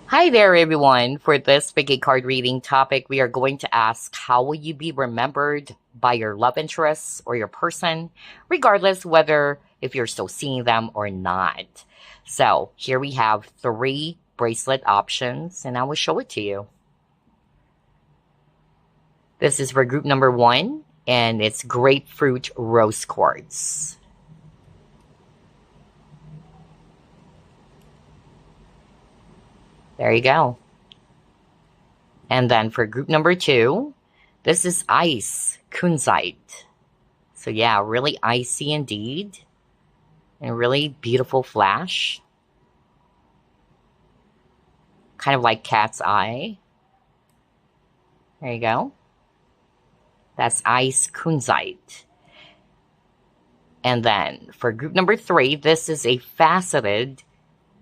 Hi there, everyone. For this picky card reading topic, we are going to ask how will you be remembered by your love interests or your person, regardless whether if you're still seeing them or not. So here we have 3 bracelet options, and I will show it to you. This is for group number 1, and it's Grapefruit Rose Quartz. There you go. And then for group number 2, this is Ice Kunzite. So yeah, really icy indeed. And really beautiful flash. Kind of like cat's eye. There you go. That's Ice Kunzite. And then for group number 3, this is a faceted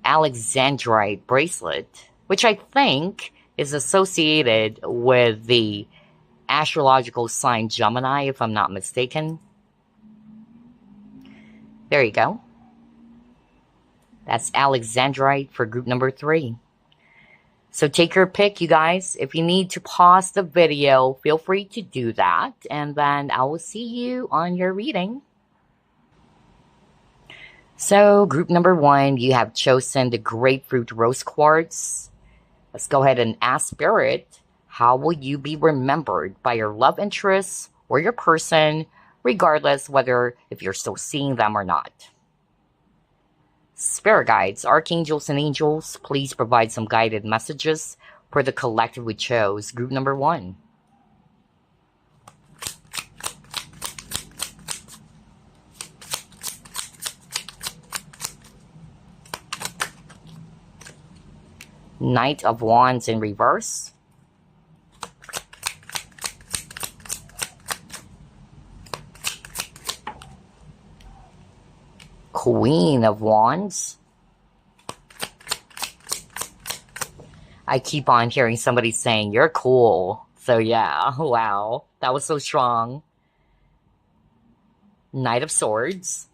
Alexandrite bracelet, which I think is associated with the astrological sign Gemini, if I'm not mistaken. There you go. That's Alexandrite for group number 3. So take your pick, you guys. If you need to pause the video, feel free to do that. And then I will see you on your reading. So group number 1, you have chosen the Grapefruit Rose Quartz. Let's go ahead and ask Spirit, how will you be remembered by your love interests or your person, regardless whether if you're still seeing them or not? Spirit guides, archangels, and angels, please provide some guided messages for the collective we chose, group number 1. Knight of Wands in reverse. Queen of Wands. I keep on hearing somebody saying, you're cool. So yeah, wow. That was so strong. Knight of Swords.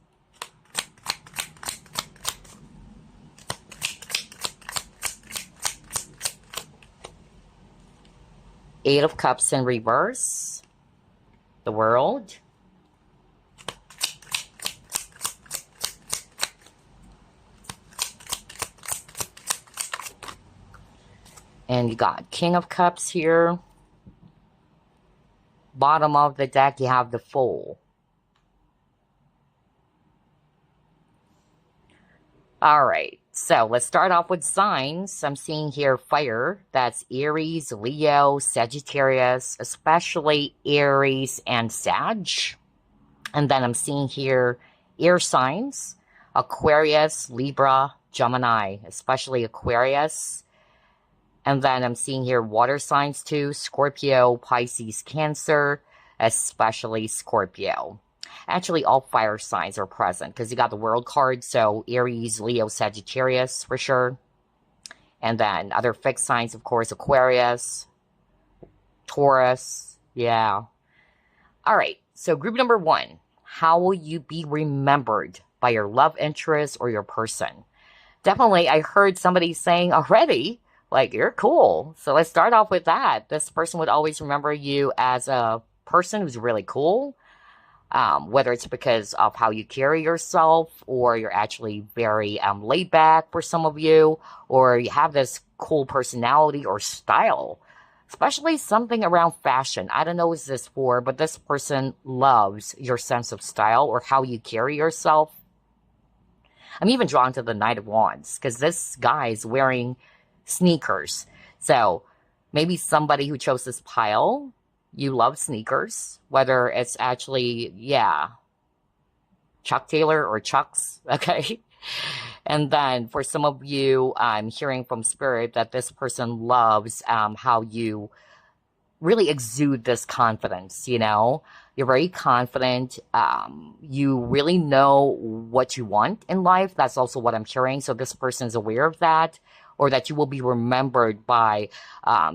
Eight of Cups in reverse. The World. And you got King of Cups here. Bottom of the deck, you have the Fool. All right, so let's start off with signs. I'm seeing here fire. That's Aries, Leo, Sagittarius, especially Aries and Sag. And then I'm seeing here air signs, Aquarius, Libra, Gemini, especially Aquarius. And then I'm seeing here water signs too, Scorpio, Pisces, Cancer, especially Scorpio. Actually, all fire signs are present because you got the World card, so Aries, Leo, Sagittarius for sure. And then other fixed signs, of course, Aquarius, Taurus, yeah. All right, so group number 1, how will you be remembered by your love interest or your person? Definitely, I heard somebody saying already, like, you're cool. So let's start off with that. This person would always remember you as a person who's really cool. Whether it's because of how you carry yourself, or you're actually very laid back for some of you, or you have this cool personality or style, especially something around fashion. I don't know what this for, but this person loves your sense of style or how you carry yourself. I'm even drawn to the Knight of Wands because this guy is wearing sneakers. So maybe somebody who chose this pile, you love sneakers, whether it's actually, yeah, Chuck Taylor or Chucks, okay? And then for some of you, I'm hearing from Spirit that this person loves how you really exude this confidence, you know? You're very confident. You really know what you want in life. That's also what I'm hearing. So this person is aware of that, or that you will be remembered by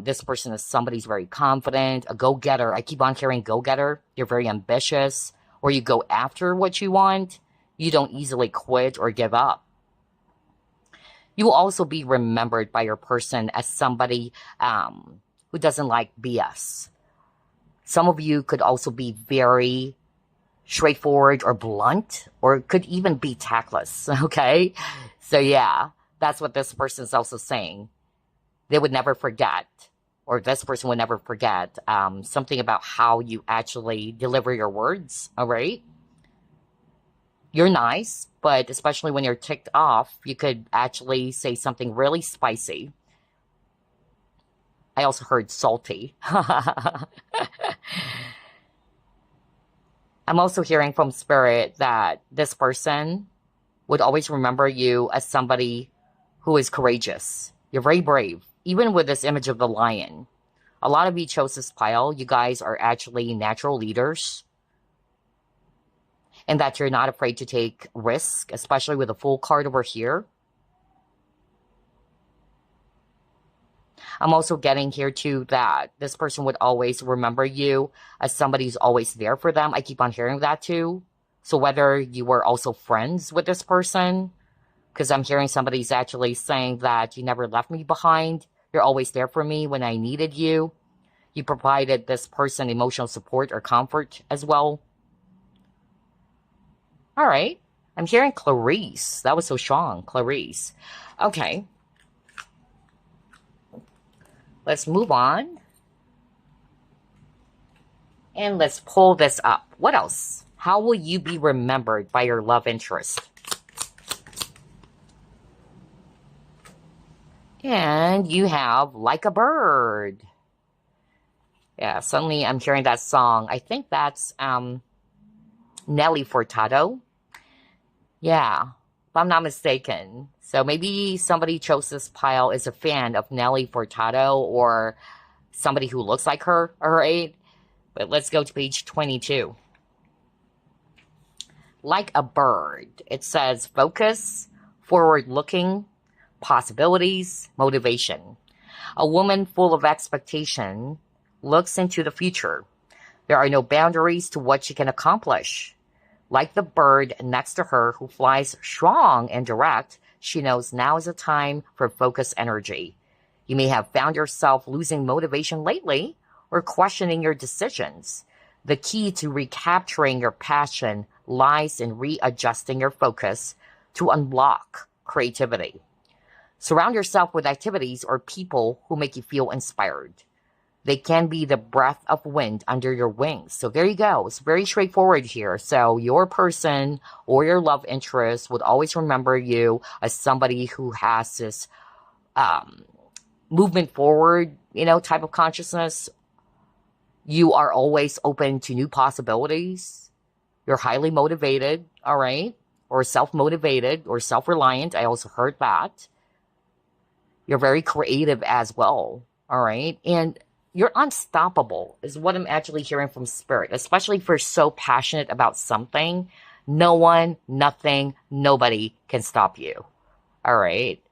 this person as somebody who's very confident, a go-getter. I keep on hearing go-getter. You're very ambitious, or you go after what you want. You don't easily quit or give up. You will also be remembered by your person as somebody who doesn't like BS. Some of you could also be very straightforward or blunt, or could even be tactless, okay? So yeah, that's what this person is also saying. They would never forget, or this person would never forget something about how you actually deliver your words, all right? You're nice, but especially when you're ticked off, you could actually say something really spicy. I also heard salty. I'm also hearing from Spirit that this person would always remember you as somebody who is courageous. You're very brave, even with this image of the lion. A lot of you chose this pile. You guys are actually natural leaders, and that you're not afraid to take risk, especially with the Fool card over here. I'm also getting here too that this person would always remember you as somebody who's always there for them. I keep on hearing that too. So whether you were also friends with this person, because I'm hearing somebody's actually saying that you never left me behind. You're always there for me when I needed you. You provided this person emotional support or comfort as well. All right. I'm hearing Clarice. That was so strong. Clarice. Okay. Let's move on. And let's pull this up. What else? How will you be remembered by your love interest? And you have Like a Bird. Yeah, suddenly I'm hearing that song. I think that's Nelly Furtado. Yeah, if I'm not mistaken. So maybe somebody chose this pile as a fan of Nelly Furtado or somebody who looks like her, all right? But let's go to page 22. Like a bird. It says focus, forward-looking, possibilities, motivation. A woman full of expectation looks into the future. There are no boundaries to what she can accomplish. Like the bird next to her who flies strong and direct, she knows now is a time for focused energy. You may have found yourself losing motivation lately or questioning your decisions. The key to recapturing your passion lies in readjusting your focus to unlock creativity. Surround yourself with activities or people who make you feel inspired. They can be the breath of wind under your wings. So there you go. It's very straightforward here. So your person or your love interest would always remember you as somebody who has this movement forward, type of consciousness. You are always open to new possibilities. You're highly motivated, all right? Or self-motivated or self-reliant. I also heard that. You're very creative as well, all right? And you're unstoppable is what I'm actually hearing from Spirit, especially if you're so passionate about something. No one, nothing, nobody can stop you. All right.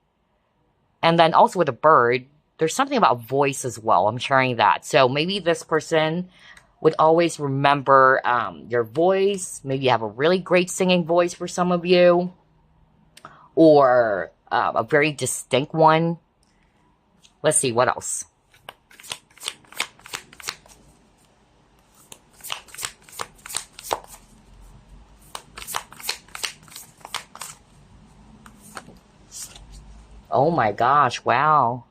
And then also with a bird, there's something about voice as well. I'm hearing that. So maybe this person would always remember your voice. Maybe you have a really great singing voice for some of you, or a very distinct one. Let's see, what else? Oh my gosh, wow.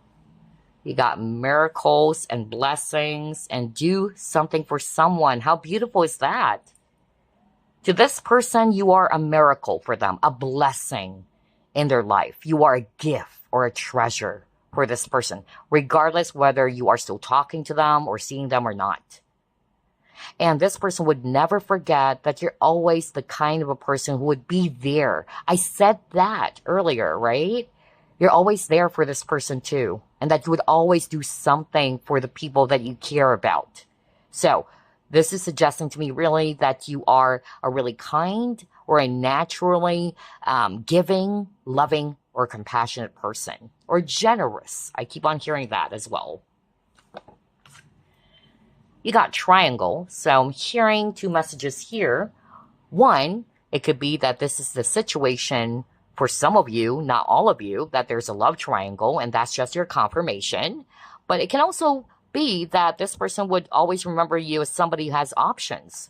You got miracles and blessings and do something for someone. How beautiful is that? To this person, you are a miracle for them, a blessing in their life. You are a gift or a treasure for this person, regardless whether you are still talking to them or seeing them or not. And this person would never forget that you're always the kind of a person who would be there. I said that earlier, right? You're always there for this person too. And that you would always do something for the people that you care about. So this is suggesting to me really that you are a really kind or a naturally giving, loving, or compassionate person. Or generous. I keep on hearing that as well. You got triangle. So I'm hearing two messages here. One, it could be that this is the situation For some of you, not all of you, that there's a love triangle and that's just your confirmation. But it can also be that this person would always remember you as somebody who has options.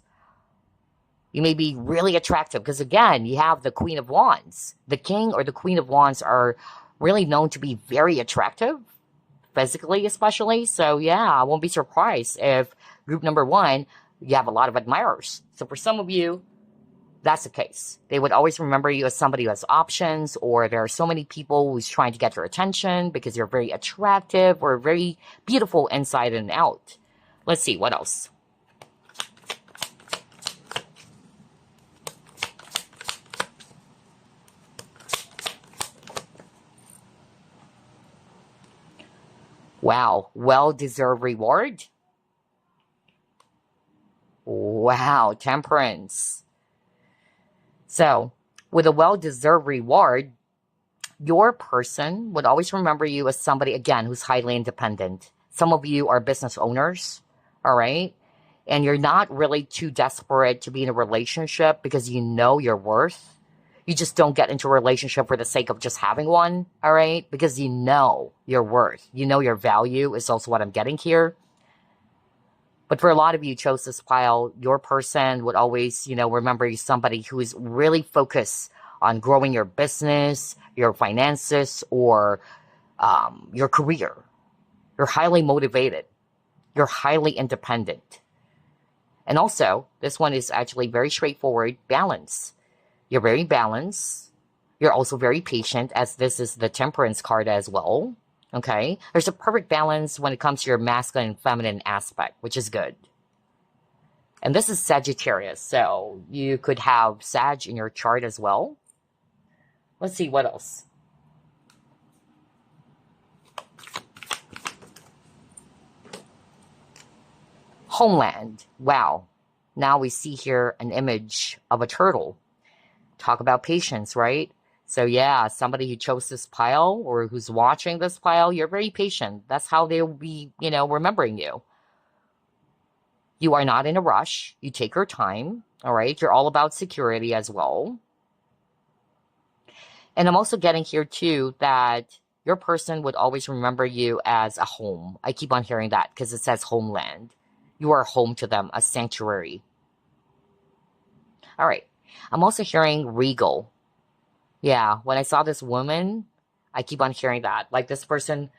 You may be really attractive because, again, you have the Queen of Wands. The King or the Queen of Wands are really known to be very attractive, physically especially. So, yeah, I won't be surprised if group number 1, you have a lot of admirers. So for some of you, that's the case. They would always remember you as somebody who has options, or there are so many people who's trying to get your attention because you're very attractive or very beautiful inside and out. Let's see, what else? Wow, well-deserved reward. Wow, Temperance. So, with a well-deserved reward, your person would always remember you as somebody, again, who's highly independent. Some of you are business owners, all right? And you're not really too desperate to be in a relationship because you know your worth. You just don't get into a relationship for the sake of just having one, all right? Because you know your worth. You know your value is also what I'm getting here. But for a lot of you chose this pile, your person would always, remember you somebody who is really focused on growing your business, your finances, or your career. You're highly motivated. You're highly independent. And also, this one is actually very straightforward, balance. You're very balanced. You're also very patient, as this is the Temperance card as well. Okay? There's a perfect balance when it comes to your masculine and feminine aspect, which is good. And this is Sagittarius, so you could have Sag in your chart as well. Let's see, what else? Homeland. Wow. Now we see here an image of a turtle. Talk about patience, right? So yeah, somebody who chose this pile or who's watching this pile, you're very patient. That's how they'll be, remembering you. You are not in a rush. You take your time, all right? You're all about security as well. And I'm also getting here too that your person would always remember you as a home. I keep on hearing that because it says homeland. You are home to them, a sanctuary. All right. I'm also hearing regal. Yeah, when I saw this woman, I keep on hearing that. Like this person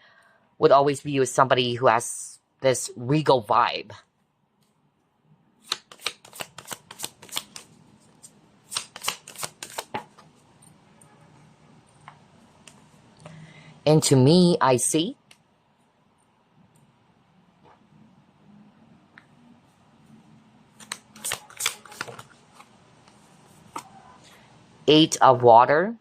would always be with somebody who has this regal vibe. And to me, I see Eight of Water.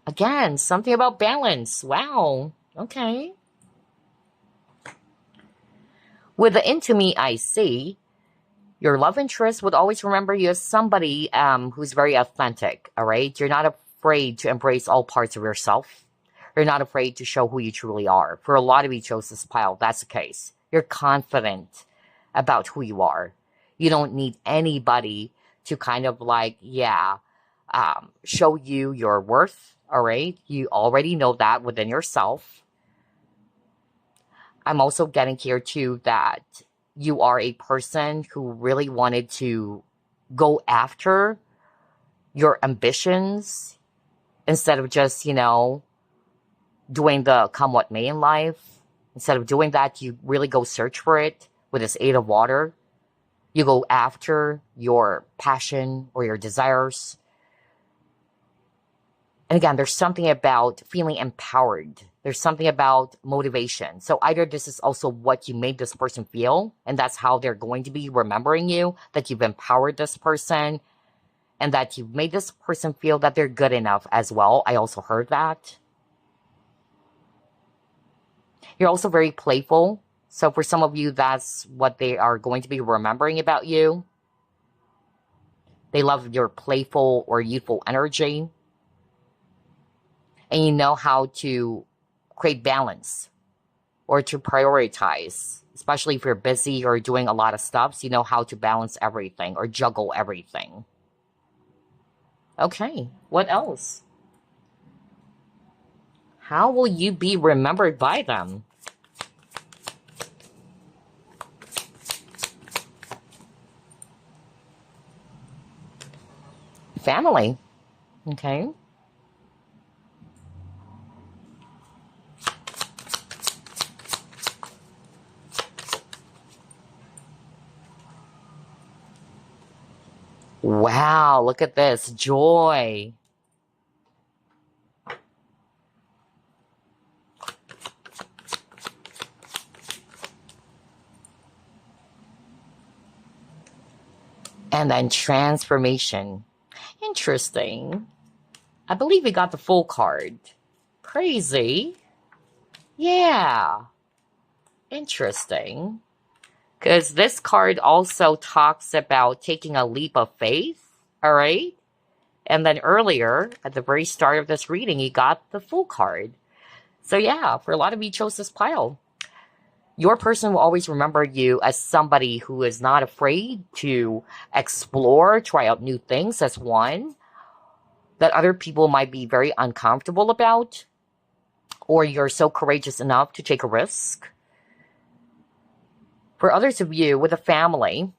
Again, something about balance. Wow. Okay. With the Into Me, I see your love interest would always remember you as somebody who's very authentic, all right? You're not afraid to embrace all parts of yourself. You're not afraid to show who you truly are. For a lot of you chose this pile, that's the case. You're confident about who you are. You don't need anybody to kind of show you your worth, all right? You already know that within yourself. I'm also getting here too that you are a person who really wanted to go after your ambitions instead of just, doing the come what may in life. Instead of doing that, you really go search for it with this Eight of Water. You go after your passion or your desires. And again, there's something about feeling empowered. There's something about motivation. So either this is also what you made this person feel, and that's how they're going to be remembering you, that you've empowered this person, and that you've made this person feel that they're good enough as well. I also heard that. You're also very playful. So for some of you, that's what they are going to be remembering about you. They love your playful or youthful energy. And you know how to create balance or to prioritize, especially if you're busy or doing a lot of stuff. So you know how to balance everything or juggle everything. Okay, what else? How will you be remembered by them? Family. Okay. Wow, look at this. Joy. And then transformation. Interesting. I believe we got the full card. Crazy. Yeah. Interesting. Because this card also talks about taking a leap of faith. All right. And then earlier, at the very start of this reading, you got the full card. So yeah, for a lot of you chose this pile. Your person will always remember you as somebody who is not afraid to explore, try out new things. That's one that other people might be very uncomfortable about, or you're so courageous enough to take a risk. For others of you with a family,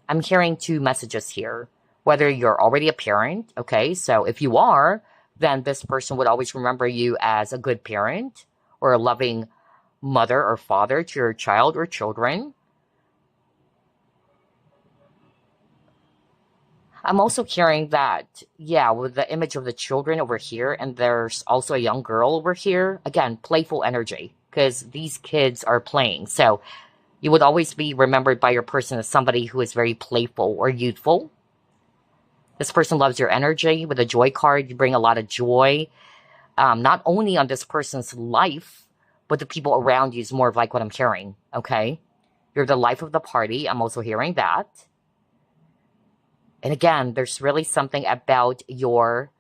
I'm hearing two messages here. Whether you're already a parent, okay, so if you are, then this person would always remember you as a good parent or a loving mother or father to your child or children. I'm also hearing that, yeah, with the image of the children over here, and there's also a young girl over here. Again, playful energy, because these kids are playing. So you would always be remembered by your person as somebody who is very playful or youthful. This person loves your energy. With a joy card, you bring a lot of joy, not only on this person's life, but the people around you is more of like what I'm hearing, okay? You're the life of the party. I'm also hearing that. And again, there's really something about your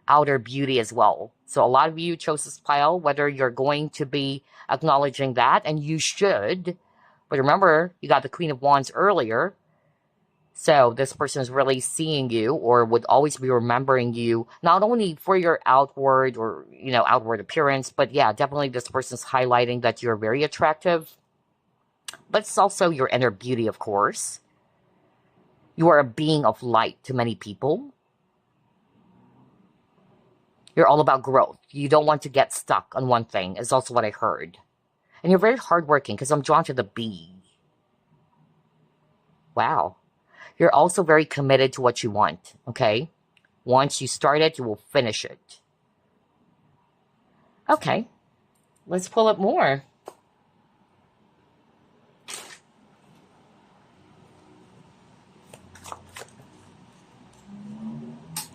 outer beauty as well. So a lot of you chose this pile, whether you're going to be acknowledging that, and you should. But remember, you got the Queen of Wands earlier. So this person is really seeing you, or would always be remembering you, not only for your outward or, outward appearance, but yeah, definitely this person's highlighting that you're very attractive. But it's also your inner beauty, of course. You are a being of light to many people. You're all about growth. You don't want to get stuck on one thing, is also what I heard. And you're very hardworking, because I'm drawn to the bee. Wow. You're also very committed to what you want, okay? Once you start it, you will finish it. Okay, let's pull up more.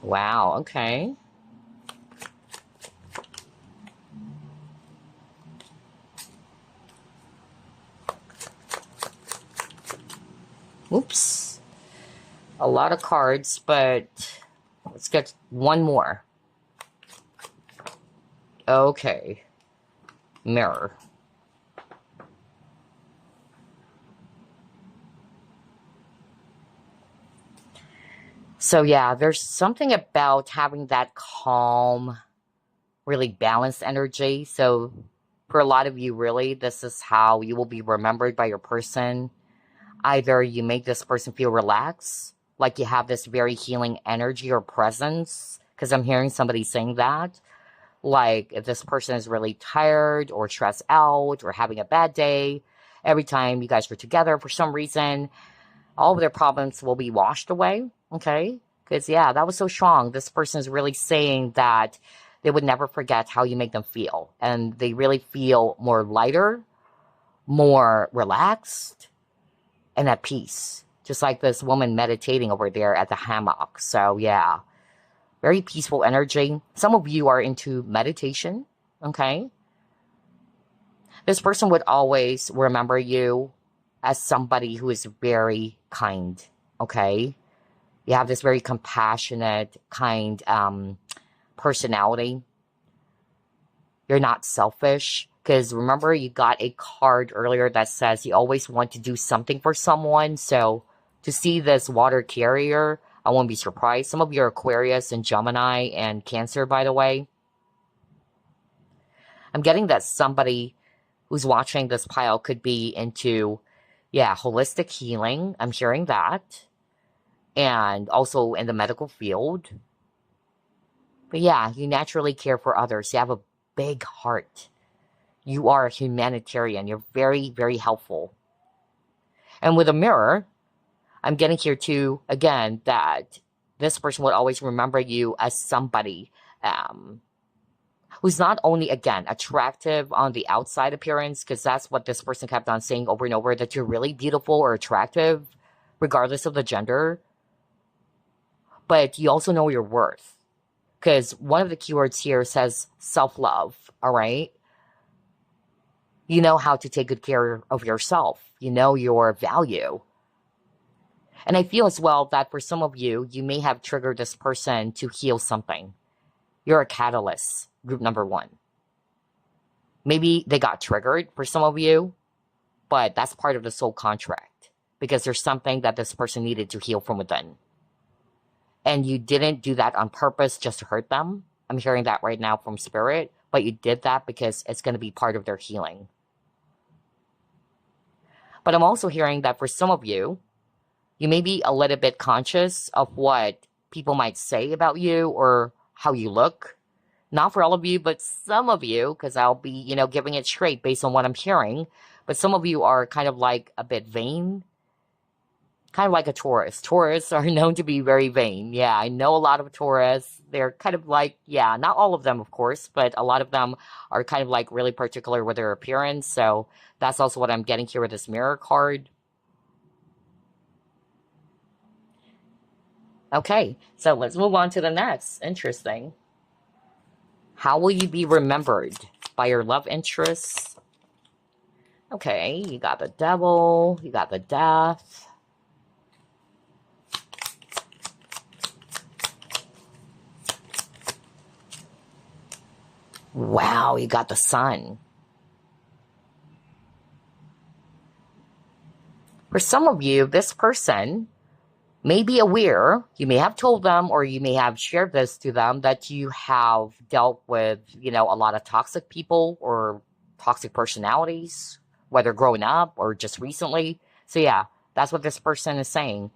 Wow, okay. Oops. A lot of cards, but let's get one more. Okay. Mirror. So yeah, there's something about having that calm, really balanced energy. So for a lot of you, really, this is how you will be remembered by your person. Either you make this person feel relaxed, like you have this very healing energy or presence, because I'm hearing somebody saying that. Like if this person is really tired or stressed out or having a bad day, every time you guys are together for some reason, all of their problems will be washed away, okay? Because, yeah, that was so strong. This person is really saying that they would never forget how you make them feel. And they really feel more lighter, more relaxed, and at peace. Just like this woman meditating over there at the hammock. So, yeah, very peaceful energy. Some of you are into meditation, okay? This person would always remember you as somebody who is very kind, okay? You have this very compassionate, kind personality. You're not selfish. Because remember, you got a card earlier that says you always want to do something for someone. So to see this water carrier, I won't be surprised. Some of you are Aquarius and Gemini and Cancer, by the way. I'm getting that somebody who's watching this pile could be into, yeah, holistic healing. I'm hearing that. And also in the medical field. But yeah, you naturally care for others. You have a big heart. You are a humanitarian. You're very, very helpful. And with a mirror, I'm getting here too, again, that this person would always remember you as somebody who's not only, again, attractive on the outside appearance, because that's what this person kept on saying over and over, that you're really beautiful or attractive, regardless of the gender. But you also know your worth. Because one of the keywords here says self-love, all right? You know how to take good care of yourself. You know your value. And I feel as well that for some of you, you may have triggered this person to heal something. You're a catalyst, group number 1. Maybe they got triggered for some of you, but that's part of the soul contract. Because there's something that this person needed to heal from within. And you didn't do that on purpose just to hurt them. I'm hearing that right now from Spirit. But you did that because it's going to be part of their healing. But I'm also hearing that for some of you, you may be a little bit conscious of what people might say about you or how you look. Not for all of you, but some of you, because I'll be, giving it straight based on what I'm hearing. But some of you are kind of like a bit vain. Kind of like a Taurus. Taurus are known to be very vain. Yeah, I know a lot of Taurus. They're kind of like, yeah, not all of them, of course, but a lot of them are kind of like really particular with their appearance. So that's also what I'm getting here with this mirror card. Okay, so let's move on to the next. Interesting. How will you be remembered by your love interests? Okay, you got the Devil, you got the Death. Wow, you got the Sun. For some of you, this person may be aware, you may have told them or you may have shared this to them, that you have dealt with, a lot of toxic people or toxic personalities, whether growing up or just recently. So yeah, that's what this person is saying.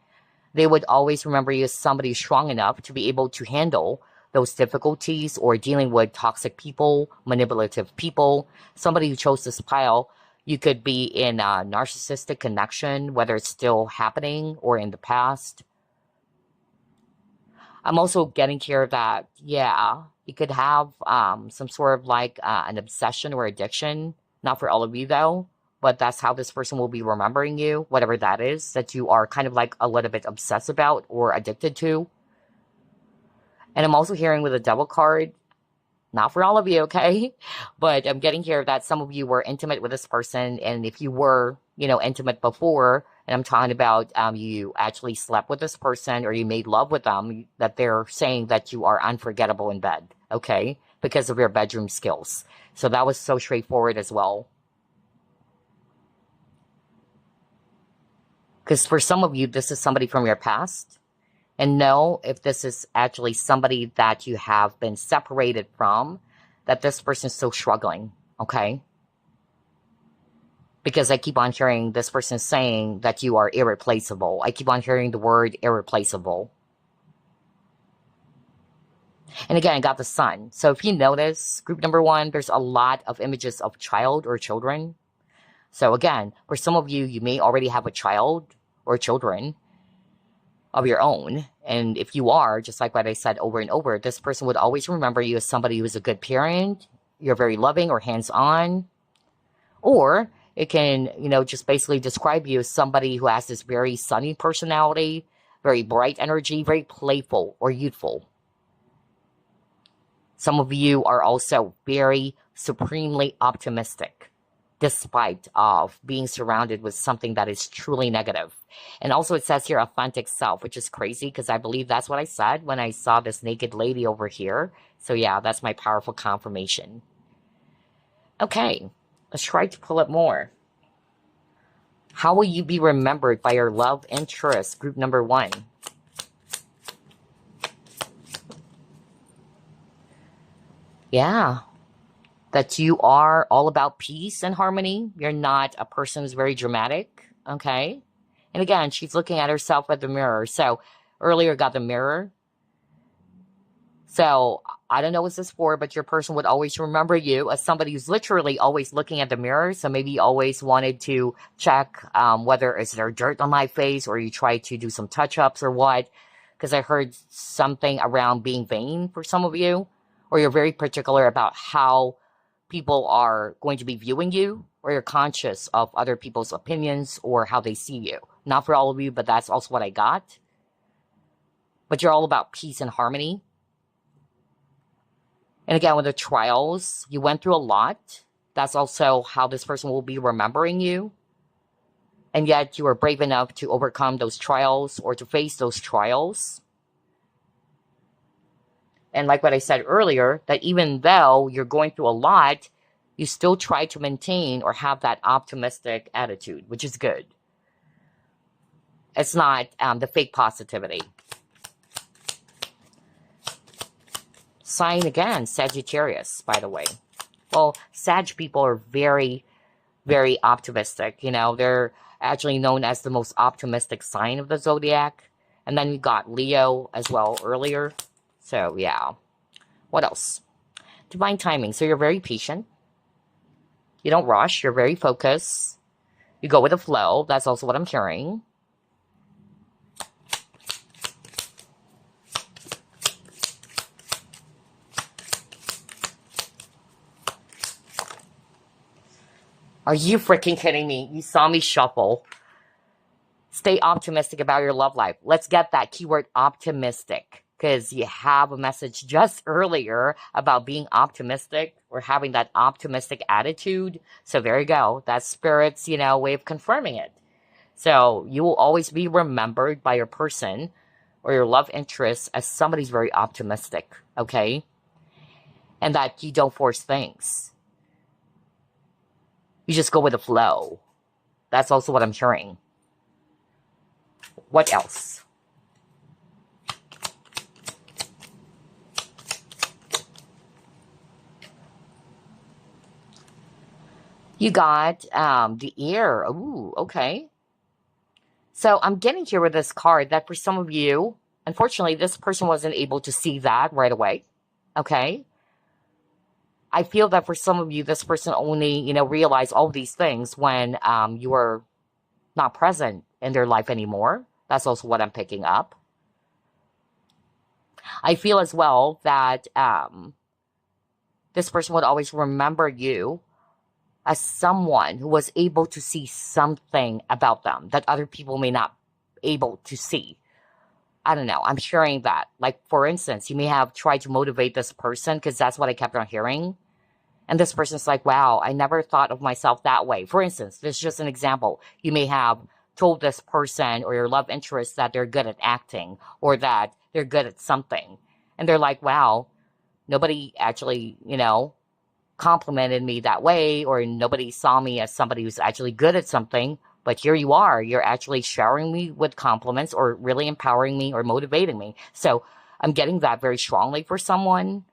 They would always remember you as somebody strong enough to be able to handle those difficulties or dealing with toxic people, manipulative people, somebody who chose this pile. You could be in a narcissistic connection, whether it's still happening or in the past. I'm also getting here that, yeah, you could have some sort of like an obsession or addiction. Not for all of you, though, but that's how this person will be remembering you, whatever that is, that you are kind of like a little bit obsessed about or addicted to. And I'm also hearing with the Devil card, not for all of you, okay? But I'm getting here that some of you were intimate with this person. And if you were, intimate before, and I'm talking about you actually slept with this person or you made love with them, that they're saying that you are unforgettable in bed, okay? Because of your bedroom skills. So that was so straightforward as well. Because for some of you, this is somebody from your past. And know if this is actually somebody that you have been separated from, that this person is still struggling, okay? Because I keep on hearing this person saying that you are irreplaceable. I keep on hearing the word irreplaceable. And again, I got the Sun. So if you notice, group number 1, there's a lot of images of child or children. So again, for some of you, you may already have a child or children of your own. And if you are, just like what I said over and over, this person would always remember you as somebody who is a good parent, you're very loving or hands-on. Or it can, just basically describe you as somebody who has this very sunny personality, very bright energy, very playful or youthful. Some of you are also very supremely optimistic, despite of being surrounded with something that is truly negative. And also it says here authentic self, which is crazy because I believe that's what I said when I saw this naked lady over here. So yeah, that's my powerful confirmation. Okay, let's try to pull it more. How will you be remembered by your love interest, group number 1? Yeah. That you are all about peace and harmony. You're not a person who's very dramatic. Okay. And again, she's looking at herself at the mirror. So earlier got the mirror. So I don't know what this for, but your person would always remember you as somebody who's literally always looking at the mirror. So maybe you always wanted to check whether is there dirt on my face, or you try to do some touch-ups or what. Because I heard something around being vain for some of you, or you're very particular about how people are going to be viewing you, or you're conscious of other people's opinions or how they see you. Not for all of you, but that's also what I got. But you're all about peace and harmony. And again, with the trials, you went through a lot. That's also how this person will be remembering you. And yet you were brave enough to overcome those trials, or to face those trials. And like what I said earlier, that even though you're going through a lot, you still try to maintain or have that optimistic attitude, which is good. It's not the fake positivity. Sign again, Sagittarius, by the way. Well, Sag people are very, very optimistic. You know, they're actually known as the most optimistic sign of the zodiac. And then we got Leo as well earlier. So, yeah. What else? Divine timing. So you're very patient. You don't rush. You're very focused. You go with the flow. That's also what I'm hearing. Are you freaking kidding me? You saw me shuffle. Stay optimistic about your love life. Let's get that keyword optimistic, because you have a message just earlier about being optimistic or having that optimistic attitude. So there you go. That's Spirit's, way of confirming it. So you will always be remembered by your person or your love interest as somebody who's very optimistic, okay? And that you don't force things. You just go with the flow. That's also what I'm hearing. What else? You got the ear. Ooh, okay. So I'm getting here with this card that for some of you, unfortunately, this person wasn't able to see that right away. Okay. I feel that for some of you, this person only, realized all of these things when you were not present in their life anymore. That's also what I'm picking up. I feel as well that this person would always remember you as someone who was able to see something about them that other people may not able to see. I don't know. I'm hearing that. Like, for instance, you may have tried to motivate this person, because that's what I kept on hearing. And this person's like, wow, I never thought of myself that way. For instance, this is just an example. You may have told this person or your love interest that they're good at acting, or that they're good at something. And they're like, wow, nobody actually, complimented me that way, or nobody saw me as somebody who's actually good at something. But here you are. You're actually showering me with compliments, or really empowering me or motivating me. So I'm getting that very strongly for someone.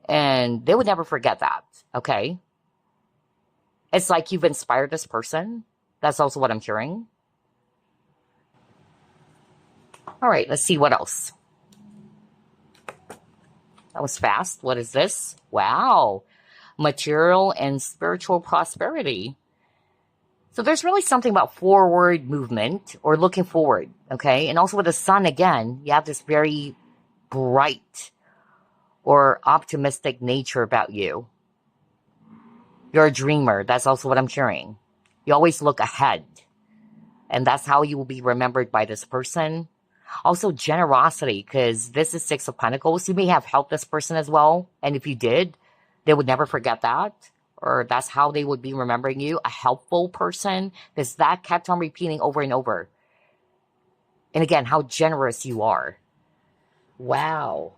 And they would never forget that, okay? It's like you've inspired this person. That's also what I'm hearing. All right, let's see what else. That was fast. What is this? Wow. Material and spiritual prosperity. So there's really something about forward movement, or looking forward, okay? And also with the sun again, you have this very bright or optimistic nature about you. You're a dreamer. That's also what I'm hearing. You always look ahead. And that's how you will be remembered by this person. Also, generosity, because this is Six of Pentacles. You may have helped this person as well. And if you did, they would never forget that. Or that's how they would be remembering you. A helpful person. Because that kept on repeating over and over. And again, how generous you are. Wow.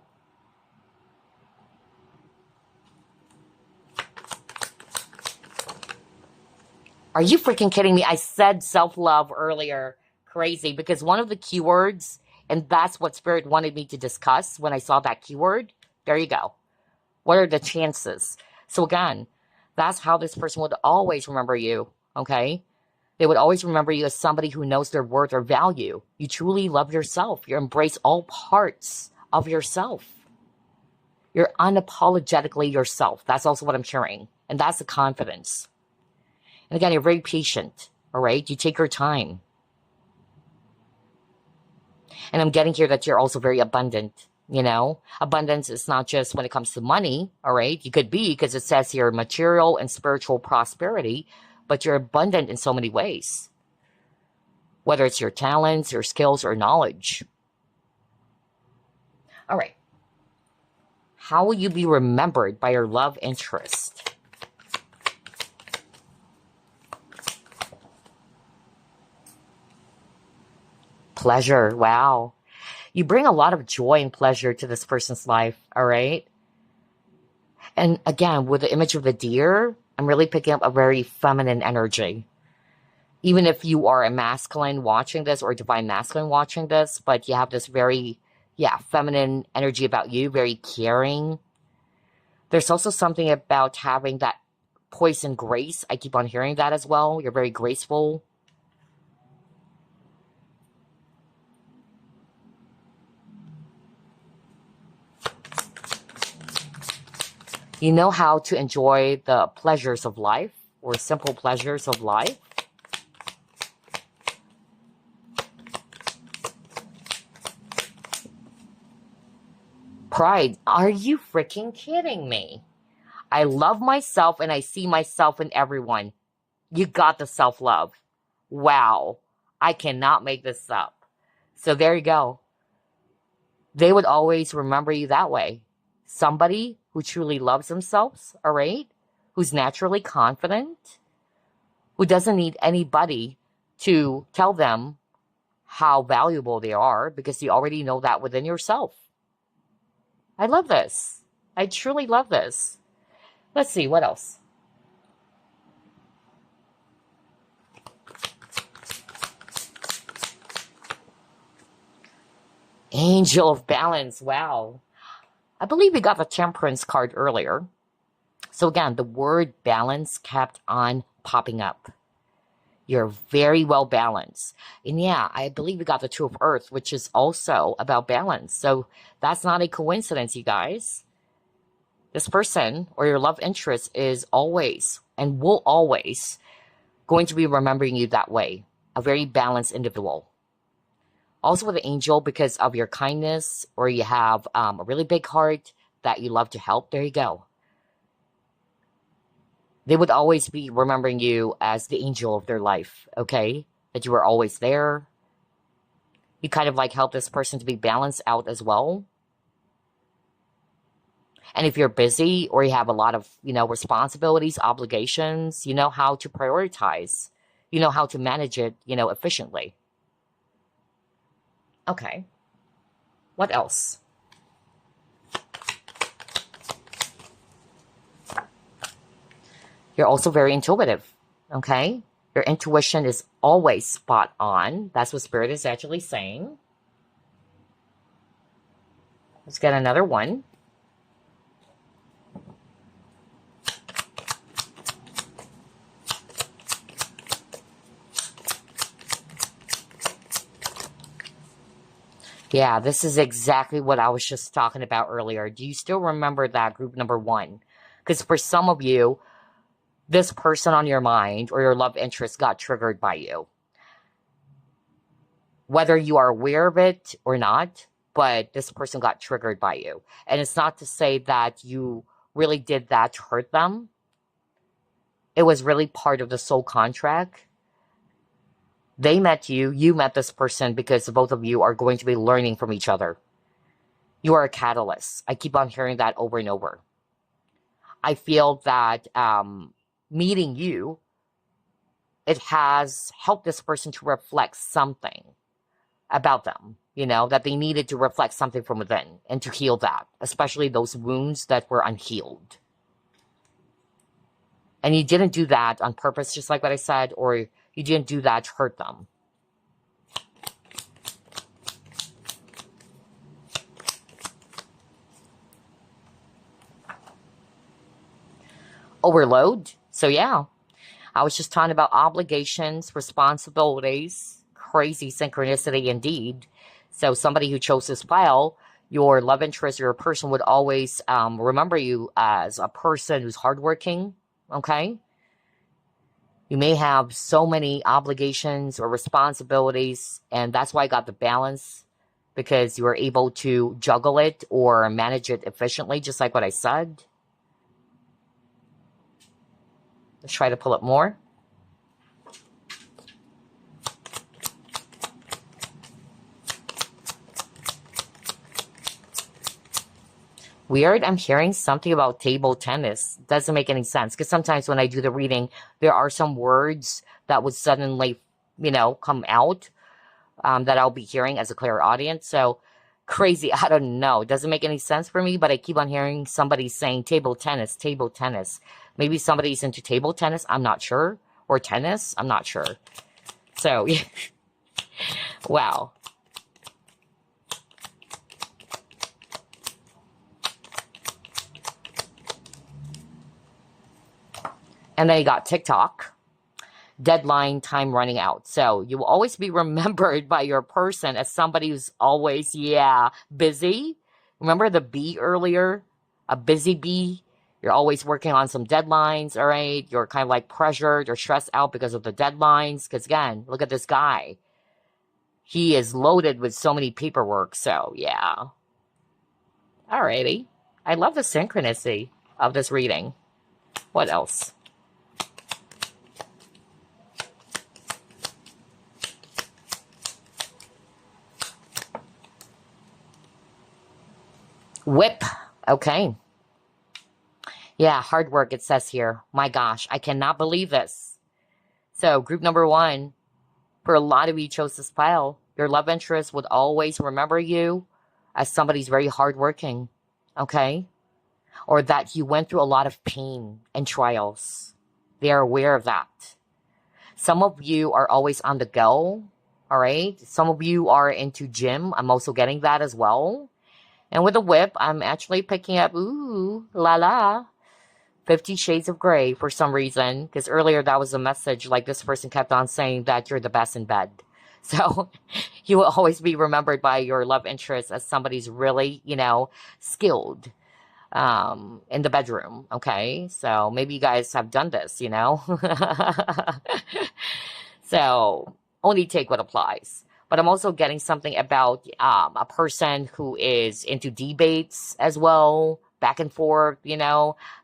Are you freaking kidding me? I said self-love earlier. Crazy. Because one of the keywords, and that's what Spirit wanted me to discuss when I saw that keyword. There you go. What are the chances? So again, that's how this person would always remember you, okay? They would always remember you as somebody who knows their worth or value. You truly love yourself. You embrace all parts of yourself. You're unapologetically yourself. That's also what I'm sharing. And that's the confidence. And again, you're very patient, all right? You take your time. And I'm getting here that you're also very abundant, you know? Abundance is not just when it comes to money, all right? You could be, because it says here material and spiritual prosperity, but you're abundant in so many ways. Whether it's your talents, your skills, or knowledge. All right. How will you be remembered by your love interest? Pleasure. Wow. You bring a lot of joy and pleasure to this person's life, all right? And again, with the image of the deer, I'm really picking up a very feminine energy. Even if you are a masculine watching this or divine masculine watching this, but you have this very, feminine energy about you, very caring. There's also something about having that poise and grace. I keep on hearing that as well. You're very graceful. You know how to enjoy the pleasures of life, or simple pleasures of life. Pride. Are you freaking kidding me? I love myself and I see myself in everyone. You got the self-love. Wow. I cannot make this up. So there you go. They would always remember you that way. Somebody who truly loves themselves, all right? Who's naturally confident, who doesn't need anybody to tell them how valuable they are, because you already know that within yourself. I love this. I truly love this. Let's see, what else? Angel of Balance. Wow. I believe we got the Temperance card earlier. So again, the word balance kept on popping up. You're very well balanced. And yeah, I believe we got the Two of Earth, which is also about balance. So that's not a coincidence, you guys. This person or your love interest is always and will always going to be remembering you that way. A very balanced individual. Also with the angel, because of your kindness, or you have a really big heart that you love to help. There you go. They would always be remembering you as the angel of their life, okay? That you were always there. You kind of like help this person to be balanced out as well. And if you're busy or you have a lot of, responsibilities, obligations, you know how to prioritize. You know how to manage it, efficiently. Okay. What else? You're also very intuitive, okay? Your intuition is always spot on. That's what Spirit is actually saying. Let's get another one. Yeah, this is exactly what I was just talking about earlier. Do you still remember that group number 1? Because for some of you, this person on your mind or your love interest got triggered by you. Whether you are aware of it or not, but this person got triggered by you. And it's not to say that you really did that to hurt them. It was really part of the soul contract. They met you, you met this person, because both of you are going to be learning from each other. You are a catalyst. I keep on hearing that over and over. I feel that meeting you, it has helped this person to reflect something about them, that they needed to reflect something from within and to heal that, especially those wounds that were unhealed. And you didn't do that on purpose, just like what I said, or you didn't do that to hurt them. overload. So yeah, I was just talking about obligations, responsibilities, crazy synchronicity indeed. So somebody who chose this file, your love interest, your person would always remember you as a person who's hardworking, okay? You may have so many obligations or responsibilities, and that's why I got the balance, because you were able to juggle it or manage it efficiently, just like what I said. Let's try to pull up more. Weird, I'm hearing something about table tennis. Doesn't make any sense, because sometimes when I do the reading, there are some words that would suddenly, come out that I'll be hearing as a clear audience. So crazy, I don't know. It doesn't make any sense for me, but I keep on hearing somebody saying table tennis, table tennis. Maybe somebody's into table tennis, I'm not sure. Or tennis, I'm not sure. So, wow. And then you got TikTok. Deadline, time running out. So you will always be remembered by your person as somebody who's always, busy. Remember the bee earlier? A busy bee. You're always working on some deadlines, all right? You're kind of like pressured or stressed out because of the deadlines. Because again, look at this guy. He is loaded with so many paperwork. So yeah. Alrighty. I love the synchronicity of this reading. What else? Whip. Okay. Yeah, hard work, it says here. My gosh, I cannot believe this. So, group number 1, for a lot of you chose this file. Your love interest would always remember you as somebody's very hardworking, okay? Or that you went through a lot of pain and trials. They are aware of that. Some of you are always on the go, all right? Some of you are into gym. I'm also getting that as well. And with the whip, I'm actually picking up, ooh, la la, 50 Shades of Grey for some reason. Because earlier that was a message, like this person kept on saying that you're the best in bed. So you will always be remembered by your love interest as somebody's really, skilled in the bedroom. Okay. So maybe you guys have done this, So only take what applies. But I'm also getting something about a person who is into debates as well, back and forth,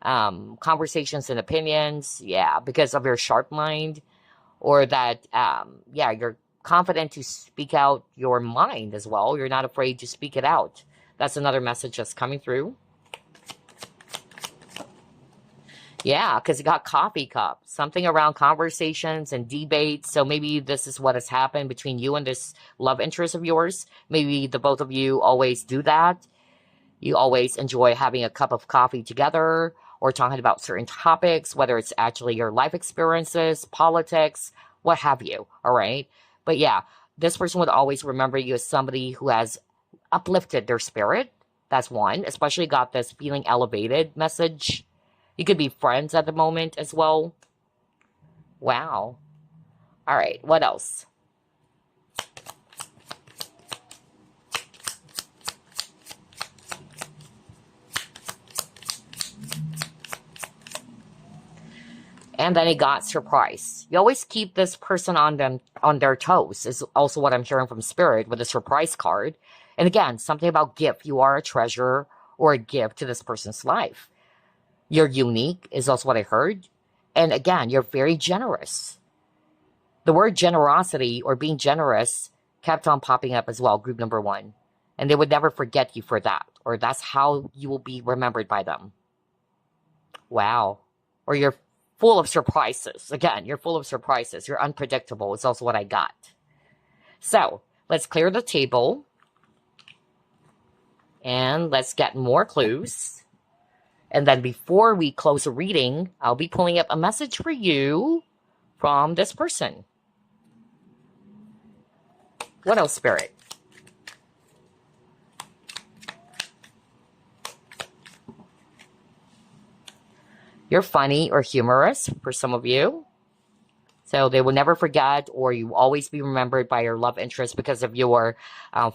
conversations and opinions. Yeah, because of your sharp mind, or that, you're confident to speak out your mind as well. You're not afraid to speak it out. That's another message that's coming through. Yeah, because you got coffee cup, something around conversations and debates. So maybe this is what has happened between you and this love interest of yours. Maybe the both of you always do that. You always enjoy having a cup of coffee together or talking about certain topics, whether it's actually your life experiences, politics, what have you. All right. But yeah, this person would always remember you as somebody who has uplifted their spirit. That's one, especially got this feeling elevated message. You could be friends at the moment as well. Wow. All right. What else? And then he got surprise. You always keep this person on their toes is also what I'm hearing from Spirit with the surprise card. And again, something about gift. You are a treasure or a gift to this person's life. You're unique is also what I heard. And again, you're very generous. The word generosity or being generous kept on popping up as well, group number 1. And they would never forget you for that. Or that's how you will be remembered by them. Wow. Or you're full of surprises. Again, you're full of surprises. You're unpredictable. It's also what I got. So, let's clear the table. And let's get more clues. And then before we close the reading, I'll be pulling up a message for you from this person. What else, Spirit? You're funny or humorous for some of you. So they will never forget, or you will always be remembered by your love interest because of your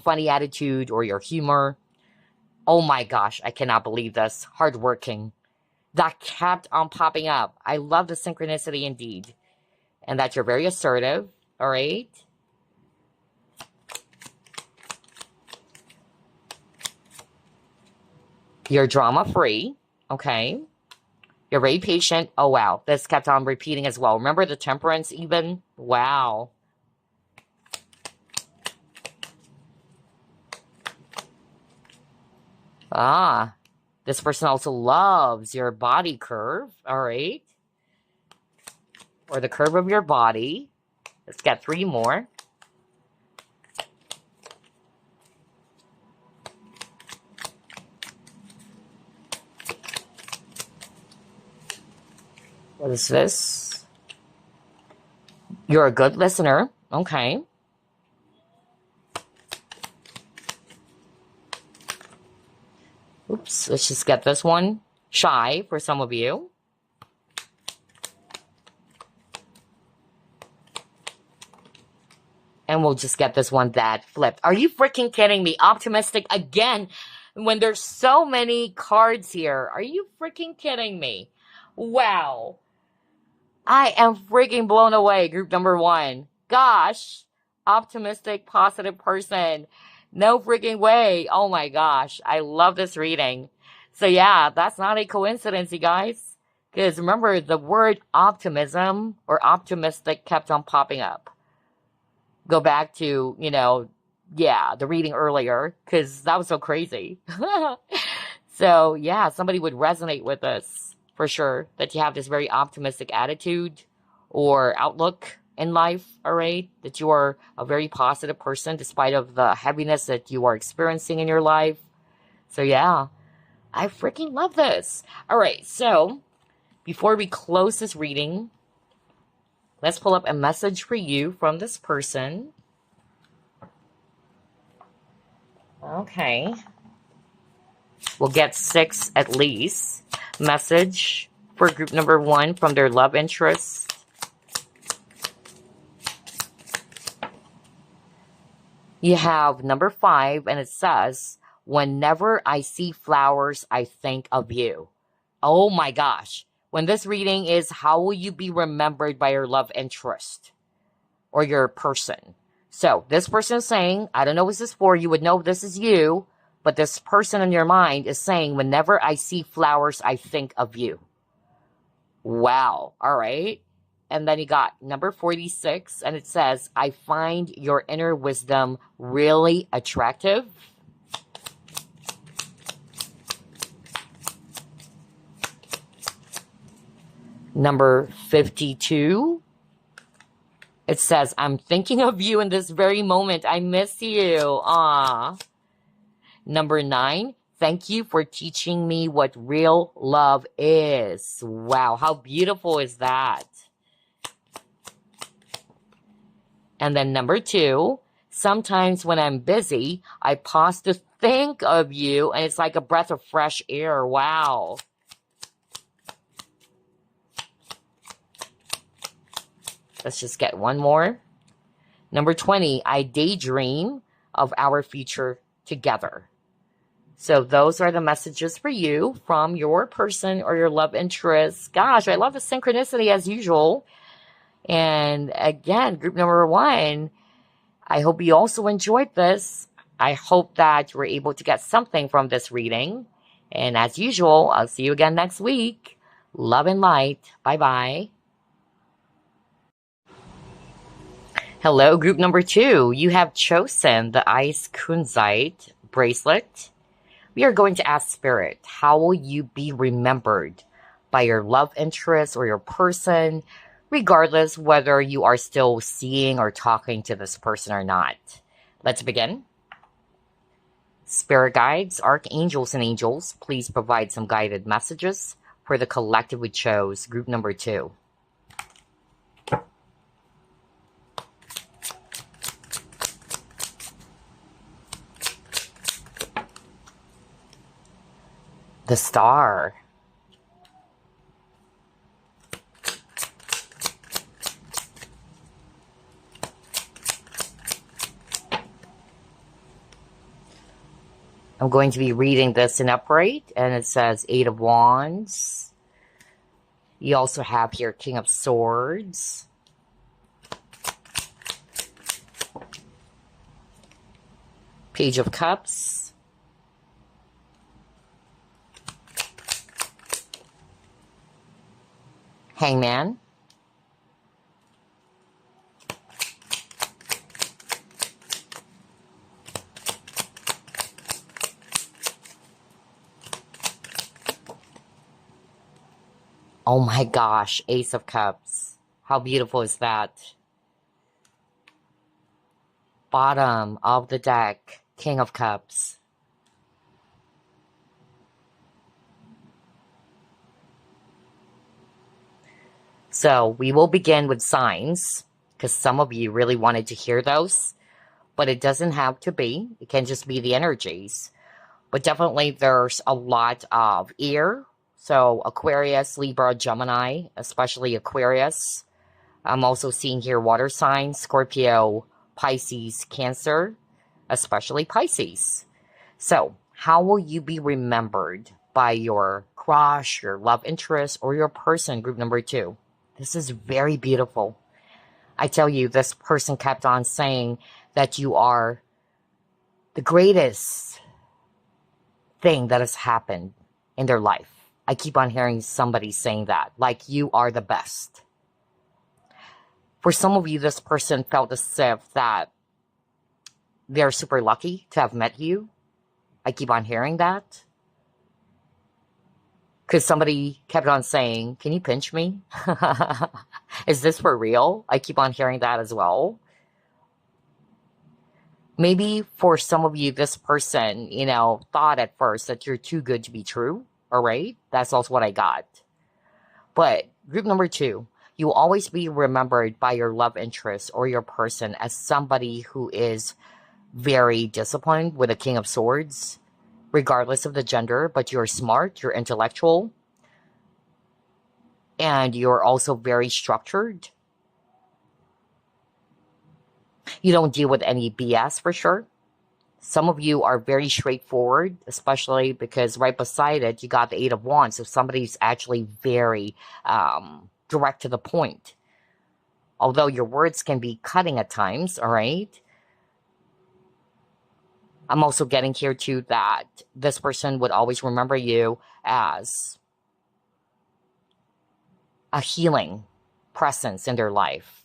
funny attitude or your humor. Oh my gosh, I cannot believe this. Hardworking. That kept on popping up. I love the synchronicity indeed. And that you're very assertive, all right? You're drama-free, okay? You're very patient. Oh, wow. This kept on repeating as well. Remember the temperance even? Wow. Ah, this person also loves your body curve, all right? Or the curve of your body. Let's get 3 more. What is this? You're a good listener. Okay. Oops, let's just get this one. Shy for some of you. And we'll just get this one that flipped. Are you freaking kidding me? Optimistic again when there's so many cards here. Are you freaking kidding me? Wow. I am freaking blown away, group number 1. Gosh, optimistic, positive person. No freaking way. Oh my gosh, I love this reading. So yeah, that's not a coincidence, you guys. Because remember, the word optimism or optimistic kept on popping up. Go back to, the reading earlier, because that was so crazy. So yeah, somebody would resonate with this for sure, that you have this very optimistic attitude or outlook in life, all right? That you are a very positive person despite of the heaviness that you are experiencing in your life. So yeah, I freaking love this. All right, so before we close this reading, let's pull up a message for you from this person. Okay. We'll get 6 at least. Message for group number 1 from their love interest. You have number 5, and it says, whenever I see flowers, I think of you. Oh my gosh. When this reading is, how will you be remembered by your love interest or your person? So this person is saying, I don't know what this is for. You would know this is you. But this person in your mind is saying, whenever I see flowers, I think of you. Wow. All right. And then you got number 46, and it says, I find your inner wisdom really attractive. Number 52, it says, I'm thinking of you in this very moment. I miss you. Ah. Number 9, thank you for teaching me what real love is. Wow, how beautiful is that? And then number 2, sometimes when I'm busy, I pause to think of you, and it's like a breath of fresh air. Wow. Let's just get one more. Number 20, I daydream of our future together. So those are the messages for you from your person or your love interest. Gosh, I love the synchronicity as usual. And again, group number 1, I hope you also enjoyed this. I hope that you were able to get something from this reading. And as usual, I'll see you again next week. Love and light. Bye-bye. Hello, group number 2. You have chosen the Ice Kunzite bracelet. We are going to ask Spirit, how will you be remembered by your love interest or your person, regardless whether you are still seeing or talking to this person or not? Let's begin. Spirit guides, archangels, and angels, please provide some guided messages for the collective we chose, group number 2. The Star. I'm going to be reading this in upright, and it says Eight of Wands. You also have here King of Swords. Page of Cups. Hangman. Oh my gosh, Ace of Cups. How beautiful is that? Bottom of the deck, King of Cups. So we will begin with signs, because some of you really wanted to hear those, but it doesn't have to be. It can just be the energies. But definitely there's a lot of air. So Aquarius, Libra, Gemini, especially Aquarius. I'm also seeing here water signs, Scorpio, Pisces, Cancer, especially Pisces. So how will you be remembered by your crush, your love interest, or your person, group number 2? This is very beautiful. I tell you, this person kept on saying that you are the greatest thing that has happened in their life. I keep on hearing somebody saying that, like you are the best. For some of you, this person felt as if that they're super lucky to have met you. I keep on hearing that. Because somebody kept on saying, can you pinch me? Is this for real? I keep on hearing that as well. Maybe for some of you, this person, thought at first that you're too good to be true. All right? That's also what I got. But group number 2, you will always be remembered by your love interest or your person as somebody who is very disciplined with a King of Swords, regardless of the gender, but you're smart, you're intellectual, and you're also very structured. You don't deal with any BS for sure. Some of you are very straightforward, especially because right beside it, you got the Eight of Wands. So somebody's actually very direct to the point. Although your words can be cutting at times, all right? I'm also getting here too that this person would always remember you as a healing presence in their life.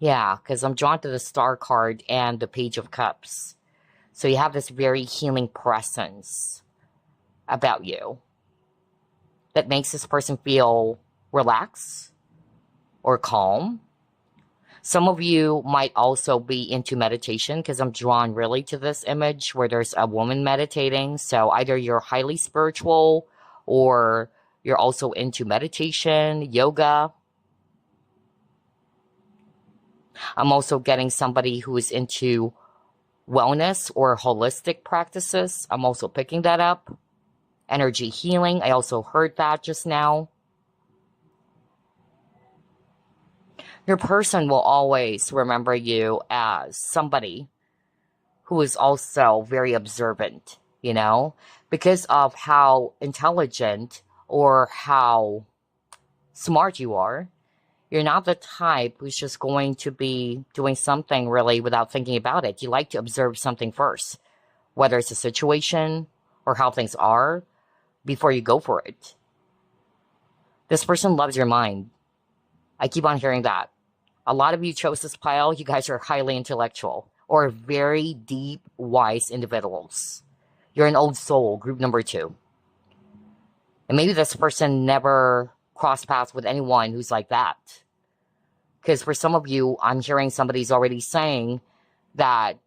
Yeah, because I'm drawn to the Star card and the Page of Cups. So you have this very healing presence about you that makes this person feel relaxed or calm. Some of you might also be into meditation because I'm drawn really to this image where there's a woman meditating. So either you're highly spiritual or you're also into meditation, yoga. I'm also getting somebody who is into wellness or holistic practices. I'm also picking that up. Energy healing. I also heard that just now. Your person will always remember you as somebody who is also very observant, because of how intelligent or how smart you are. You're not the type who's just going to be doing something really without thinking about it. You like to observe something first, whether it's a situation or how things are, before you go for it. This person loves your mind. I keep on hearing that. A lot of you chose this pile. You guys are highly intellectual or very deep, wise individuals. You're an old soul, group number 2. And maybe this person never crossed paths with anyone who's like that. Because for some of you, I'm hearing somebody's already saying that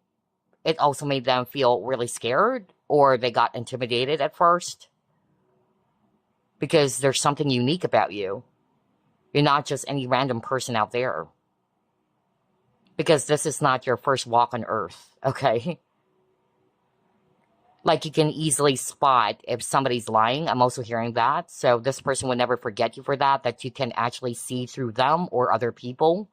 it also made them feel really scared or they got intimidated at first. Because there's something unique about you. You're not just any random person out there. Because this is not your first walk on earth, okay? Like you can easily spot if somebody's lying. I'm also hearing that. So this person would never forget you for that you can actually see through them or other people.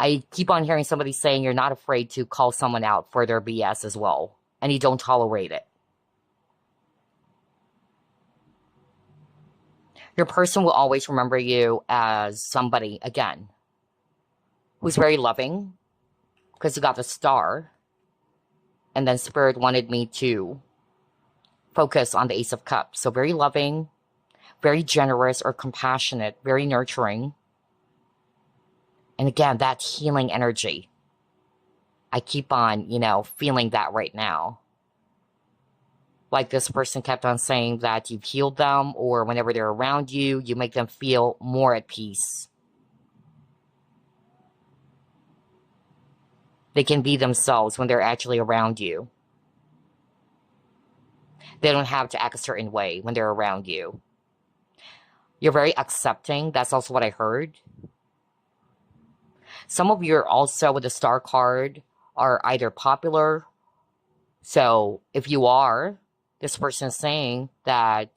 I keep on hearing somebody saying you're not afraid to call someone out for their BS as well, and you don't tolerate it. Your person will always remember you as somebody, again, who's very loving, because you got the star, and then Spirit wanted me to focus on the Ace of Cups. So very loving, very generous or compassionate, very nurturing. And again, that healing energy. I keep on, feeling that right now. Like this person kept on saying that you've healed them, or whenever they're around you, you make them feel more at peace. They can be themselves when they're actually around you. They don't have to act a certain way when they're around you. You're very accepting. That's also what I heard. Some of you are also, with the star card, are either popular. So if you are, this person is saying that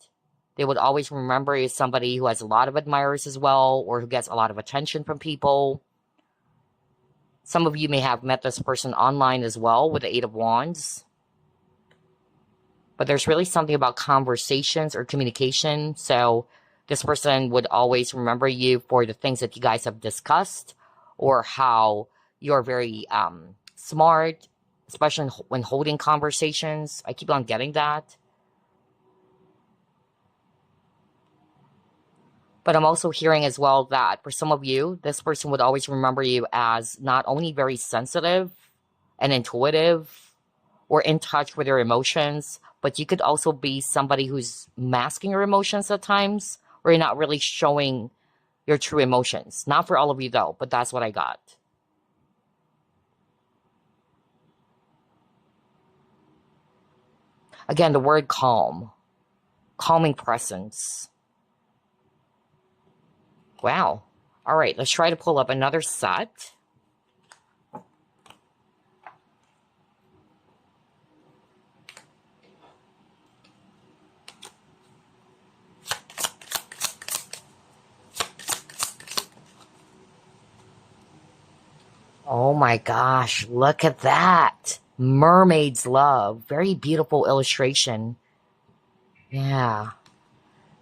they would always remember you as somebody who has a lot of admirers as well, or who gets a lot of attention from people. Some of you may have met this person online as well with the Eight of Wands. But there's really something about conversations or communication. So this person would always remember you for the things that you guys have discussed, or how you're very smart, especially when holding conversations. I keep on getting that. But I'm also hearing as well that for some of you, this person would always remember you as not only very sensitive and intuitive or in touch with your emotions, but you could also be somebody who's masking your emotions at times, or you're not really showing your true emotions. Not for all of you though, but that's what I got. Again, the word calm, calming presence. Wow. All right, let's try to pull up another set. Oh my gosh, look at that. Mermaid's Love. Very beautiful illustration. Yeah.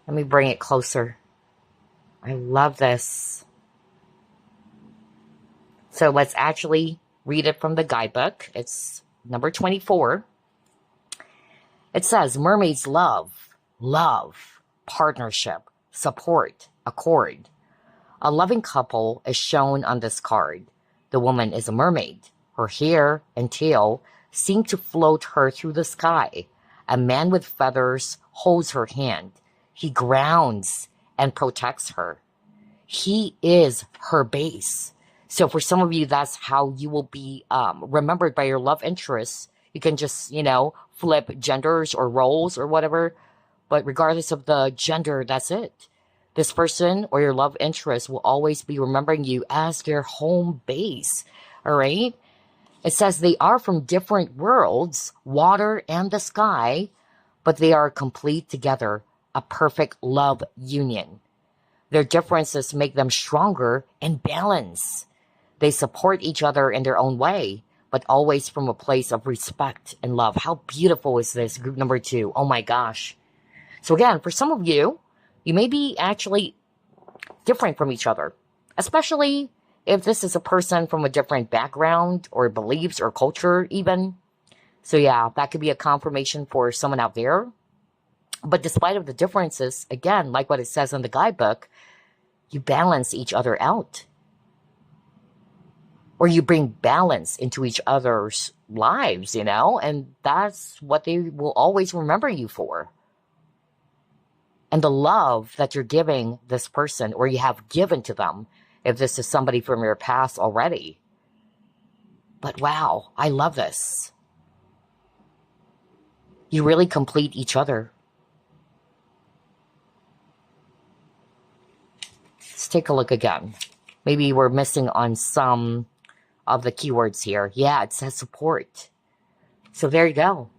Let me bring it closer. I love this. So let's actually read it from the guidebook. It's number 24. It says, Mermaid's Love, love, partnership, support, accord. A loving couple is shown on this card. The woman is a mermaid. Her hair and tail seem to float her through the sky. A man with feathers holds her hand. He grounds and protects her. He is her base. So for some of you, that's how you will be remembered by your love interest. You can just, flip genders or roles or whatever. But regardless of the gender, that's it. This person or your love interest will always be remembering you as their home base. All right? It says they are from different worlds, water and the sky, but they are complete together, a perfect love union. Their differences make them stronger and balanced. They support each other in their own way, but always from a place of respect and love. How beautiful is this, group number 2? Oh my gosh. So again, for some of you, you may be actually different from each other, especially if this is a person from a different background or beliefs or culture even. So yeah, that could be a confirmation for someone out there. But despite of the differences, again, like what it says in the guidebook, you balance each other out. Or you bring balance into each other's lives, and that's what they will always remember you for. And the love that you're giving this person, or you have given to them, if this is somebody from your past already. But wow, I love this. You really complete each other. Let's take a look again. Maybe we're missing on some of the keywords here. Yeah, it says support. So there you go.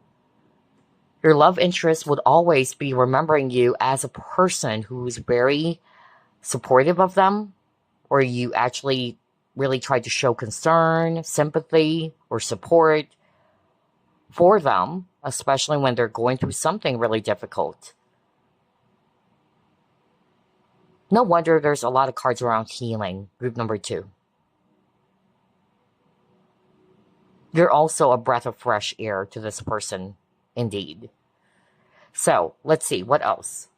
Your love interest would always be remembering you as a person who's very supportive of them, or you actually really try to show concern, sympathy, or support for them, especially when they're going through something really difficult. No wonder there's a lot of cards around healing, group number 2. You're also a breath of fresh air to this person, indeed. So, let's see, what else?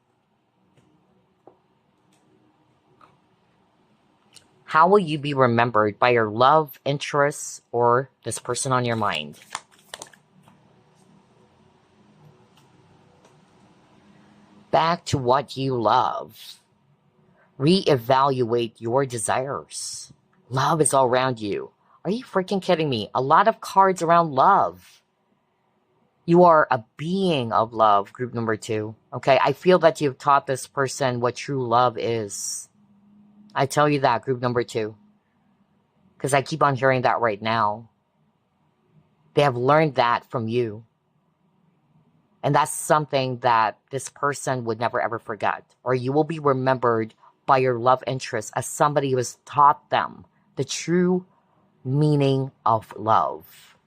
How will you be remembered by your love interest or this person on your mind? Back to what you love. Reevaluate your desires. Love is all around you. Are you freaking kidding me? A lot of cards around love. You are a being of love, group number 2. Okay, I feel that you've taught this person what true love is. I tell you that, group number 2. Because I keep on hearing that right now. They have learned that from you. And that's something that this person would never ever forget. Or you will be remembered by your love interest as somebody who has taught them the true meaning of love.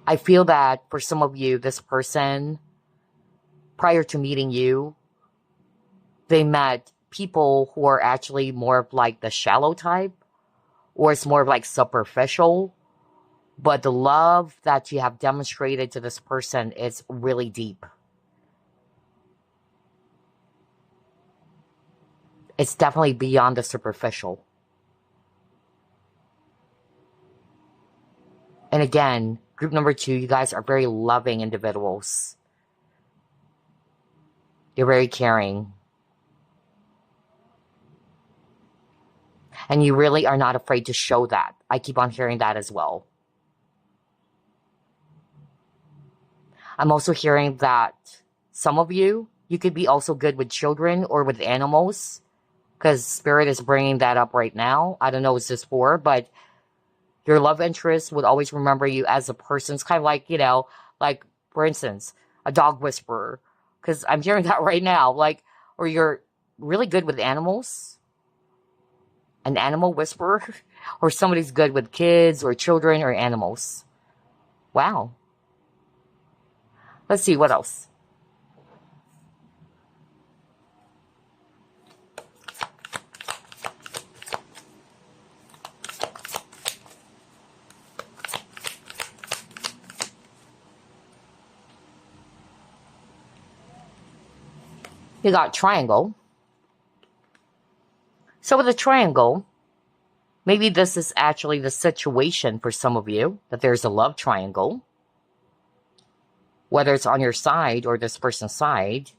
I feel that for some of you, this person, prior to meeting you, they met people who are actually more of like the shallow type, or it's more of like superficial, but the love that you have demonstrated to this person is really deep. It's definitely beyond the superficial. And again, group number 2, you guys are very loving individuals. You're very caring. And you really are not afraid to show that. I keep on hearing that as well. I'm also hearing that some of you could be also good with children or with animals. Because Spirit is bringing that up right now. I don't know what this for, but your love interest would always remember you as a person. It's kind of like, you know, like, for instance, a dog whisperer. Because I'm hearing that right now. Like, or you're really good with animals. An animal whisperer. Or somebody's good with kids or children or animals. Wow. Let's see, what else? You got triangle. So with a triangle, maybe this is actually the situation for some of you, that there's a love triangle. Whether it's on your side or this person's side.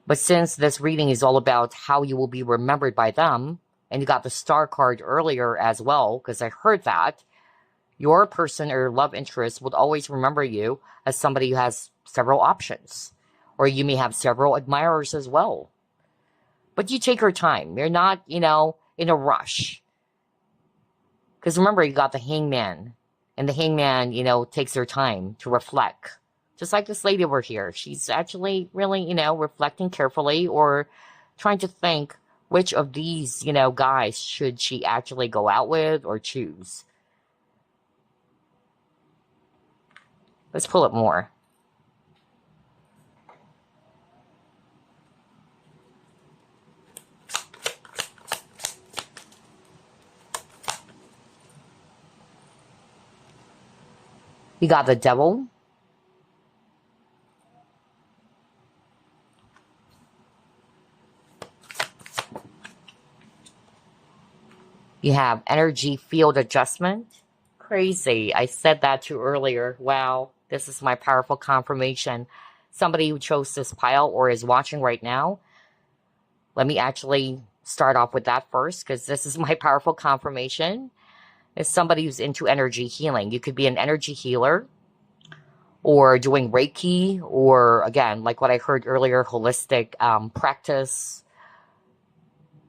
But since this reading is all about how you will be remembered by them, and you got the star card earlier as well, because I heard that, your person or love interest would always remember you as somebody who has several options. Or you may have several admirers as well. But you take your time. You're not, you know, in a rush. Because remember, you got the hangman. And the hangman, you know, takes their time to reflect. Just like this lady over here. She's actually really, you know, reflecting carefully or trying to think which of these, you know, guys should she actually go out with or choose. Let's pull it more. You got the devil. You have energy field adjustment. Crazy. I said that too earlier. Wow. This is my powerful confirmation. Somebody who chose this pile or is watching right now. Let me actually start off with that first, because this is my powerful confirmation. Is somebody who's into energy healing. You could be an energy healer or doing Reiki, or again, like what I heard earlier, holistic practice.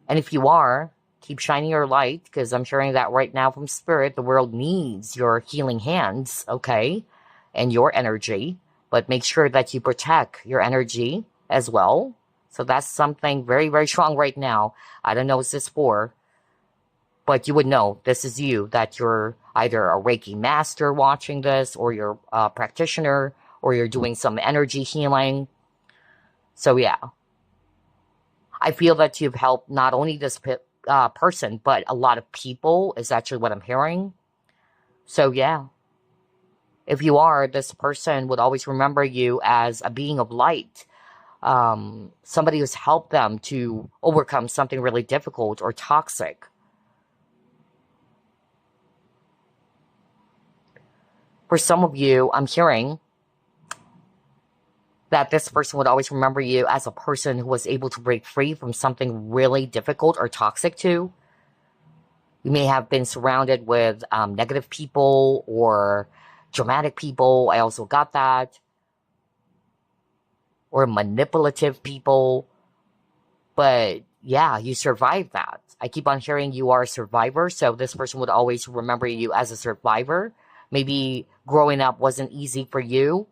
And if you are, keep shining your light, because I'm sharing that right now from Spirit. The world needs your healing hands, okay, and your energy. But make sure that you protect your energy as well. So that's something very, very strong right now. I don't know what this for, but you would know this is you, that you're either a Reiki master watching this, or you're a practitioner, or you're doing some energy healing. So yeah, I feel that you've helped not only this person, but a lot of people is actually what I'm hearing. So yeah, if you are, this person would always remember you as a being of light. Somebody who's helped them to overcome something really difficult or toxic. For some of you, I'm hearing that this person would always remember you as a person who was able to break free from something really difficult or toxic too. You may have been surrounded with negative people or dramatic people. I also got that. Or manipulative people. But yeah, you survived that. I keep on hearing you are a survivor. So this person would always remember you as a survivor. Maybe growing up wasn't easy for you,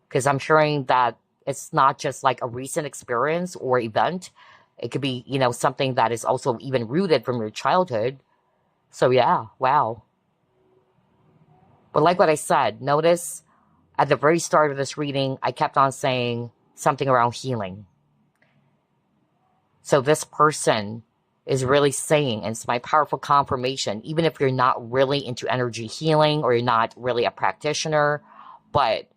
because I'm hearing that it's not just like a recent experience or event. It could be, something that is also even rooted from your childhood. So yeah, wow. But like what I said, notice at the very start of this reading, I kept on saying something around healing. So this person is really saying, and it's my powerful confirmation, even if you're not really into energy healing or you're not really a practitioner, but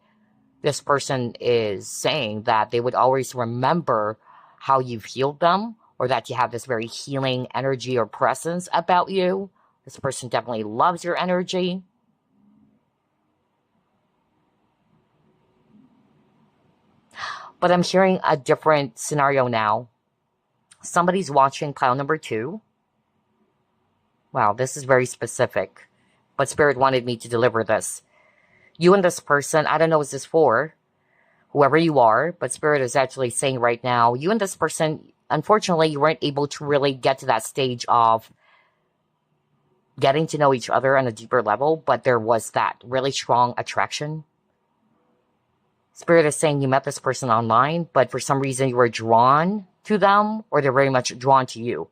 this person is saying that they would always remember how you've healed them, or that you have this very healing energy or presence about you. This person definitely loves your energy. But I'm hearing a different scenario now. Somebody's watching pile number 2. Wow, this is very specific, but Spirit wanted me to deliver this. You and this person, I don't know what this for, whoever you are, but Spirit is actually saying right now, you and this person, unfortunately, you weren't able to really get to that stage of getting to know each other on a deeper level, but there was that really strong attraction. Spirit is saying you met this person online, but for some reason you were drawn to them, or they're very much drawn to you.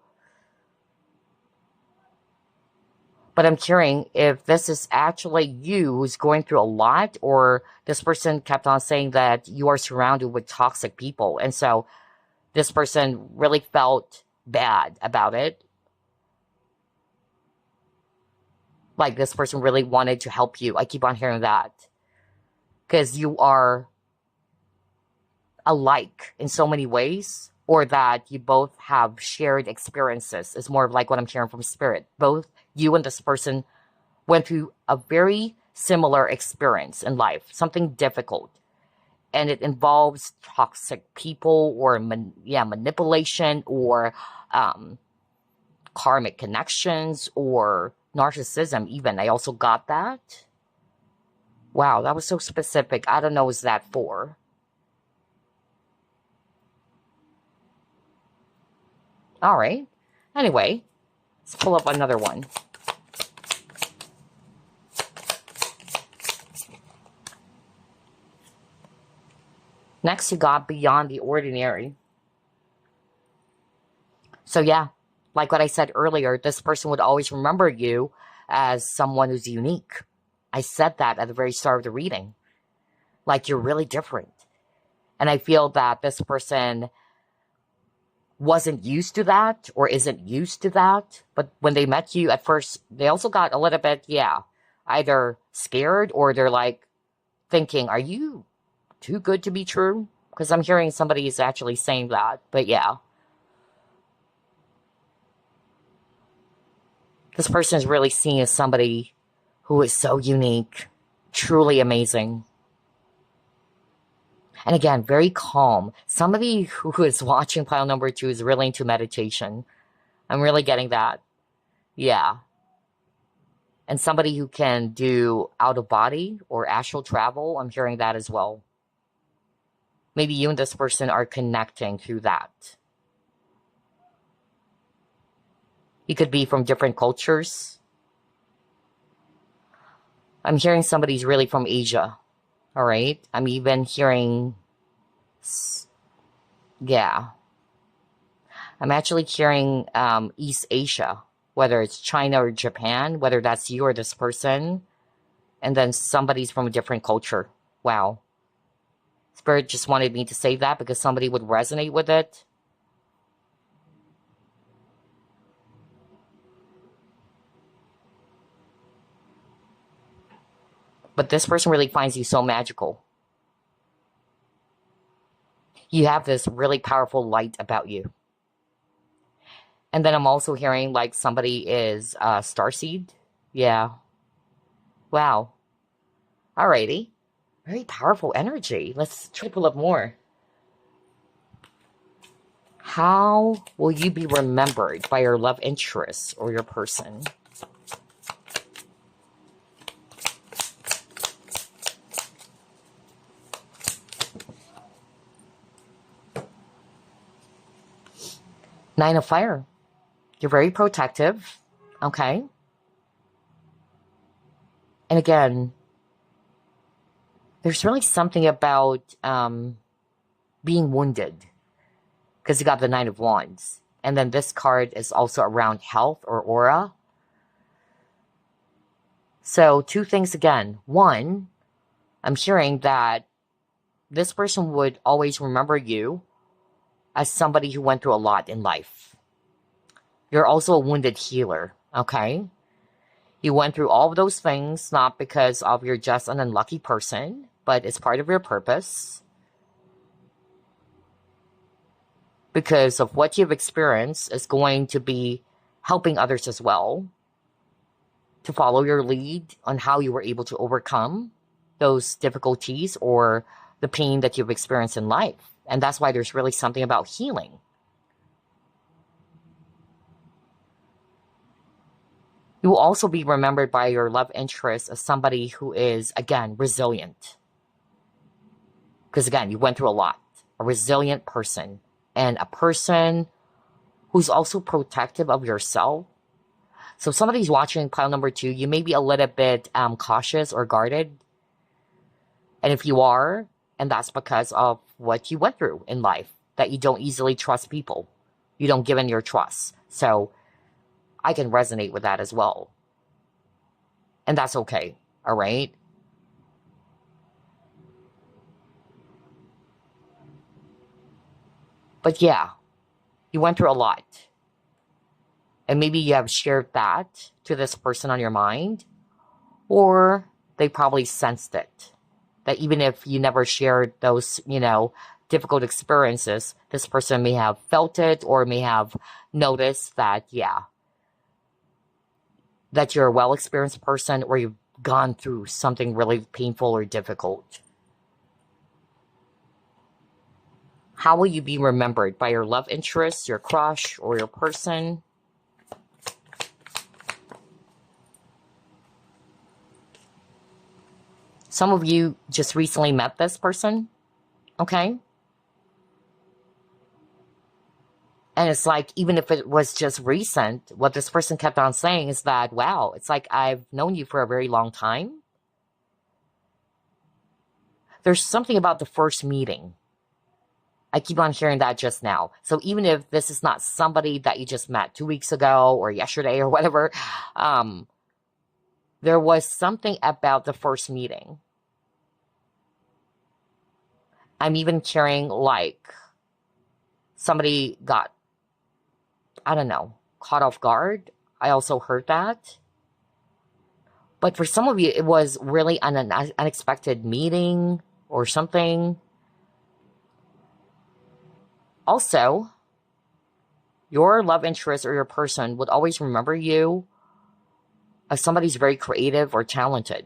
But I'm hearing if this is actually you who's going through a lot, or this person kept on saying that you are surrounded with toxic people. And so this person really felt bad about it. Like this person really wanted to help you. I keep on hearing that. Because you are alike in so many ways, or that you both have shared experiences. It's more of like what I'm hearing from Spirit. Both you and this person went through a very similar experience in life, something difficult. And it involves toxic people, or manipulation, or karmic connections, or narcissism even. I also got that. Wow, that was so specific. I don't know what that for. All right. Anyway, let's pull up another one. Next, you got Beyond the Ordinary. So yeah, like what I said earlier, this person would always remember you as someone who's unique. I said that at the very start of the reading. Like you're really different. And I feel that this person wasn't used to that, or isn't used to that. But when they met you at first, they also got a little bit, either scared, or they're like thinking, are you too good to be true? Because I'm hearing somebody is actually saying that. But yeah. This person is really seen as somebody who is so unique, truly amazing. And again, very calm. Somebody who is watching pile number 2 is really into meditation. I'm really getting that. Yeah. And somebody who can do out of body or astral travel, I'm hearing that as well. Maybe you and this person are connecting through that. You could be from different cultures. I'm hearing somebody's really from Asia. All right. I'm even hearing, yeah. I'm actually hearing East Asia, whether it's China or Japan, whether that's you or this person, and then somebody's from a different culture. Wow. Spirit just wanted me to say that because somebody would resonate with it. But this person really finds you so magical. You have this really powerful light about you. And then I'm also hearing like somebody is starseed. Yeah. Wow. Alrighty. Very powerful energy. Let's try to pull up more. How will you be remembered by your love interest or your person? Nine of Fire. You're very protective. Okay. And again, there's really something about being wounded. Because you got the Nine of Wands. And then this card is also around health or aura. So two things again. One, I'm hearing that this person would always remember you as somebody who went through a lot in life. You're also a wounded healer, okay? You went through all of those things, not because of you're just an unlucky person, but it's part of your purpose. Because of what you've experienced is going to be helping others as well to follow your lead on how you were able to overcome those difficulties or the pain that you've experienced in life. And that's why there's really something about healing. You will also be remembered by your love interest as somebody who is, again, resilient. Because again, you went through a lot. A resilient person. And a person who's also protective of yourself. So if somebody's watching pile number 2, you may be a little bit cautious or guarded. And if you are, and that's because of what you went through in life, that you don't easily trust people. You don't give in your trust. So I can resonate with that as well. And that's okay, all right? But yeah, you went through a lot. And maybe you have shared that to this person on your mind, or they probably sensed it. That even if you never shared those, difficult experiences, this person may have felt it or may have noticed that, yeah, that you're a well-experienced person or you've gone through something really painful or difficult. How will you be remembered? By your love interest, your crush, or your person? Some of you just recently met this person, okay? And it's like, even if it was just recent, what this person kept on saying is that, wow, it's like I've known you for a very long time. There's something about the first meeting. I keep on hearing that just now. So even if this is not somebody that you just met 2 weeks ago or yesterday or whatever, there was something about the first meeting. I'm even hearing like somebody got, I don't know, caught off guard. I also heard that. But for some of you, it was really an unexpected meeting or something. Also, your love interest or your person would always remember you as somebody who's very creative or talented.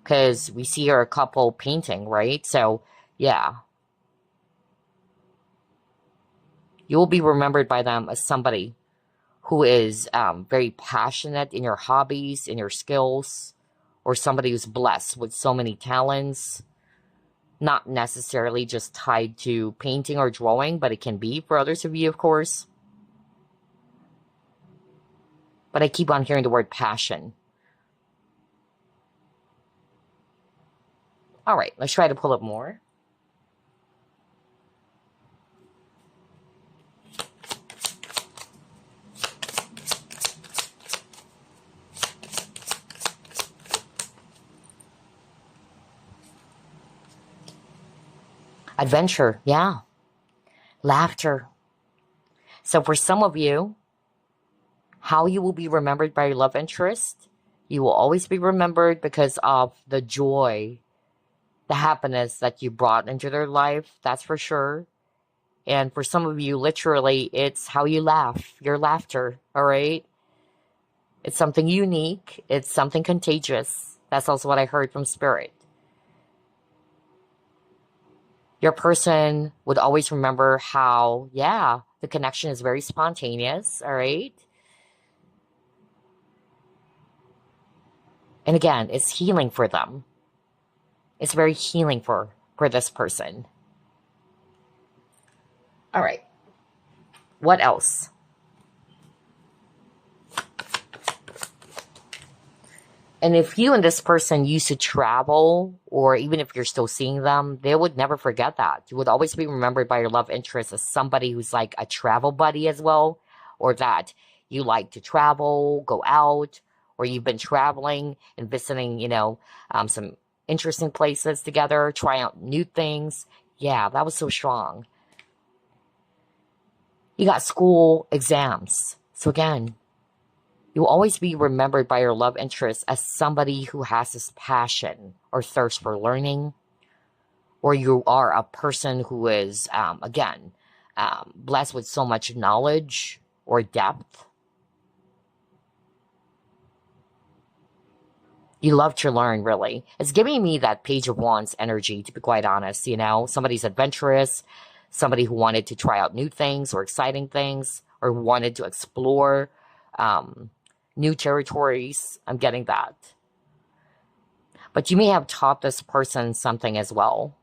Because we see her a couple painting, right? So, yeah. You will be remembered by them as somebody who is very passionate in your hobbies, in your skills, or somebody who's blessed with so many talents. Not necessarily just tied to painting or drawing, but it can be for others of you, of course. But I keep on hearing the word passion. All right, let's try to pull up more. Adventure, yeah. Laughter. So for some of you, how you will be remembered by your love interest, you will always be remembered because of the joy, the happiness that you brought into their life, that's for sure. And for some of you, literally, it's how you laugh, your laughter, all right? It's something unique, it's something contagious. That's also what I heard from Spirit. Your person would always remember how, yeah, the connection is very spontaneous, all right? And again, it's healing for them. It's very healing for this person. All right. What else? And if you and this person used to travel, or even if you're still seeing them, they would never forget that. You would always be remembered by your love interest as somebody who's like a travel buddy as well, or that you like to travel, go out, or you've been traveling and visiting, some interesting places together, try out new things. Yeah, that was so strong. You got school exams. So again, you'll always be remembered by your love interest as somebody who has this passion or thirst for learning, or you are a person who is, blessed with so much knowledge or depth. You love to learn, really. It's giving me that Page of Wands energy, to be quite honest. Somebody's adventurous, somebody who wanted to try out new things or exciting things, or wanted to explore new territories. I'm getting that. But you may have taught this person something as well,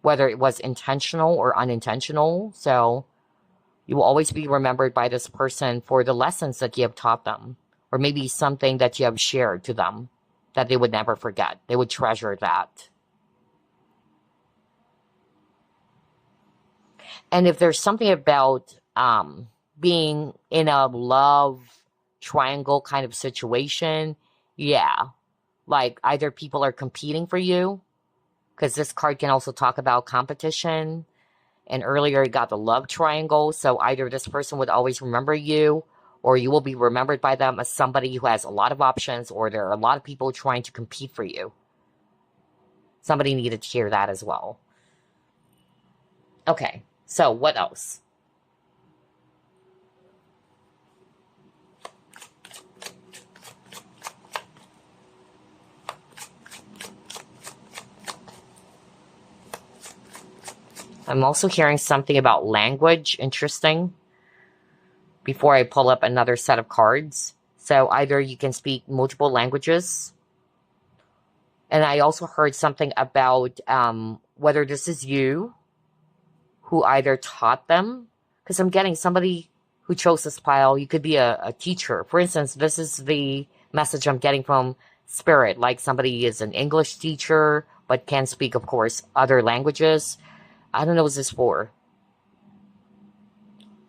whether it was intentional or unintentional. So you will always be remembered by this person for the lessons that you have taught them, or maybe something that you have shared to them that they would never forget. They would treasure that. And if there's something about being in a love triangle kind of situation, yeah, like either people are competing for you, because this card can also talk about competition. And earlier you got the love triangle. So either this person would always remember you, or you will be remembered by them as somebody who has a lot of options, or there are a lot of people trying to compete for you. Somebody needed to hear that as well. Okay, so what else? I'm also hearing something about language. Interesting. Before I pull up another set of cards. So either you can speak multiple languages. And I also heard something about whether this is you who either taught them, because I'm getting somebody who chose this pile. You could be a teacher. For instance, this is the message I'm getting from Spirit, like somebody is an English teacher, but can speak, of course, other languages. I don't know what this is for.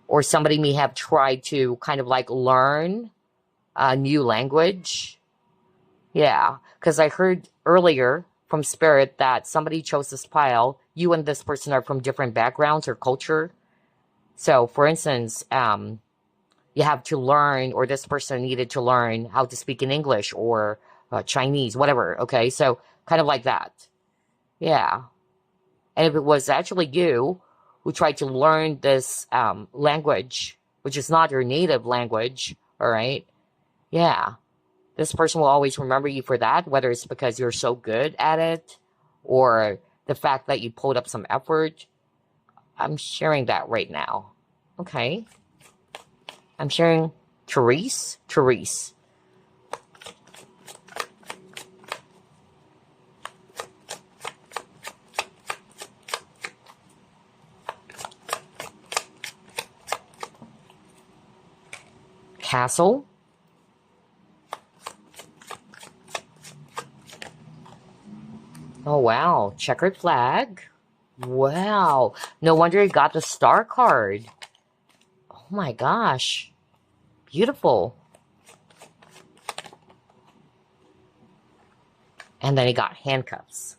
Or somebody may have tried to kind of like learn a new language. Yeah, because I heard earlier from Spirit that somebody chose this pile. You and this person are from different backgrounds or culture. So, for instance, you have to learn, or this person needed to learn how to speak in English or Chinese, whatever. Okay, so kind of like that. Yeah. And if it was actually you who tried to learn this language, which is not your native language, all right? Yeah. This person will always remember you for that, whether it's because you're so good at it or the fact that you pulled up some effort. I'm sharing that right now. Okay. I'm sharing Therese. Therese. Castle. Oh, wow. Checkered flag. Wow. No wonder you got the star card. Oh my gosh. Beautiful. And then he got handcuffs.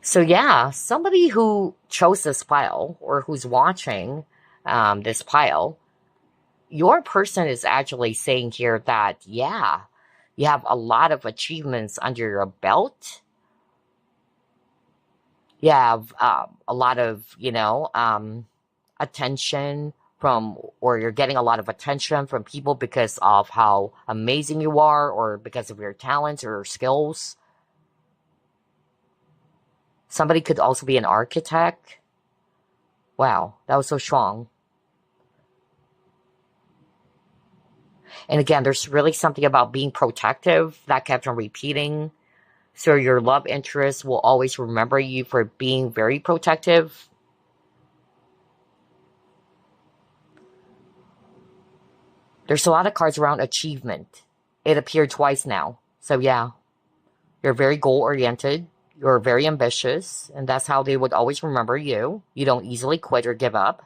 So yeah, somebody who chose this pile or who's watching this pile, your person is actually saying here that, yeah, you have a lot of achievements under your belt. You have a lot of, attention from, or you're getting a lot of attention from people because of how amazing you are or because of your talents or skills. Somebody could also be an architect. Wow, that was so strong. And again, there's really something about being protective that kept on repeating. So your love interest will always remember you for being very protective. There's a lot of cards around achievement. It appeared twice now. So yeah, you're very goal-oriented. You're very ambitious. And that's how they would always remember you. You don't easily quit or give up.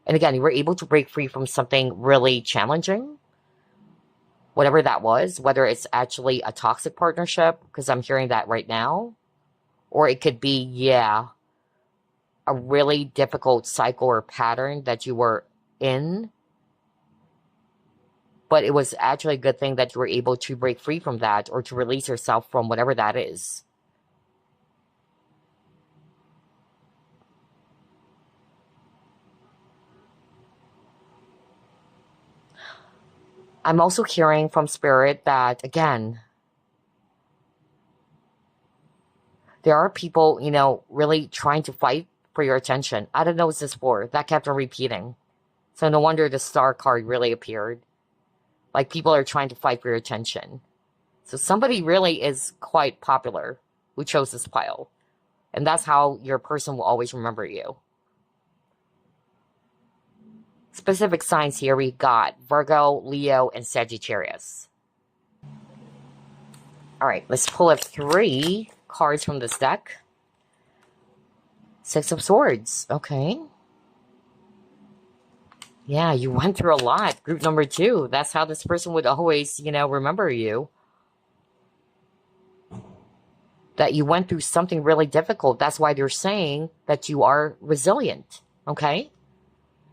And again, you were able to break free from something really challenging. Whatever that was, whether it's actually a toxic partnership, because I'm hearing that right now. Or it could be, yeah, a really difficult cycle or pattern that you were in. But it was actually a good thing that you were able to break free from that or to release yourself from whatever that is. I'm also hearing from Spirit that, again, there are people, really trying to fight for your attention. I don't know what's this for. That kept on repeating. So no wonder the star card really appeared. Like people are trying to fight for your attention. So somebody really is quite popular who chose this pile. And that's how your person will always remember you. Specific signs here we got Virgo, Leo, and Sagittarius. All right, let's pull up 3 cards from this deck. 6 of Swords. Okay. Yeah, you went through a lot. Group number 2. That's how this person would always, remember you. That you went through something really difficult. That's why they're saying that you are resilient. Okay?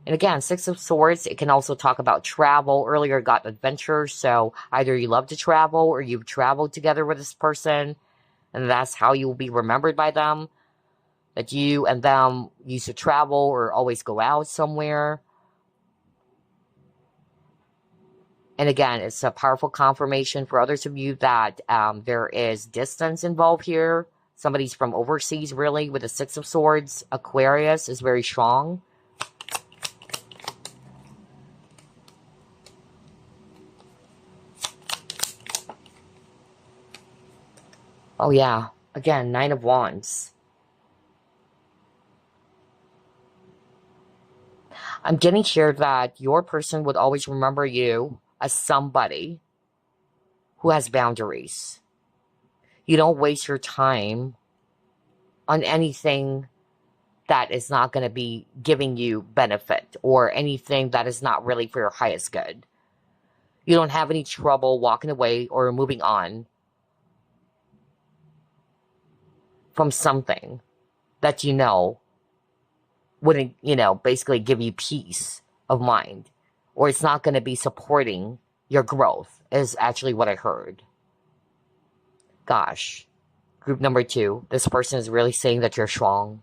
And again, 6 of Swords, it can also talk about travel. Earlier got adventure, so either you love to travel or you've traveled together with this person, and that's how you will be remembered by them. That you and them used to travel or always go out somewhere. And again, it's a powerful confirmation for others of you that there is distance involved here. Somebody's from overseas, really, with the 6 of Swords. Aquarius is very strong. Oh, yeah. Again, 9 of Wands. I'm getting here that your person would always remember you as somebody who has boundaries. You don't waste your time on anything that is not going to be giving you benefit or anything that is not really for your highest good. You don't have any trouble walking away or moving on from something that wouldn't, basically give you peace of mind, or it's not going to be supporting your growth, is actually what I heard. Gosh, group number 2, this person is really saying that you're strong.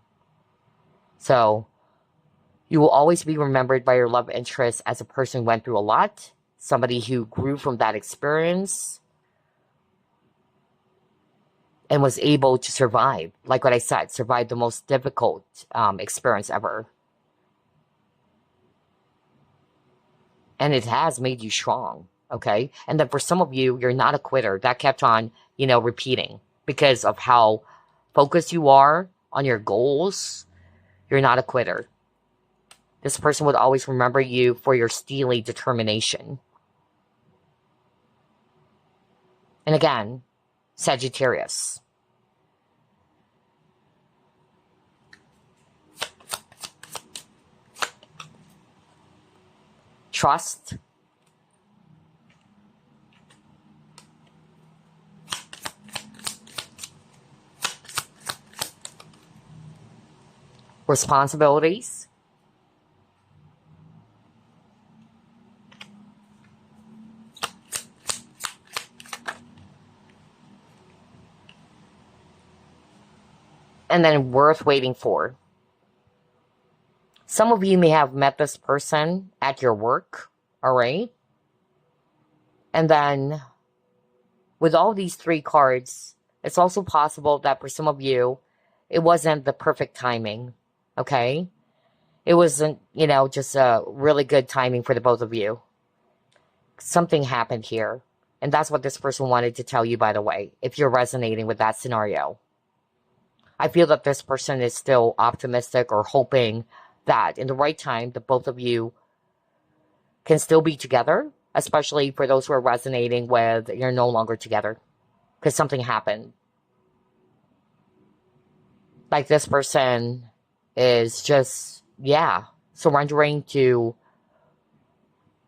So you will always be remembered by your love interest as a person who went through a lot, somebody who grew from that experience and was able to survive. Like what I said, survive the most difficult experience ever. And it has made you strong, okay? And then for some of you, you're not a quitter. That kept on, repeating because of how focused you are on your goals. You're not a quitter. This person would always remember you for your steely determination. And again, Sagittarius. Trust. responsibilities, and then worth waiting for. Some of you may have met this person at your work, all right? And then with all these three cards, it's also possible that for some of you, it wasn't the perfect timing, okay? It wasn't, just a really good timing for the both of you. Something happened here. And that's what this person wanted to tell you, by the way, if you're resonating with that scenario. I feel that this person is still optimistic or hoping that in the right time, the both of you can still be together, especially for those who are resonating with you're no longer together because something happened. Like this person is just, surrendering to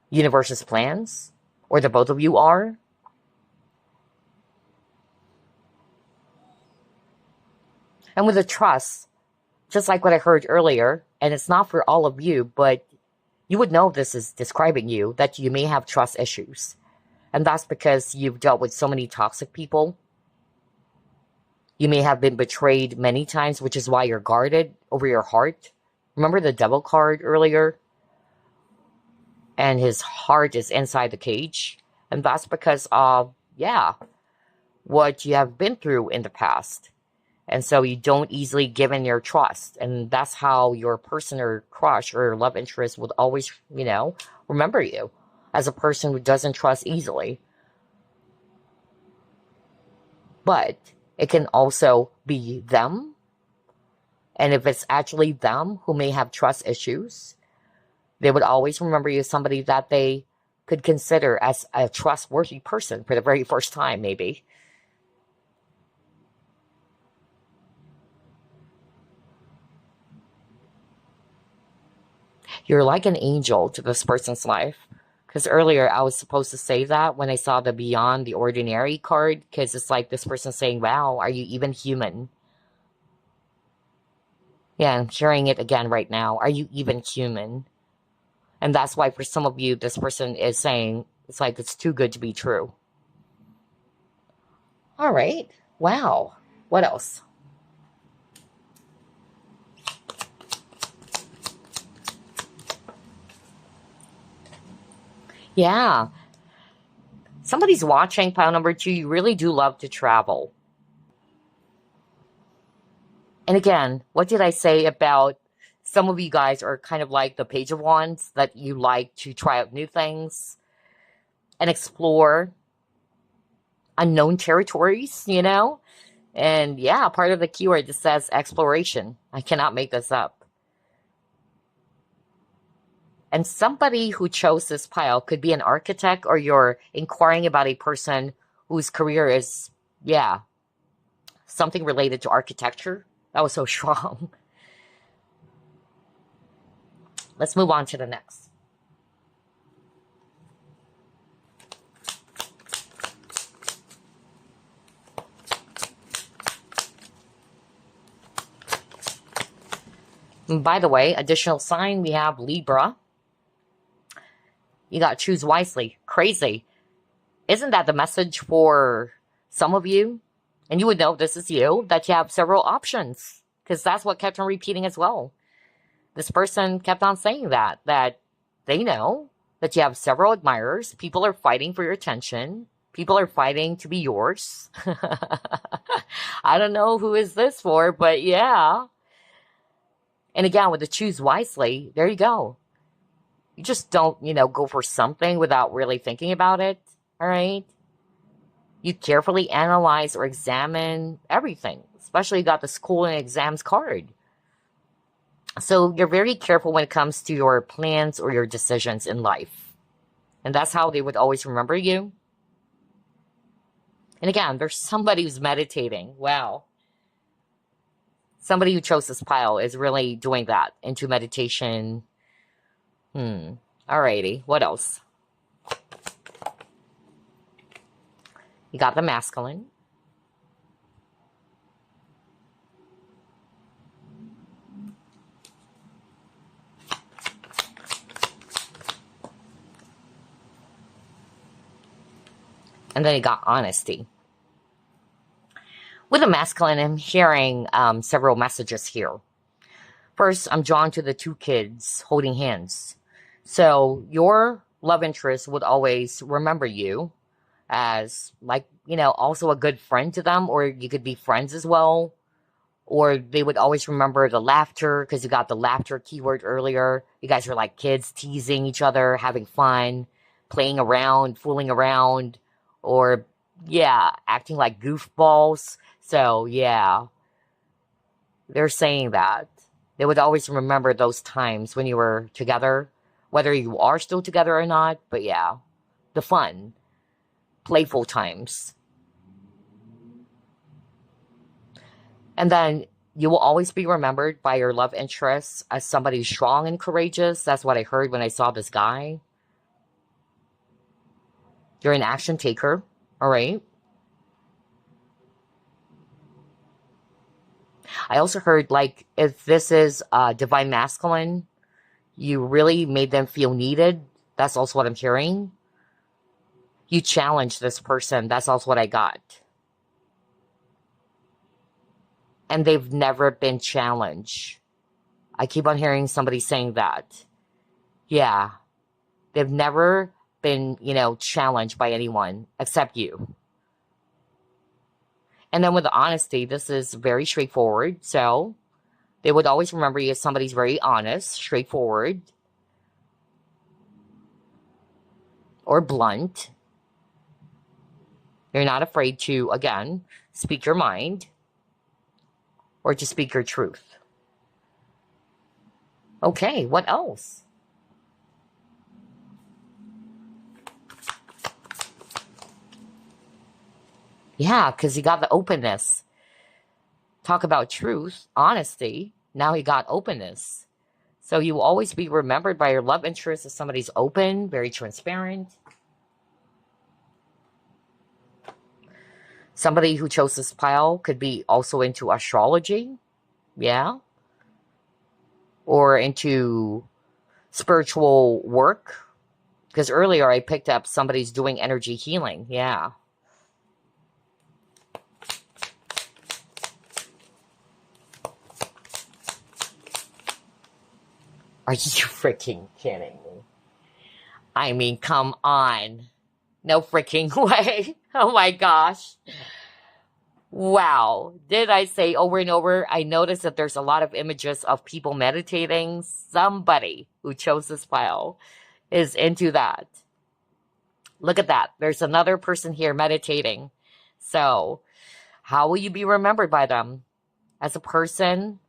universe's plans, or the both of you are. And with the trust, just like what I heard earlier, and it's not for all of you, but you would know this is describing you, that you may have trust issues. And that's because you've dealt with so many toxic people. You may have been betrayed many times, which is why you're guarded over your heart. Remember the devil card earlier? And his heart is inside the cage. And that's because of, what you have been through in the past. And so you don't easily give in your trust. And that's how your person or crush or love interest would always, remember you as a person who doesn't trust easily. But it can also be them. And if it's actually them who may have trust issues, they would always remember you as somebody that they could consider as a trustworthy person for the very first time, maybe. You're like an angel to this person's life. Because earlier I was supposed to say that when I saw the Beyond the Ordinary card, because it's like this person saying, wow, are you even human? Yeah, I'm hearing it again right now. Are you even human? And that's why for some of you, this person is saying, it's like it's too good to be true. All right. Wow. What else? Yeah. Somebody's watching, pile number 2. You really do love to travel. And again, what did I say about some of you guys are kind of like the Page of Wands, that you like to try out new things and explore unknown territories, And part of the keyword just says exploration. I cannot make this up. And somebody who chose this pile could be an architect, or you're inquiring about a person whose career is, something related to architecture. That was so strong. Let's move on to the next. And by the way, additional sign, we have Libra. You got to choose wisely. Crazy. Isn't that the message for some of you? And you would know this is you, that you have several options. Because that's what kept on repeating as well. This person kept on saying that they know that you have several admirers. People are fighting for your attention. People are fighting to be yours. I don't know who is this for, but yeah. And again, with the choose wisely, there you go. You just don't, go for something without really thinking about it, all right? You carefully analyze or examine everything, especially you got the school and exams card. So you're very careful when it comes to your plans or your decisions in life. And that's how they would always remember you. And again, there's somebody who's meditating. Wow. Somebody who chose this pile is really doing that into meditation. Alrighty. What else? You got the masculine. And then you got honesty. With the masculine, I'm hearing several messages here. First, I'm drawn to the two kids holding hands. So your love interest would always remember you as, like, also a good friend to them, or you could be friends as well. Or they would always remember the laughter, because you got the laughter keyword earlier. You guys were like kids, teasing each other, having fun, playing around, fooling around, or, yeah, acting like goofballs. So, yeah, they're saying that. They would always remember those times when you were together, whether you are still together or not. But yeah, the fun, playful times. And then you will always be remembered by your love interest as somebody strong and courageous. That's what I heard when I saw this guy. You're an action taker, all right? I also heard, like, if this is divine masculine, you really made them feel needed. That's also what I'm hearing. You challenge this person. That's also what I got. And they've never been challenged. I keep on hearing somebody saying that. Yeah. They've never been, challenged by anyone except you. And then with the honesty, this is very straightforward. So they would always remember you as somebody's very honest, straightforward, or blunt. You're not afraid to, again, speak your mind or to speak your truth. Okay, what else? Yeah, because you got the openness. Talk about truth, honesty. Now you got openness. So you will always be remembered by your love interest as somebody's open, very transparent. Somebody who chose this pile could be also into astrology. Yeah. Or into spiritual work. Because earlier I picked up somebody's doing energy healing. Yeah. Are you freaking kidding me? I mean, come on. No freaking way. Oh my gosh. Wow. Did I say over and over? I noticed that there's a lot of images of people meditating. Somebody who chose this file is into that. Look at that. There's another person here meditating. So, how will you be remembered by them? As a person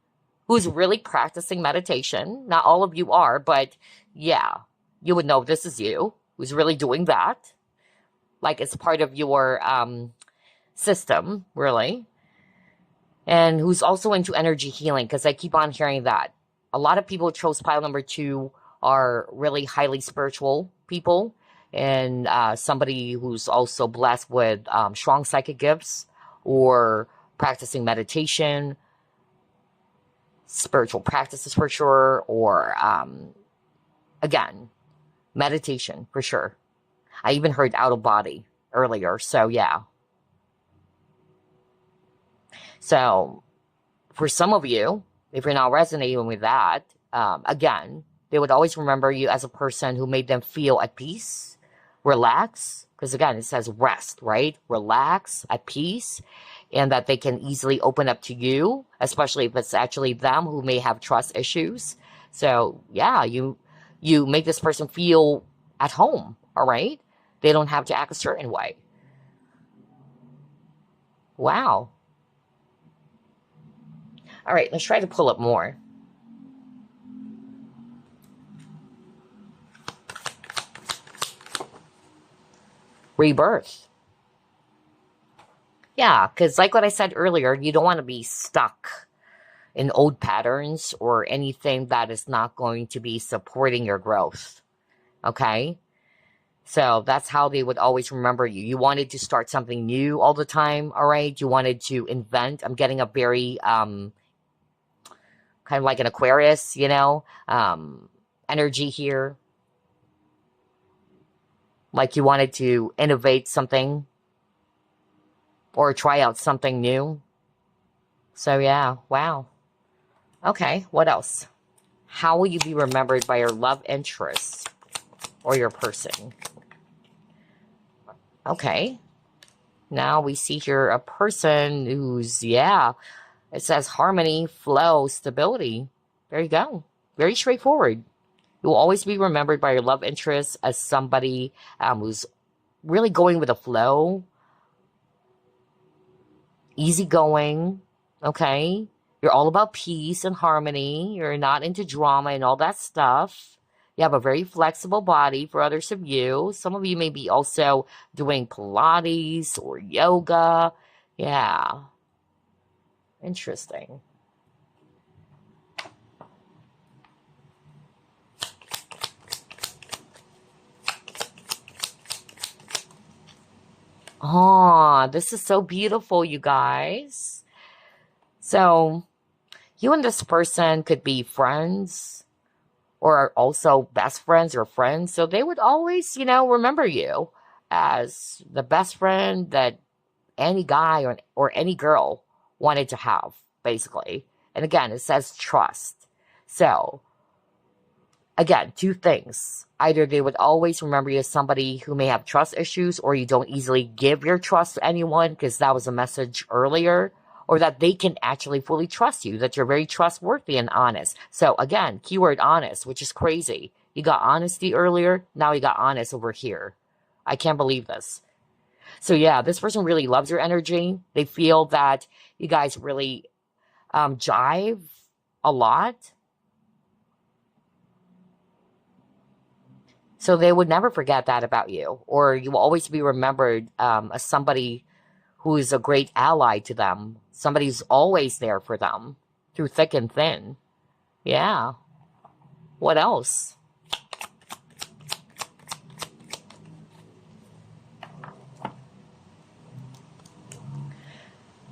who's really practicing meditation. Not all of you are, but yeah, you would know this is you who's really doing that. Like it's part of your system, really. And who's also into energy healing, because I keep on hearing that. A lot of people chose pile number 2 are really highly spiritual people, and somebody who's also blessed with strong psychic gifts, or practicing meditation, spiritual practices for sure, or again, meditation for sure. I even heard out of body earlier, so yeah. So for some of you, if you're not resonating with that, again, they would always remember you as a person who made them feel at peace, relax, because again, it says rest, right? Relax, at peace, and that they can easily open up to you, especially if it's actually them who may have trust issues. So yeah, you make this person feel at home, all right? They don't have to act a certain way. Wow. All right, let's try to pull up more. Rebirth. Yeah, because like what I said earlier, you don't want to be stuck in old patterns or anything that is not going to be supporting your growth. Okay? So that's how they would always remember you. You wanted to start something new all the time, all right? You wanted to invent. I'm getting a very, kind of like an Aquarius, energy here. Like you wanted to innovate something or try out something new. So yeah, wow. Okay, what else? How will you be remembered by your love interest or your person? Okay, now we see here a person who's, yeah, it says harmony, flow, stability. There you go. Very straightforward. You will always be remembered by your love interest as somebody who's really going with the flow, easygoing, okay? You're all about peace and harmony. You're not into drama and all that stuff. You have a very flexible body for others of you. Some of you may be also doing Pilates or yoga. Yeah. Interesting. Oh, this is so beautiful, you guys. So, you and this person could be friends or are also best friends or friends. So they would always, remember you as the best friend that any guy or any girl wanted to have, basically. And again, it says trust. So, again, two things. Either they would always remember you as somebody who may have trust issues, or you don't easily give your trust to anyone, because that was a message earlier, or that they can actually fully trust you, that you're very trustworthy and honest. So again, keyword honest, which is crazy. You got honesty earlier, now you got honest over here. I can't believe this. So yeah, this person really loves your energy. They feel that you guys really jive a lot. So they would never forget that about you, or you will always be remembered as somebody who is a great ally to them. Somebody who's always there for them through thick and thin. Yeah. What else?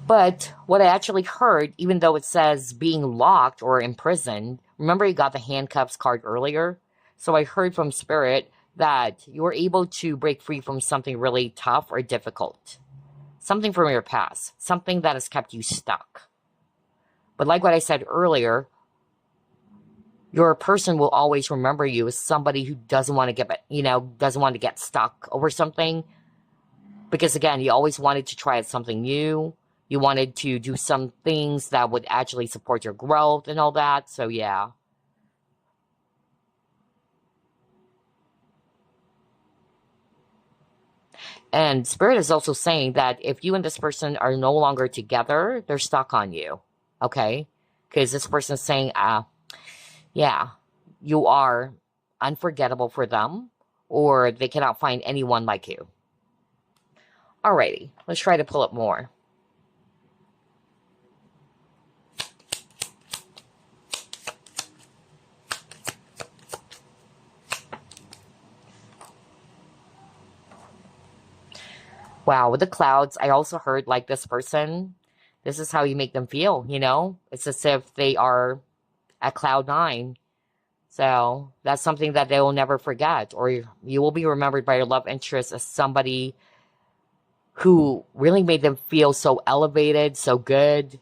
But what I actually heard, even though it says being locked or imprisoned, remember you got the handcuffs card earlier? So I heard from Spirit that you were able to break free from something really tough or difficult. Something from your past. Something that has kept you stuck. But like what I said earlier, your person will always remember you as somebody who doesn't want to get stuck over something. Because again, you always wanted to try something new. You wanted to do some things that would actually support your growth and all that. So yeah. And Spirit is also saying that if you and this person are no longer together, they're stuck on you. Okay? Because this person is saying, yeah, you are unforgettable for them, or they cannot find anyone like you. Alrighty, let's try to pull up more. Wow, with the clouds, I also heard like this person, this is how you make them feel, It's as if they are at cloud 9. So that's something that they will never forget, or you will be remembered by your love interest as somebody who really made them feel so elevated, so good.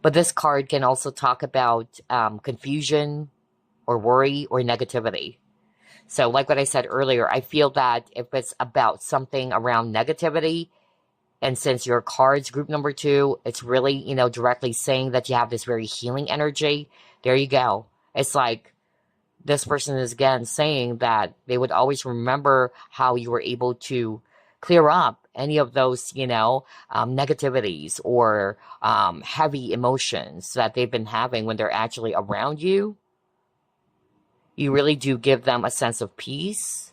But this card can also talk about confusion or worry or negativity. So like what I said earlier, I feel that if it's about something around negativity, and since your card's group number 2, it's really, directly saying that you have this very healing energy. There you go. It's like this person is again saying that they would always remember how you were able to clear up any of those, negativities or heavy emotions that they've been having when they're actually around you. You really do give them a sense of peace.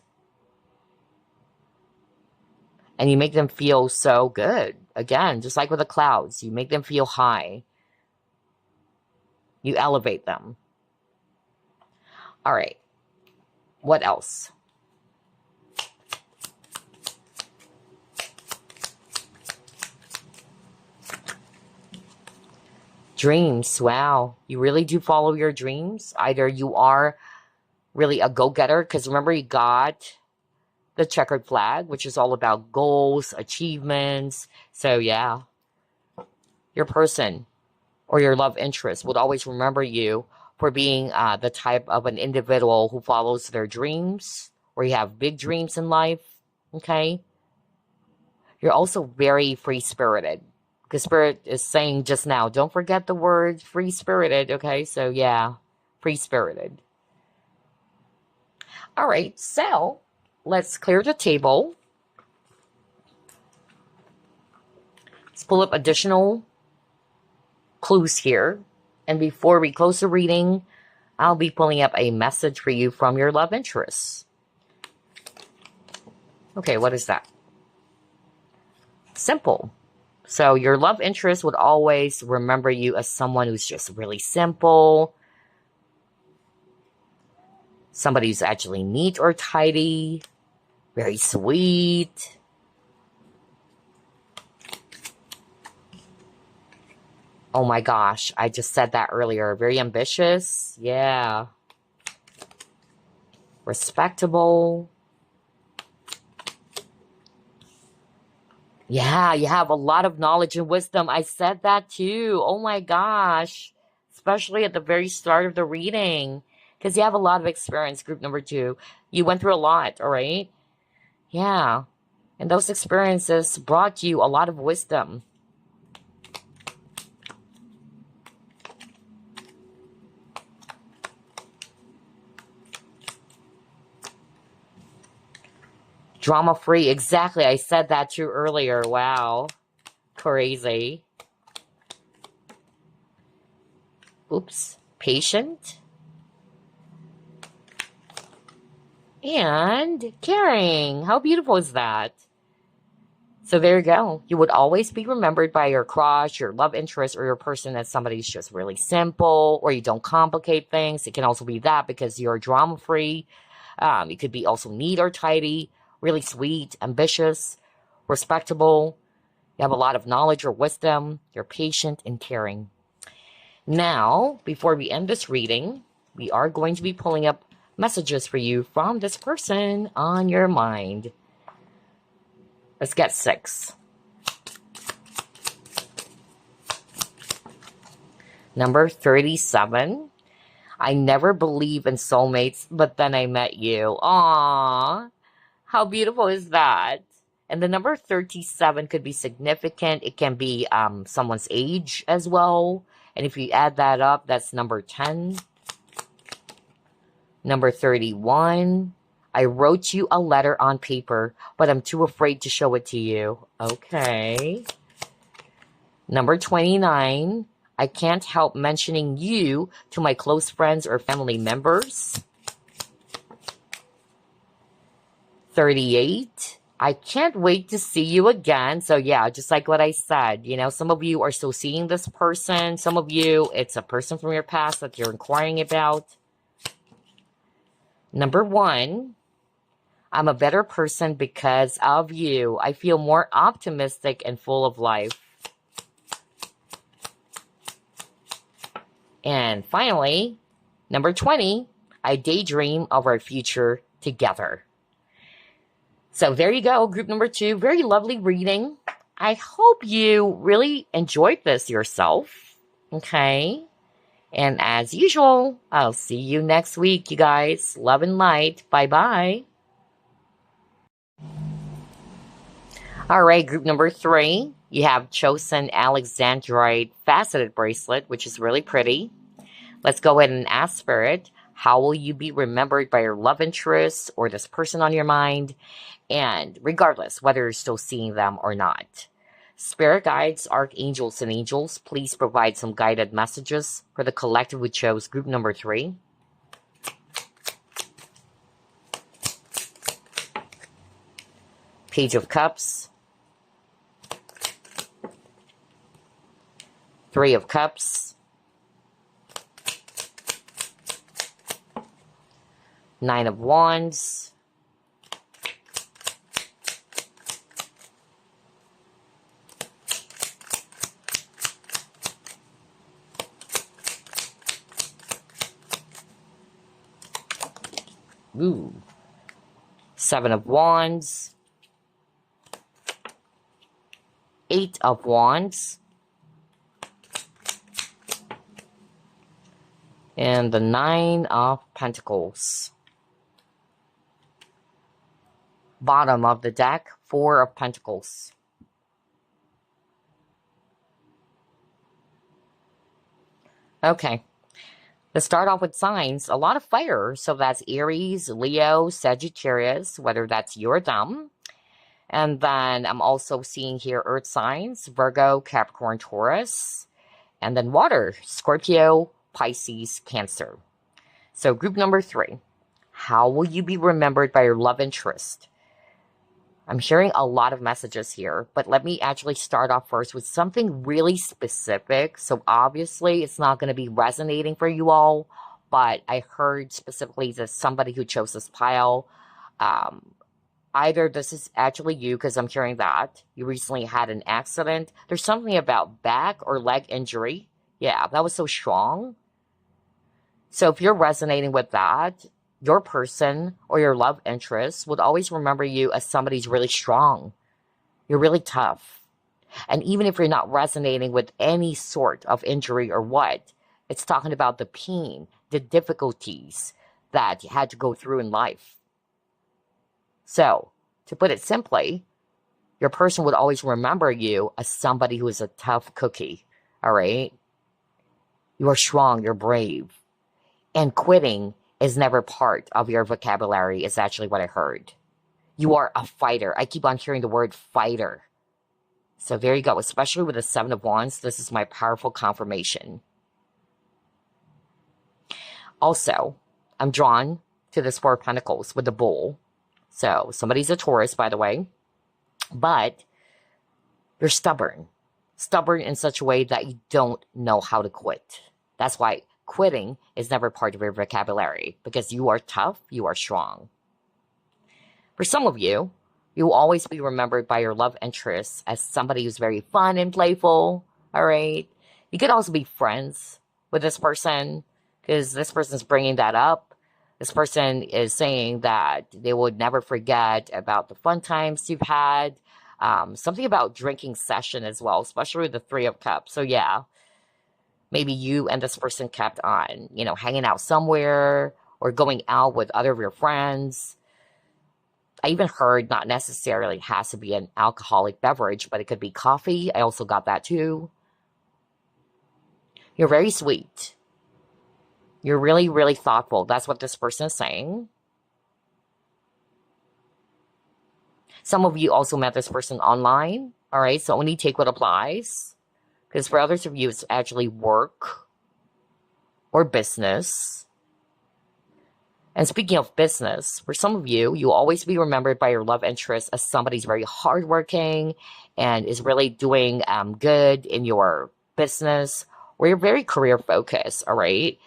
And you make them feel so good. Again, just like with the clouds, you make them feel high. You elevate them. All right. What else? Dreams. Wow. You really do follow your dreams. Either you are really a go-getter, because remember you got the checkered flag, which is all about goals, achievements. So yeah, your person or your love interest would always remember you for being the type of an individual who follows their dreams, or you have big dreams in life, okay? You're also very free-spirited, because Spirit is saying just now, don't forget the word free-spirited, okay? So yeah, free-spirited. All right, so let's clear the table. Let's pull up additional clues here. And before we close the reading, I'll be pulling up a message for you from your love interest. Okay, what is that? Simple. So your love interest would always remember you as someone who's just really simple. Somebody who's actually neat or tidy. Very sweet. Oh my gosh, I just said that earlier. Very ambitious. Yeah. Respectable. Yeah, you have a lot of knowledge and wisdom. I said that too. Oh my gosh. Especially at the very start of the reading. Because you have a lot of experience, group number 2. You went through a lot, all right? Yeah. And those experiences brought you a lot of wisdom. Drama-free. Exactly. I said that too earlier. Wow. Crazy. Oops. Patient. And caring. How beautiful is that? So there you go. You would always be remembered by your crush, your love interest, or your person as somebody who's just really simple, or you don't complicate things. It can also be that because you're drama-free. You could be also neat or tidy, really sweet, ambitious, respectable. You have a lot of knowledge or wisdom. You're patient and caring. Now, before we end this reading, we are going to be pulling up messages for you from this person on your mind. Let's get 6. Number 37. I never believe in soulmates, but then I met you. Aww. How beautiful is that? And the number 37 could be significant. It can be someone's age as well. And if you add that up, that's number 10. Number 31. I wrote you a letter on paper, but I'm too afraid to show it to you. Okay. Number 29. I can't help mentioning you to my close friends or family members. 38. I can't wait to see you again. So yeah, just like what I said, you know, some of you are still seeing this person. Some of you, it's a person from your past that you're inquiring about. Number 1. I'm a better person because of you. I feel more optimistic and full of life. And finally, number 20, I daydream of our future together. So there you go, group number 2. Very lovely reading. I hope you really enjoyed this yourself. Okay. And as usual, I'll see you next week, you guys. Love and light. Bye-bye. All right, group number 3. You have chosen Alexandrite faceted bracelet, which is really pretty. Let's go ahead and ask Spirit, how will you be remembered by your love interest or this person on your mind? And regardless, whether you're still seeing them or not. Spirit guides, archangels, and angels, please provide some guided messages for the collective who chose group number 3. Page of Cups. 3 of Cups. 9 of Wands. Ooh. Seven of Wands, Eight of Wands, and the Nine of Pentacles. Bottom of the deck, Four of Pentacles. Okay, let's start off with signs. A lot of fire, so that's Aries, Leo, Sagittarius, whether that's you or them. And then I'm also seeing here earth signs, Virgo, Capricorn, Taurus. And then water, Scorpio, Pisces, Cancer. So group number 3, how will you be remembered by your love interest? I'm hearing a lot of messages here, but let me actually start off first with something really specific. So obviously it's not going to be resonating for you all, but I heard specifically that somebody who chose this pile, either this is actually you, because I'm hearing that you recently had an accident. There's something about back or leg injury. Yeah, that was so strong. So if you're resonating with that, your person or your love interest would always remember you as somebody who's really strong. You're really tough. And even if you're not resonating with any sort of injury or what, it's talking about the pain, the difficulties that you had to go through in life. So, to put it simply, your person would always remember you as somebody who is a tough cookie. All right? You are strong, you're brave. And quitting is never part of your vocabulary, is actually what I heard. You are a fighter. I keep on hearing the word fighter. So there you go. Especially with the Seven of Wands, this is my powerful confirmation. Also, I'm drawn to this Four of Pentacles with the Bull. So somebody's a Taurus, by the way. But you're stubborn. Stubborn in such a way that you don't know how to quit. That's why quitting is never part of your vocabulary, because you are tough, you are strong. For some of you, you will always be remembered by your love interest as somebody who's very fun and playful, all right? You could also be friends with this person, because this person's bringing that up. This person is saying that they would never forget about the fun times you've had. Something about drinking session as well, especially with the Three of Cups. So yeah, maybe you and this person kept on, hanging out somewhere or going out with other of your friends. I even heard not necessarily has to be an alcoholic beverage, but it could be coffee. I also got that too. You're very sweet. You're really, really thoughtful. That's what this person is saying. Some of you also met this person online. All right, so only take what applies. Because for others of you, it's actually work or business. And speaking of business, for some of you, you'll always be remembered by your love interest as somebody who's very hardworking and is really doing good in your business, or you're very career focused, all right?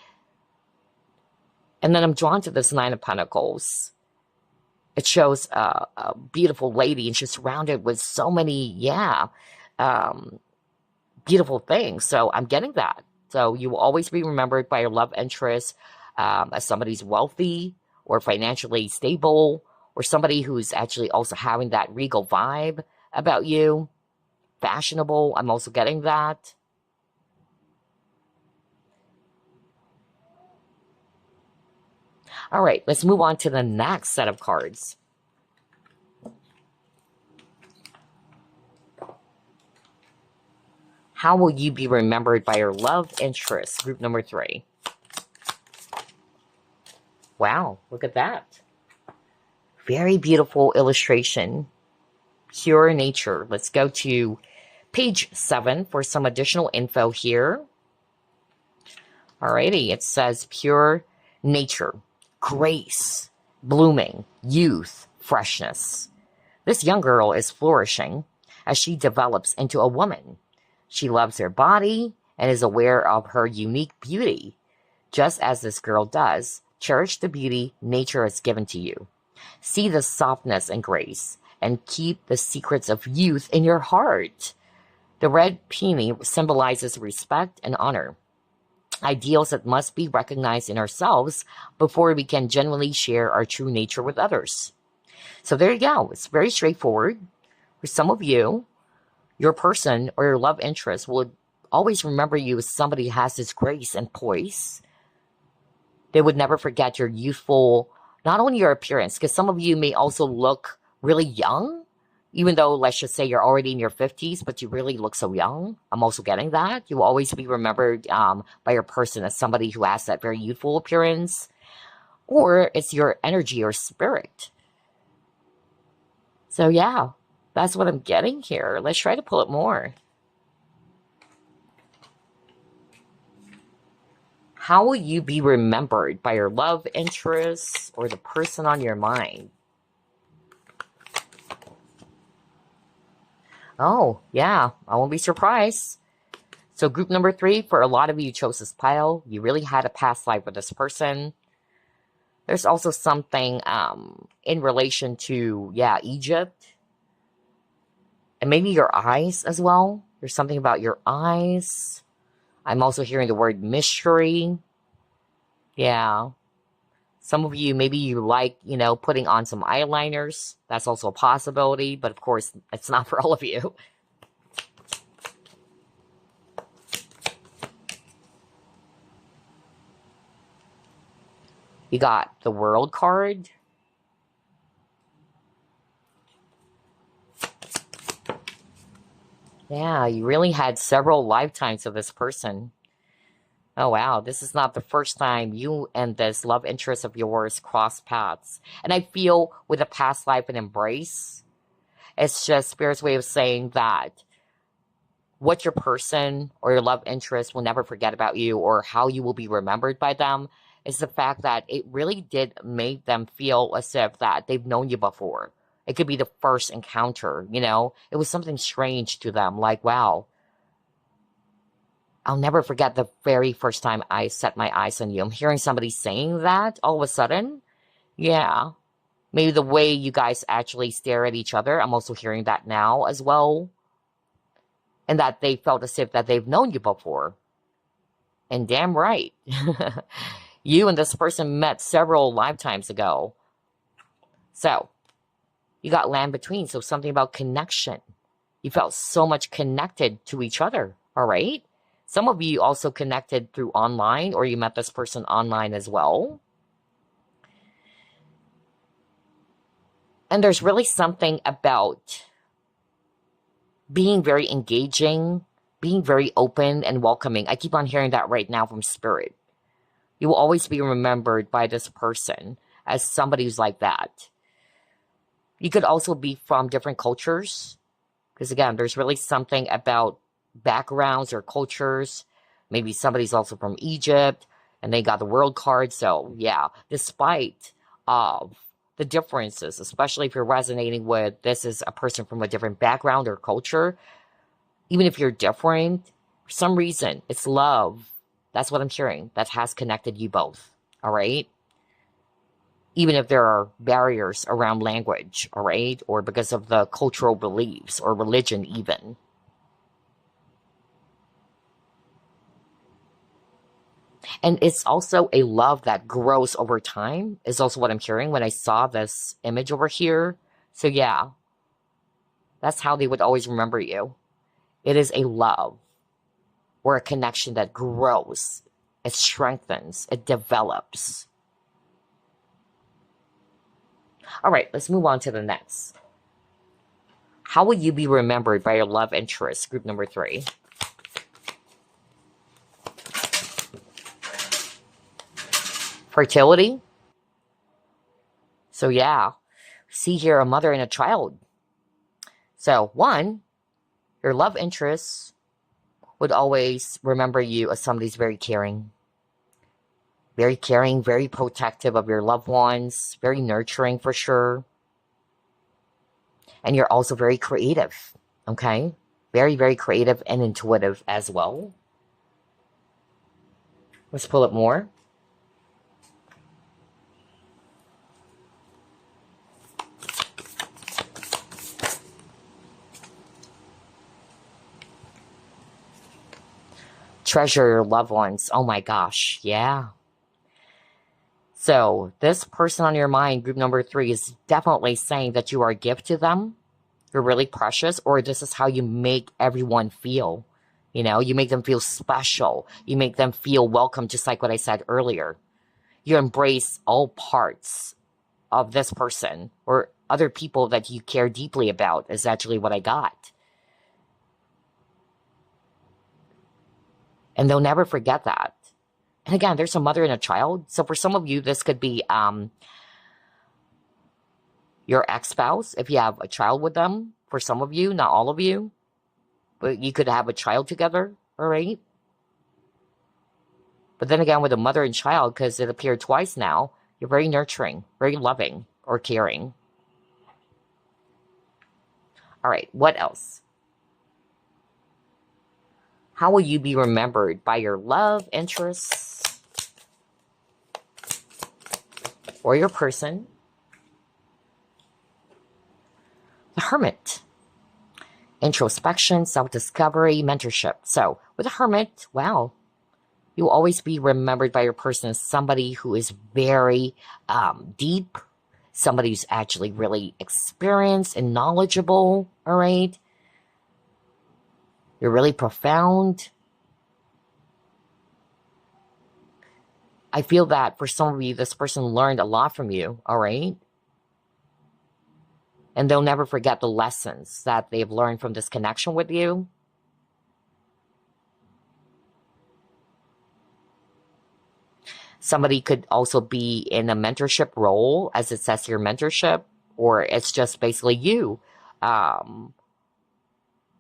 And then I'm drawn to this Nine of Pentacles. It shows a beautiful lady, and she's surrounded with so many, beautiful things. So I'm getting that. So you will always be remembered by your love interest as somebody who's wealthy or financially stable, or somebody who's actually also having that regal vibe about you. Fashionable, I'm also getting that. All right, let's move on to the next set of cards. How will you be remembered by your love interest? Group number 3. Wow, look at that. Very beautiful illustration. Pure nature. Let's go to page 7 for some additional info here. Alrighty, it says pure nature, grace, blooming, youth, freshness. This young girl is flourishing as she develops into a woman. She loves her body and is aware of her unique beauty. Just as this girl does, cherish the beauty nature has given to you. See the softness and grace, and keep the secrets of youth in your heart. The red peony symbolizes respect and honor, ideals that must be recognized in ourselves before we can genuinely share our true nature with others. So there you go. It's very straightforward. For some of you, your person or your love interest will always remember you as somebody who has this grace and poise. They would never forget your youthful, not only your appearance, because some of you may also look really young, even though, let's just say, you're already in your 50s, but you really look so young. I'm also getting that. You will always be remembered by your person as somebody who has that very youthful appearance, or it's your energy or spirit. So yeah, that's what I'm getting here. Let's try to pull it more. How will you be remembered by your love interest or the person on your mind? Oh, yeah, I won't be surprised. So group number 3, for a lot of you chose this pile. You really had a past life with this person. There's also something in relation to, yeah, Egypt. And maybe your eyes as well. There's something about your eyes. I'm also hearing the word mystery. Yeah. Some of you, maybe you like, putting on some eyeliners. That's also a possibility. But of course, it's not for all of you. You got the World card. Yeah, you really had several lifetimes of this person. Oh, wow. This is not the first time you and this love interest of yours cross paths. And I feel with a past life and embrace, it's just Spirit's way of saying that what your person or your love interest will never forget about you or how you will be remembered by them is the fact that it really did make them feel as if that they've known you before. It could be the first encounter, It was something strange to them, like, wow, I'll never forget the very first time I set my eyes on you. I'm hearing somebody saying that all of a sudden. Yeah. Maybe the way you guys actually stare at each other. I'm also hearing that now as well. And that they felt as if that they've known you before. And damn right. You and this person met several lifetimes ago. So, you got land between. So something about connection. You felt so much connected to each other. All right? Some of you also connected through online, or you met this person online as well. And there's really something about being very engaging, being very open and welcoming. I keep on hearing that right now from Spirit. You will always be remembered by this person as somebody who's like that. You could also be from different cultures. Because again, there's really something about backgrounds or cultures. Maybe somebody's also from Egypt and they got the World card. So yeah, despite of the differences, especially if you're resonating with this is a person from a different background or culture, even if you're different, for some reason, it's love. That's what I'm hearing. That has connected you both. All right? Even if there are barriers around language, all right? Or because of the cultural beliefs or religion even. And it's also a love that grows over time, is also what I'm hearing when I saw this image over here. So yeah, that's how they would always remember you. It is a love or a connection that grows, it strengthens, it develops. All right, let's move on to the next. How will you be remembered by your love interest? Group number 3. Fertility. So yeah, see here a mother and a child. So 1, your love interest would always remember you as somebody who's very caring, very protective of your loved ones, very nurturing for sure. And you're also very creative, okay? Very creative and intuitive as well. Let's pull up more. Treasure your loved ones. Oh my gosh, yeah. So this person on your mind, group number 3, is definitely saying that you are a gift to them. You're really precious, or this is how you make everyone feel. You know, you make them feel special. You make them feel welcome, just like what I said earlier. You embrace all parts of this person or other people that you care deeply about, is actually what I got. And they'll never forget that. And again, there's a mother and a child. So for some of you, this could be your ex-spouse, if you have a child with them. For some of you, not all of you, but you could have a child together, all right? But then again, with a mother and child, because it appeared twice now, you're very nurturing, very loving, or caring. All right, what else? How will you be remembered by your love interests or your person? The Hermit. Introspection, self-discovery, mentorship. So with the Hermit, wow, you'll always be remembered by your person as somebody who is very deep, somebody who's actually really experienced and knowledgeable, all right? You're really profound. I feel that for some of you, this person learned a lot from you, all right? And they'll never forget the lessons that they've learned from this connection with you. Somebody could also be in a mentorship role, as it says here, mentorship, or it's just basically you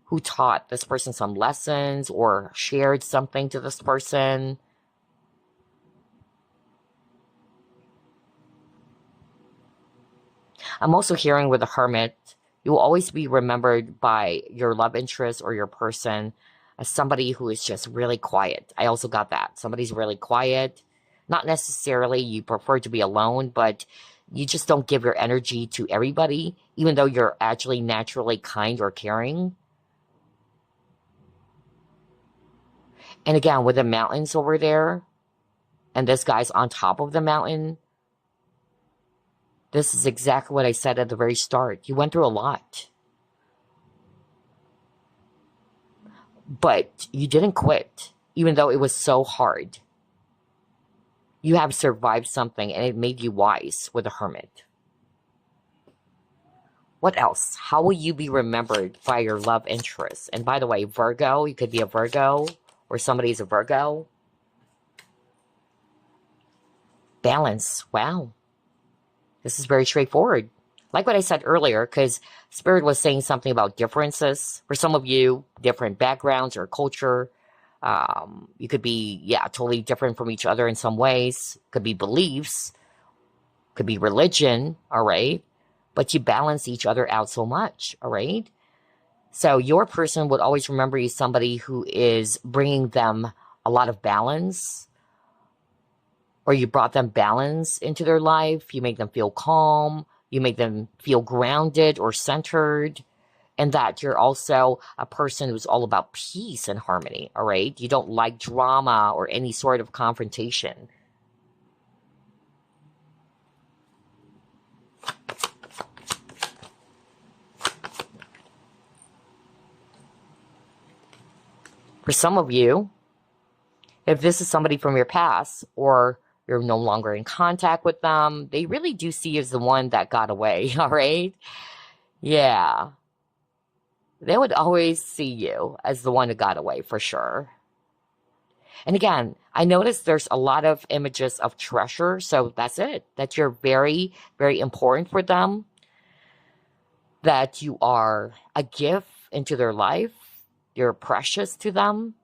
who taught this person some lessons or shared something to this person. I'm also hearing with the Hermit, you will always be remembered by your love interest or your person as somebody who is just really quiet. I also got that. Somebody's really quiet. Not necessarily you prefer to be alone, but you just don't give your energy to everybody, even though you're actually naturally kind or caring. And again, with the mountains over there, and this guy's on top of the mountain, this is exactly what I said at the very start. You went through a lot. But you didn't quit, even though it was so hard. You have survived something, and it made you wise with the Hermit. What else? How will you be remembered by your love interest? And by the way, Virgo, you could be a Virgo, or somebody's a Virgo. Balance. Wow. This is very straightforward. Like what I said earlier, because Spirit was saying something about differences. For some of you, different backgrounds or culture. You could be, totally different from each other in some ways. Could be beliefs. Could be religion, all right? But you balance each other out so much, all right? So your person would always remember you somebody who is bringing them a lot of balance, or you brought them balance into their life. You make them feel calm. You make them feel grounded or centered. And that you're also a person who's all about peace and harmony, all right? You don't like drama or any sort of confrontation. For some of you, if this is somebody from your past or you're no longer in contact with them, they really do see you as the one that got away, all right? Yeah. They would always see you as the one who got away, for sure. And again, I noticed there's a lot of images of treasure, so that's it. That you're very, very important for them. That you are a gift into their life. You're precious to them.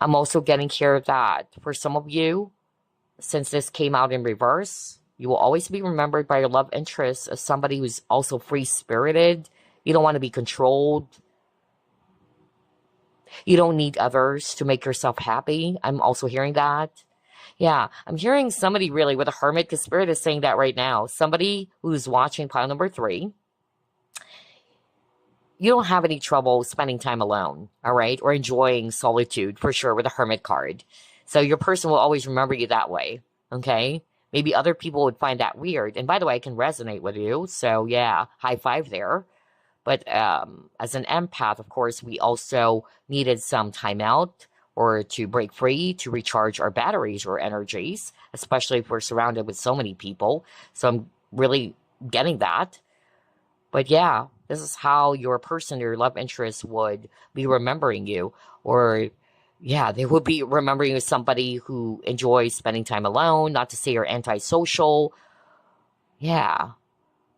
I'm also getting here that for some of you, since this came out in reverse, you will always be remembered by your love interest as somebody who's also free-spirited. You don't want to be controlled. You don't need others to make yourself happy. I'm also hearing that. Yeah, I'm hearing somebody really with a Hermit, because Spirit is saying that right now. Somebody who's watching pile number 3. you don't have any trouble spending time alone, all right? Or enjoying solitude for sure with a hermit card. So your person will always remember you that way, okay? Maybe other people would find that weird. And by the way, I can resonate with you. So yeah, high five there. But as an empath, of course, we also needed some time out or to break free to recharge our batteries or energies, especially if we're surrounded with so many people. So I'm really getting that. But yeah, this is how your person, your love interest would be remembering you. Or yeah, they would be remembering you as somebody who enjoys spending time alone, not to say you're antisocial. Yeah.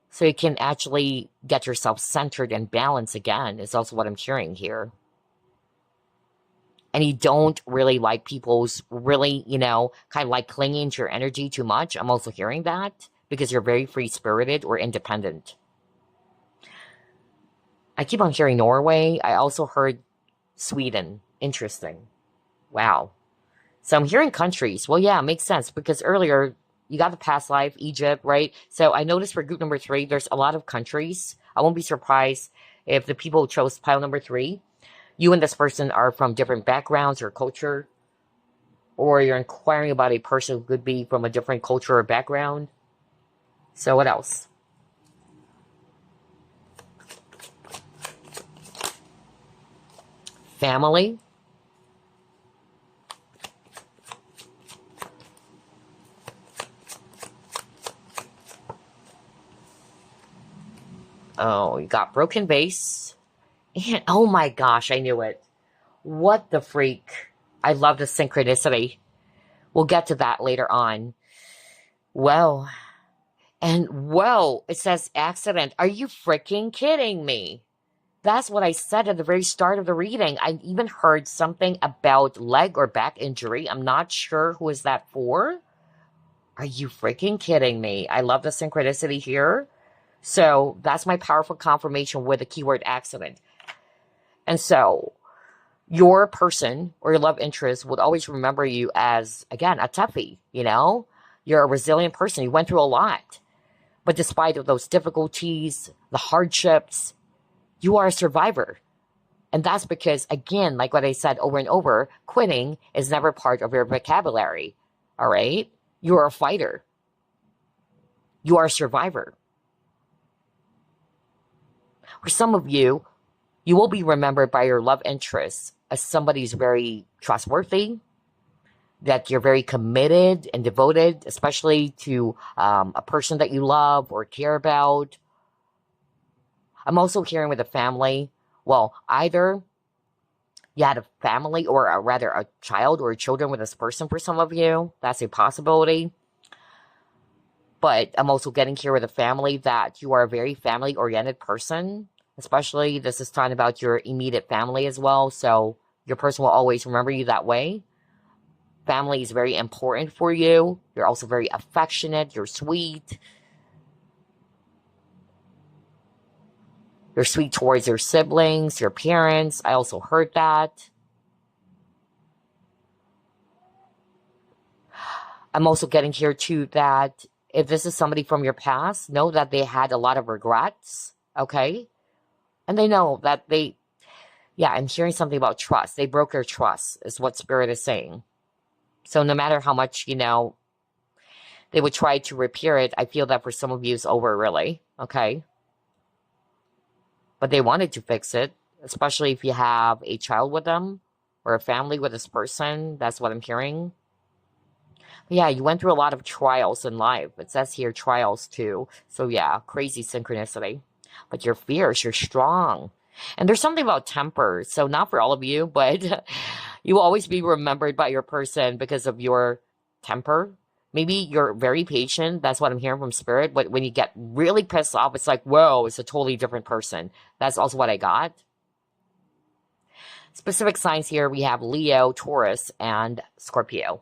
So you can actually get yourself centered and balanced again, is also what I'm hearing here. And you don't really like people's really, kind of like clinging to your energy too much. I'm also hearing that because you're very free spirited or independent. I keep on hearing Norway. I also heard Sweden. Interesting. Wow. So I'm hearing countries. Well, yeah, it makes sense because earlier you got the past life, Egypt, right? So I noticed for group number 3, there's a lot of countries. I won't be surprised if the people who chose pile number 3, you and this person are from different backgrounds or culture, or you're inquiring about a person who could be from a different culture or background. So what else? Family. Oh, you got broken vase. And oh my gosh, I knew it. What the freak? I love the synchronicity. We'll get to that later on. Well, and whoa, it says accident. Are you freaking kidding me? That's what I said at the very start of the reading. I even heard something about leg or back injury. I'm not sure who is that for. Are you freaking kidding me? I love the synchronicity here. So that's my powerful confirmation with the keyword accident. And so your person or your love interest would always remember you as, again, a toughie, You're a resilient person. You went through a lot. But despite of those difficulties, the hardships, you are a survivor. And that's because, again, like what I said over and over, quitting is never part of your vocabulary. All right? You're a fighter. You are a survivor. For some of you, you will be remembered by your love interest as somebody who's very trustworthy, that you're very committed and devoted, especially to a person that you love or care about. I'm also hearing with a family, well, either you had a family or rather a child or children with this person for some of you. That's a possibility. But I'm also getting here with a family that you are a very family-oriented person. Especially, this is talking about your immediate family as well. So your person will always remember you that way. Family is very important for you. You're also very affectionate. You're sweet. You're sweet towards your siblings, your parents. I also heard that. I'm also getting here too that if this is somebody from your past, know that they had a lot of regrets, okay? And they know that I'm hearing something about trust. They broke their trust, is what Spirit is saying. So no matter how much, they would try to repair it, I feel that for some of you it's over, really, okay? But they wanted to fix it, especially if you have a child with them or a family with this person. That's what I'm hearing. But yeah, you went through a lot of trials in life. It says here trials too. So yeah, crazy synchronicity. But you're fierce, you're strong. And there's something about temper. So not for all of you, but you will always be remembered by your person because of your temper. Maybe you're very patient. That's what I'm hearing from Spirit. But when you get really pissed off, it's like, whoa, it's a totally different person. That's also what I got. Specific signs here, we have Leo, Taurus, and Scorpio.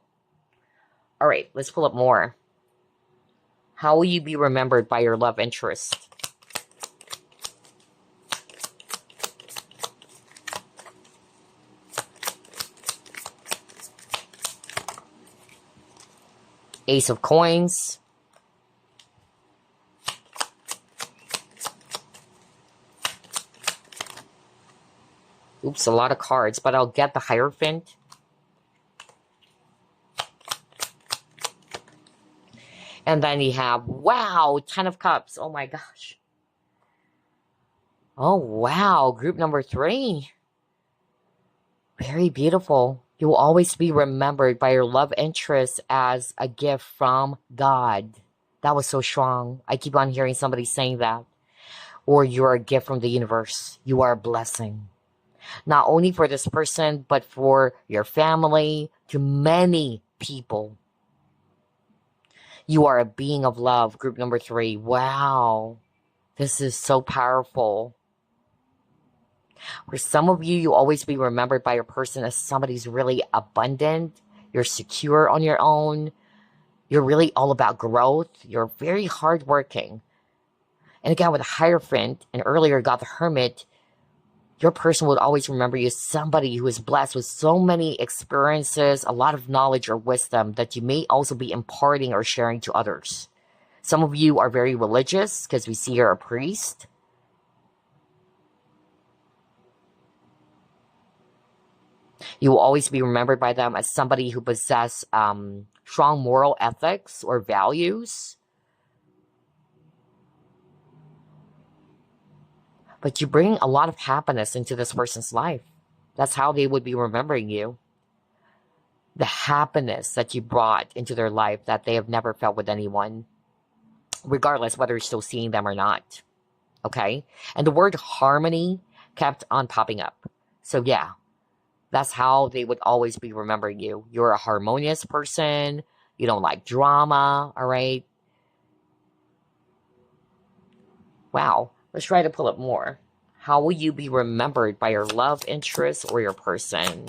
All right, let's pull up more. How will you be remembered by your love interest? Ace of Coins. Oops, a lot of cards, but I'll get the Hierophant. And then you have, wow, 10 of Cups. Oh my gosh. Oh, wow, group number 3. Very beautiful. You will always be remembered by your love interest as a gift from God. That was so strong. I keep on hearing somebody saying that. Or you're a gift from the universe. You are a blessing. Not only for this person, but for your family, to many people. You are a being of love, group number 3. Wow. This is so powerful. For some of you, you'll always be remembered by your person as somebody who's really abundant. You're secure on your own. You're really all about growth. You're very hardworking. And again, with the Hierophant, and earlier got the Hermit, your person would always remember you as somebody who is blessed with so many experiences, a lot of knowledge or wisdom that you may also be imparting or sharing to others. Some of you are very religious because we see you're a priest. You will always be remembered by them as somebody who possesses strong moral ethics or values. But you bring a lot of happiness into this person's life. That's how they would be remembering you. The happiness that you brought into their life that they have never felt with anyone, regardless whether you're still seeing them or not. Okay? And the word harmony kept on popping up. So yeah, that's how they would always be remembering you. You're a harmonious person. You don't like drama, all right? Wow. Let's try to pull up more. How will you be remembered by your love interest or your person?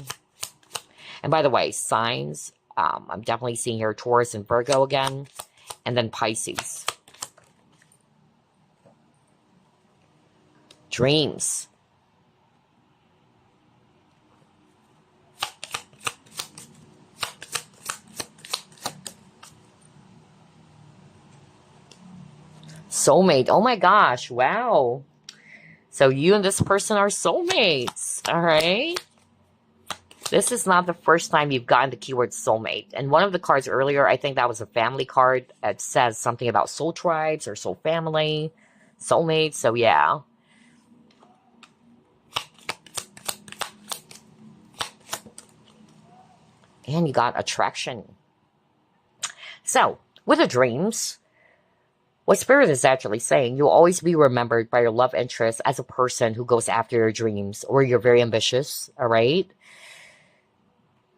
And by the way, signs, I'm definitely seeing here Taurus and Virgo again. And then Pisces. Dreams. Soulmate. Oh my gosh. Wow. So you and this person are soulmates. All right. This is not the first time you've gotten the keyword soulmate. And one of the cards earlier, I think that was a family card. It says something about soul tribes or soul family, soulmates. So yeah. And you got attraction. So with the dreams, what Spirit is actually saying, you'll always be remembered by your love interest as a person who goes after your dreams, or you're very ambitious, all right?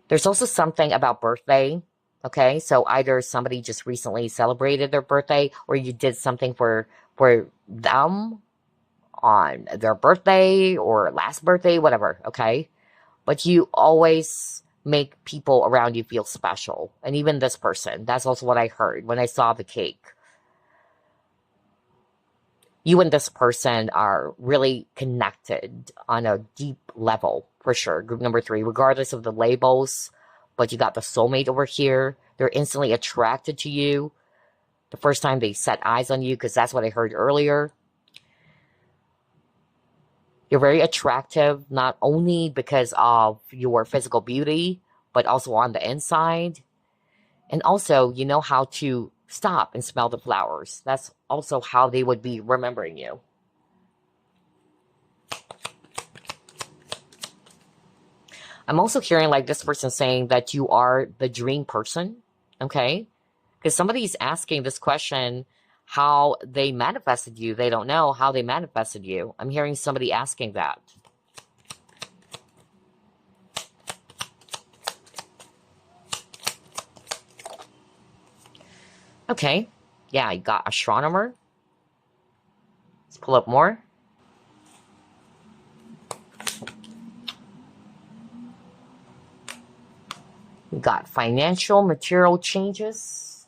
There's also something about birthday, okay? So either somebody just recently celebrated their birthday, or you did something for them on their birthday or last birthday, whatever, okay? But you always make people around you feel special. And even this person, that's also what I heard when I saw the cake. You and this person are really connected on a deep level, for sure. Group number 3, regardless of the labels, but you got the soulmate over here. They're instantly attracted to you the first time they set eyes on you, because that's what I heard earlier. You're very attractive, not only because of your physical beauty, but also on the inside. And also, you know how to stop and smell the flowers. That's also how they would be remembering you. I'm also hearing like this person saying that you are the dream person, okay? Because somebody's asking this question, how they manifested you. They don't know how they manifested you. I'm hearing somebody asking that. Okay. Yeah, you got astronomer. Let's pull up more. We got financial, material changes.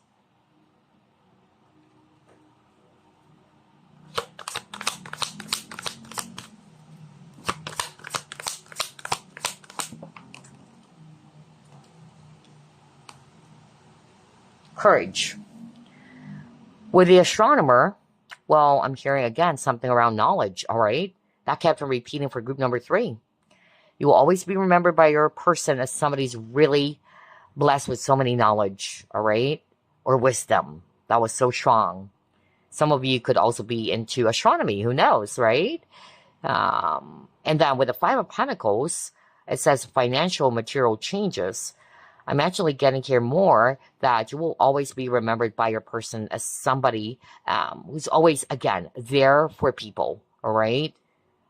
Courage. With the astronomer, well, I'm hearing again something around knowledge, all right? That kept on repeating for group number 3. You will always be remembered by your person as somebody's really blessed with so many knowledge, all right? Or wisdom. That was so strong. Some of you could also be into astronomy. Who knows, right? And then with the Five of Pentacles, it says financial material changes. I'm actually getting here more that you will always be remembered by your person as somebody who's always, again, there for people, all right?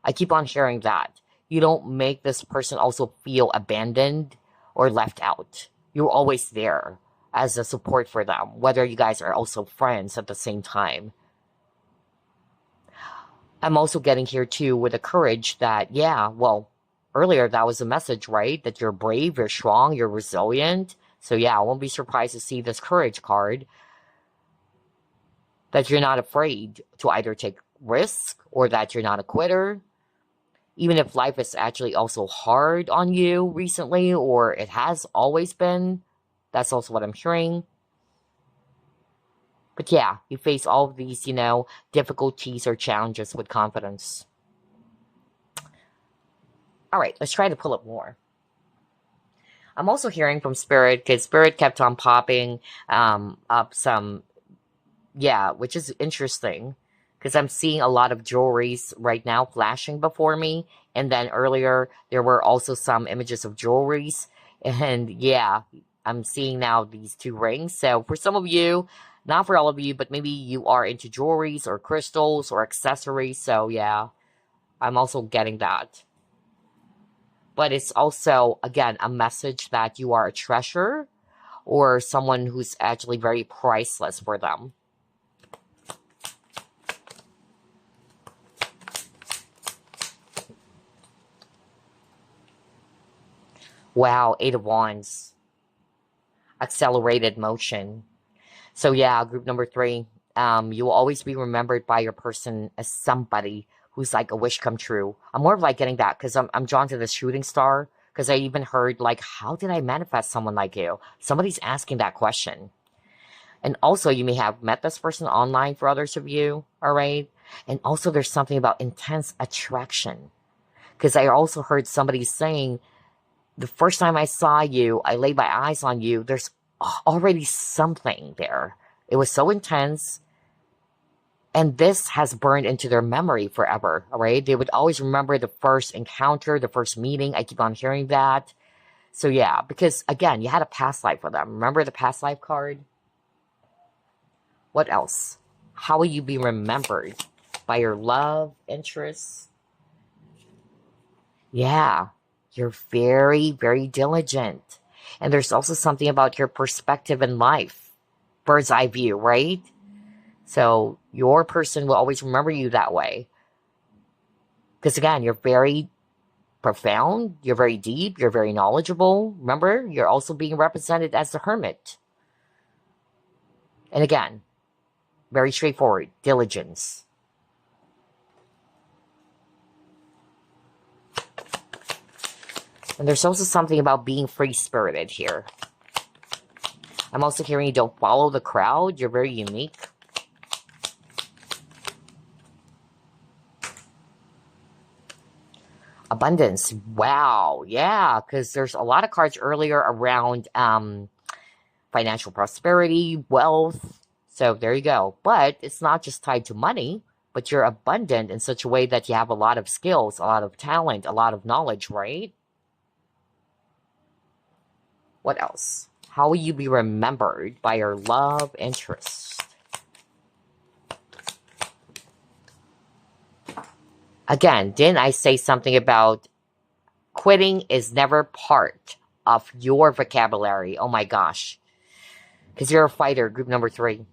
I keep on hearing that. You don't make this person also feel abandoned or left out. You're always there as a support for them, whether you guys are also friends at the same time. I'm also getting here too with the courage that, yeah, well, earlier that was a message, right? That you're brave, you're strong, you're resilient. So yeah, I won't be surprised to see this courage card. That you're not afraid to either take risk or that you're not a quitter. Even if life is actually also hard on you recently, or it has always been. That's also what I'm hearing. But yeah, you face all of these, difficulties or challenges with confidence. All right, let's try to pull up more. I'm also hearing from Spirit, because Spirit kept on popping up some, yeah, which is interesting, because I'm seeing a lot of jewelries right now flashing before me. And then earlier, there were also some images of jewelries. And yeah, I'm seeing now these two rings. So for some of you, not for all of you, but maybe you are into jewelries or crystals or accessories. So yeah, I'm also getting that. But it's also, again, a message that you are a treasure or someone who's actually very priceless for them. Wow, Eight of Wands. Accelerated motion. So yeah, group number 3, you will always be remembered by your person as somebody who's like a wish come true. I'm more of like getting that because I'm drawn to the shooting star, because I even heard like, how did I manifest someone like you? Somebody's asking that question. And also you may have met this person online for others of you, all right? And also there's something about intense attraction, because I also heard somebody saying, the first time I saw you, I laid my eyes on you, there's already something there. It was so intense. And this has burned into their memory forever, all right? They would always remember the first encounter, the first meeting. I keep on hearing that. So yeah, because again, you had a past life with them. Remember the past life card? What else? How will you be remembered? By your love interests? Yeah, you're very, very diligent. And there's also something about your perspective in life. Bird's eye view, right? So your person will always remember you that way. Because again, you're very profound, you're very deep, you're very knowledgeable. Remember, you're also being represented as the hermit. And again, very straightforward, diligence. And there's also something about being free-spirited here. I'm also hearing you don't follow the crowd. You're very unique. Abundance. Wow. Yeah, because there's a lot of cards earlier around financial prosperity, wealth. So there you go. But it's not just tied to money, but you're abundant in such a way that you have a lot of skills, a lot of talent, a lot of knowledge, right? What else? How will you be remembered by your love interest? Again, didn't I say something about quitting is never part of your vocabulary? Oh my gosh. Because you're a fighter, group number 3.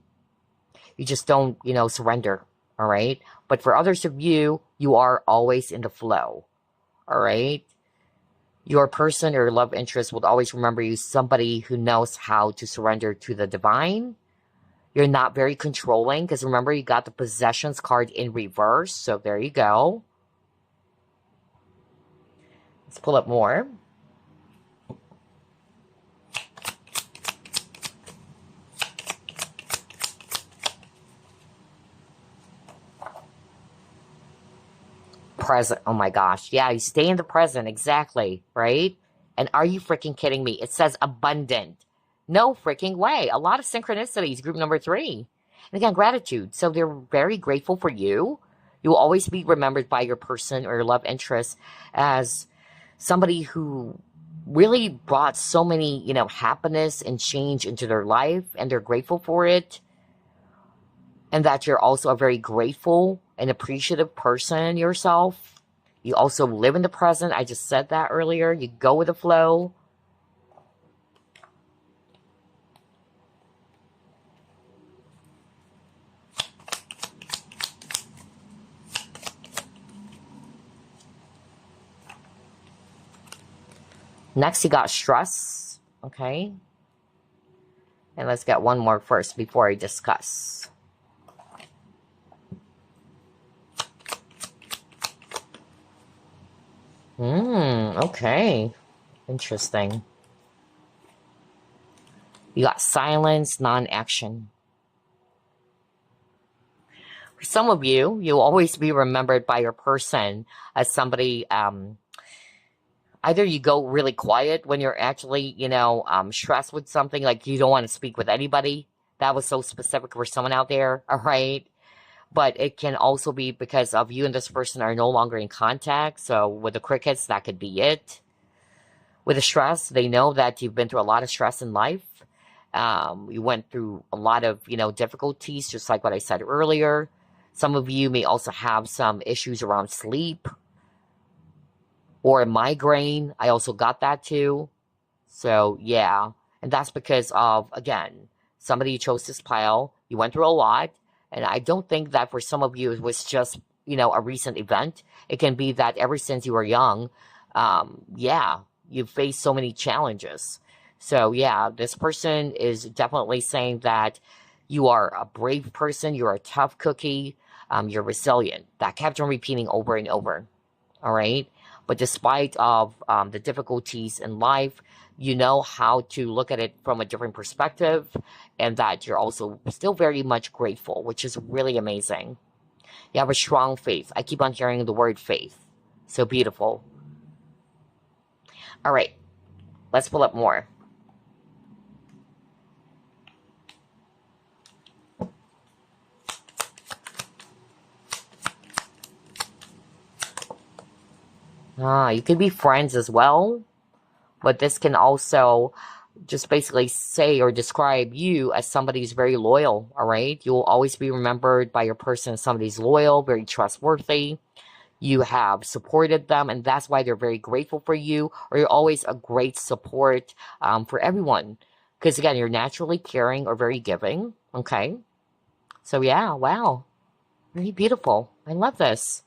You just don't, surrender, all right? But for others of you, you are always in the flow, all right? Your person or love interest will always remember you somebody who knows how to surrender to the divine. You're not very controlling, because remember, you got the possessions card in reverse. So there you go. Let's pull up more. present. Oh my gosh. Yeah, you stay in the present. Exactly. Right? And are you freaking kidding me? It says abundant. No freaking way. A lot of synchronicities, group number 3. And again, gratitude. So they're very grateful for you. You will always be remembered by your person or your love interest as somebody who really brought so many, happiness and change into their life, and they're grateful for it. And that you're also a very grateful and appreciative person yourself. You also live in the present. I just said that earlier. You go with the flow. Next, you got stress. Okay. And let's get one more first before I discuss. Okay. Interesting. You got silence, non-action. For some of you, you'll always be remembered by your person as somebody, either you go really quiet when you're actually, stressed with something, like you don't want to speak with anybody. That was so specific for someone out there, all right? But it can also be because of you and this person are no longer in contact. So with the crickets, that could be it. With the stress, they know that you've been through a lot of stress in life. You went through a lot of, difficulties, just like what I said earlier. Some of you may also have some issues around sleep or a migraine. I also got that too. So yeah, and that's because of, again, somebody chose this pile. You went through a lot. And I don't think that for some of you it was just, a recent event. It can be that ever since you were young, you've faced so many challenges. So yeah, this person is definitely saying that you are a brave person, you're a tough cookie, you're resilient. That kept on repeating over and over. All right. But despite of the difficulties in life, you know how to look at it from a different perspective, and that you're also still very much grateful, which is really amazing. You have a strong faith. I keep on hearing the word faith. So beautiful. All right. Let's pull up more. You could be friends as well, but this can also just basically say or describe you as somebody who's very loyal, all right? You will always be remembered by your person as somebody who's loyal, very trustworthy. You have supported them, and that's why they're very grateful for you, or you're always a great support for everyone. Because, again, you're naturally caring or very giving, okay? So, yeah, wow. Very beautiful. I love this.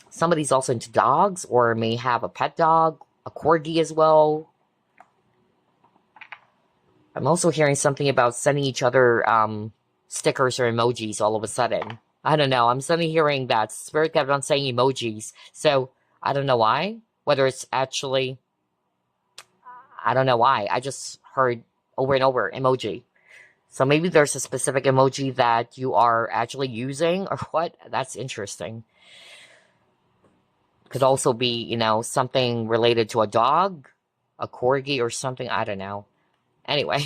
Somebody's also into dogs or may have a pet dog, a corgi as well. I'm also hearing something about sending each other stickers or emojis all of a sudden. I don't know. I'm suddenly hearing that. Spirit kept on saying emojis. So, I don't know why. Whether it's actually... I don't know why. I just heard over and over emoji. So maybe there's a specific emoji that you are actually using or what? That's interesting. Could also be, something related to a dog, a corgi or something. I don't know. Anyway,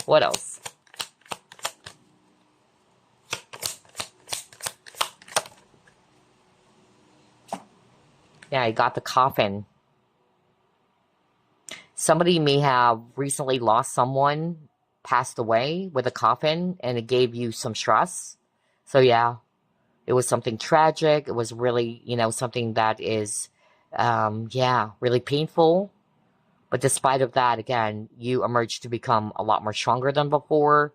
what else? Yeah, I got the coffin. Somebody may have recently lost someone, passed away with a coffin, and it gave you some stress. So yeah, it was something tragic. It was really, something that is, really painful. But despite of that, again, you emerged to become a lot more stronger than before.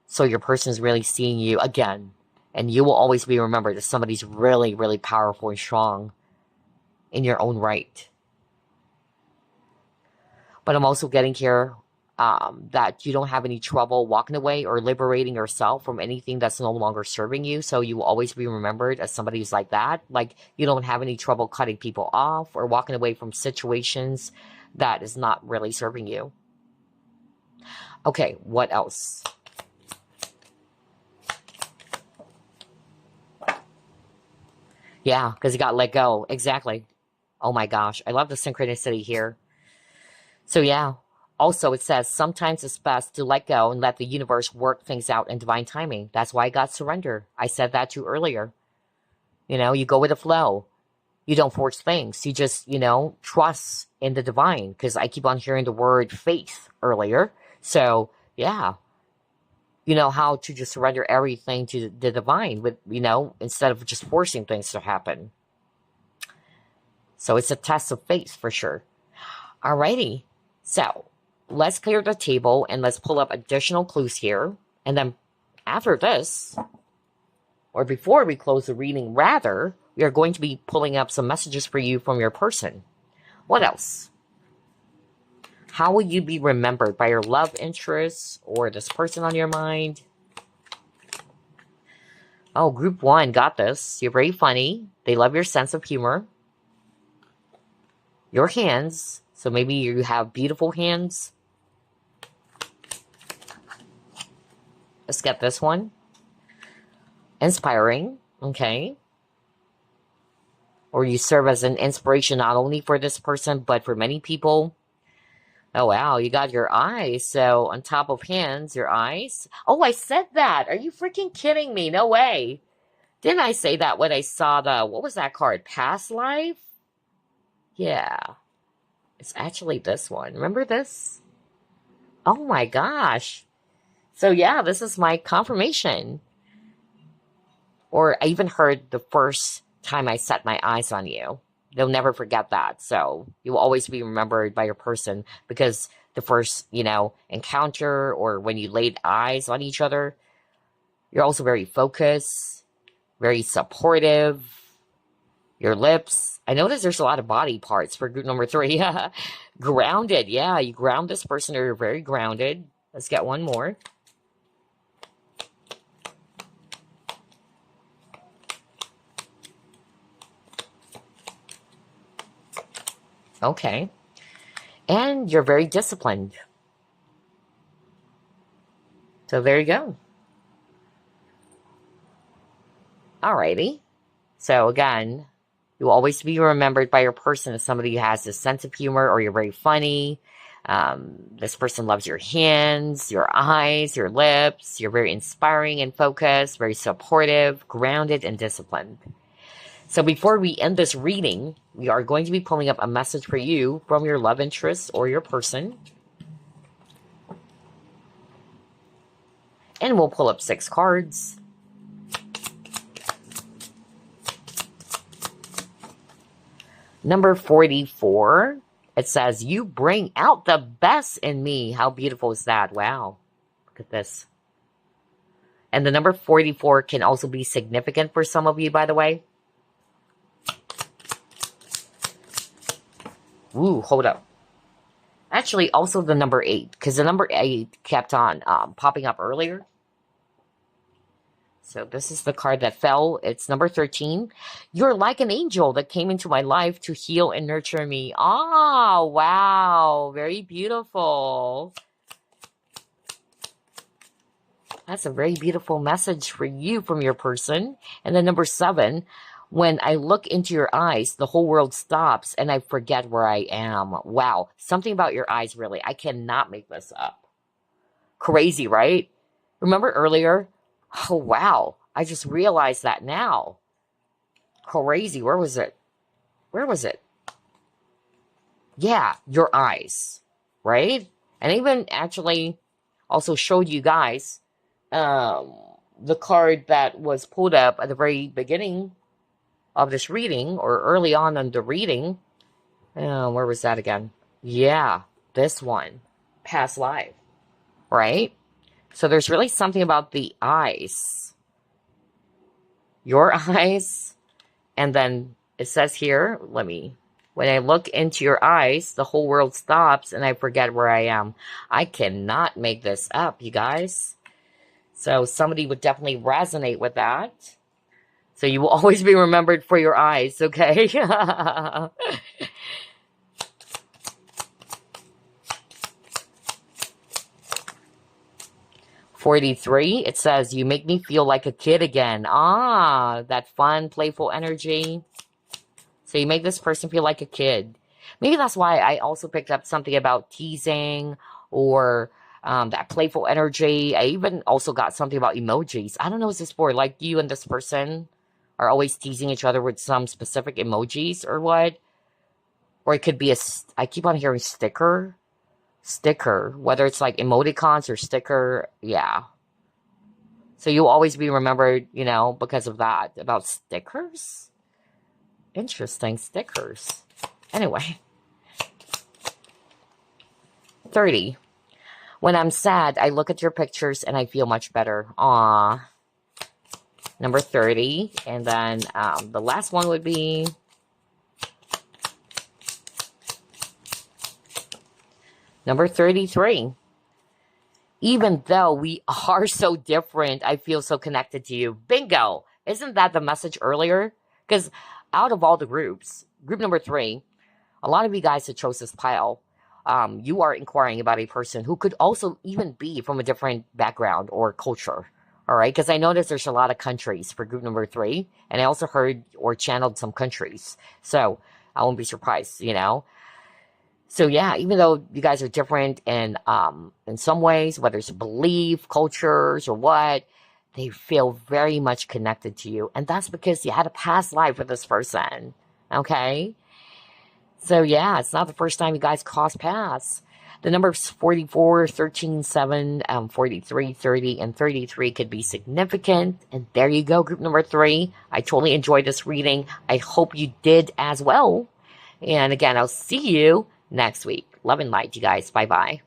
So your person is really seeing you again. And you will always be remembered as somebody's really, really powerful and strong in your own right. But I'm also getting here that you don't have any trouble walking away or liberating yourself from anything that's no longer serving you. So you will always be remembered as somebody who's like that. Like you don't have any trouble cutting people off or walking away from situations that is not really serving you. Okay, what else? Yeah, because he got let go. Exactly. Oh my gosh. I love the synchronicity here. So yeah. Also, it says sometimes it's best to let go and let the universe work things out in divine timing. That's why I got surrender. I said that too earlier. You know, you go with the flow. You don't force things. You just, trust in the divine. Because I keep on hearing the word faith earlier. So yeah, you know how to just surrender everything to the divine with, instead of just forcing things to happen. So it's a test of faith for sure. Alrighty. So let's clear the table and let's pull up additional clues here. And then after this, or before we close the reading, rather, we are going to be pulling up some messages for you from your person. What else? How will you be remembered by your love interest or this person on your mind? Oh, group 1 got this. You're very funny. They love your sense of humor. Your hands. So maybe you have beautiful hands. Let's get this one. Inspiring. Okay. Or you serve as an inspiration not only for this person, but for many people. Oh, wow. You got your eyes. So on top of hands, your eyes. Oh, I said that. Are you freaking kidding me? No way. Didn't I say that when I saw what was that card? Past life? Yeah. It's actually this one. Remember this? Oh my gosh. So yeah, this is my confirmation. Or I even heard the first time I set my eyes on you. They'll never forget that. So you will always be remembered by your person because the first, encounter or when you laid eyes on each other, you're also very focused, very supportive. Your lips. I notice there's a lot of body parts for group number 3. Grounded. Yeah, you ground this person or you're very grounded. Let's get one more. Okay. And you're very disciplined. So there you go. Alrighty. So again, you will always be remembered by your person as somebody who has this sense of humor or you're very funny. This person loves your hands, your eyes, your lips. You're very inspiring and focused, very supportive, grounded, and disciplined. So before we end this reading, we are going to be pulling up a message for you from your love interest or your person. And we'll pull up 6 cards. Number 44, it says, you bring out the best in me. How beautiful is that? Wow. Look at this. And the number 44 can also be significant for some of you, by the way. Ooh, hold up. Actually, also the number 8, because the number 8 kept on popping up earlier. So this is the card that fell. It's number 13. You're like an angel that came into my life to heal and nurture me. Ah, wow. Very beautiful. That's a very beautiful message for you from your person. And then number 7, when I look into your eyes, the whole world stops and I forget where I am. Wow. Something about your eyes, really. I cannot make this up. Crazy, right? Remember earlier? Oh, wow. I just realized that now. Crazy. Where was it? Where was it? Yeah, your eyes, right? And even actually also showed you guys the card that was pulled up at the very beginning of this reading or early on in the reading. Where was that again? Yeah, this one. Past life, right? So there's really something about the eyes. Your eyes. And then it says here, when I look into your eyes, the whole world stops and I forget where I am. I cannot make this up, you guys. So somebody would definitely resonate with that. So you will always be remembered for your eyes, okay? 43, it says, you make me feel like a kid again. Ah, that fun, playful energy. So you make this person feel like a kid. Maybe that's why I also picked up something about teasing or that playful energy. I even also got something about emojis. I don't know what this is for. Like you and this person are always teasing each other with some specific emojis or what? Or it could be I keep on hearing sticker. Sticker. Whether it's like emoticons or sticker. Yeah. So you'll always be remembered, you know, because of that. About stickers? Interesting. Stickers. Anyway. 30. When I'm sad, I look at your pictures and I feel much better. Aww. Number 30. And then the last one would be number 33. Even though we are so different, I feel so connected to you. Bingo! Isn't that the message earlier? Because out of all the groups, group number 3, a lot of you guys that chose this pile, you are inquiring about a person who could also even be from a different background or culture. All right? Because I noticed there's a lot of countries for group number 3. And I also heard or channeled some countries. So I won't be surprised, you know. So yeah, even though you guys are different in some ways, whether it's belief, cultures, or what, they feel very much connected to you. And that's because you had a past life with this person, okay? So yeah, it's not the first time you guys crossed paths. The numbers 44, 13, 7, 43, 30, and 33 could be significant. And there you go, group number 3. I totally enjoyed this reading. I hope you did as well. And again, I'll see you next week. Love and light, you guys. Bye-bye.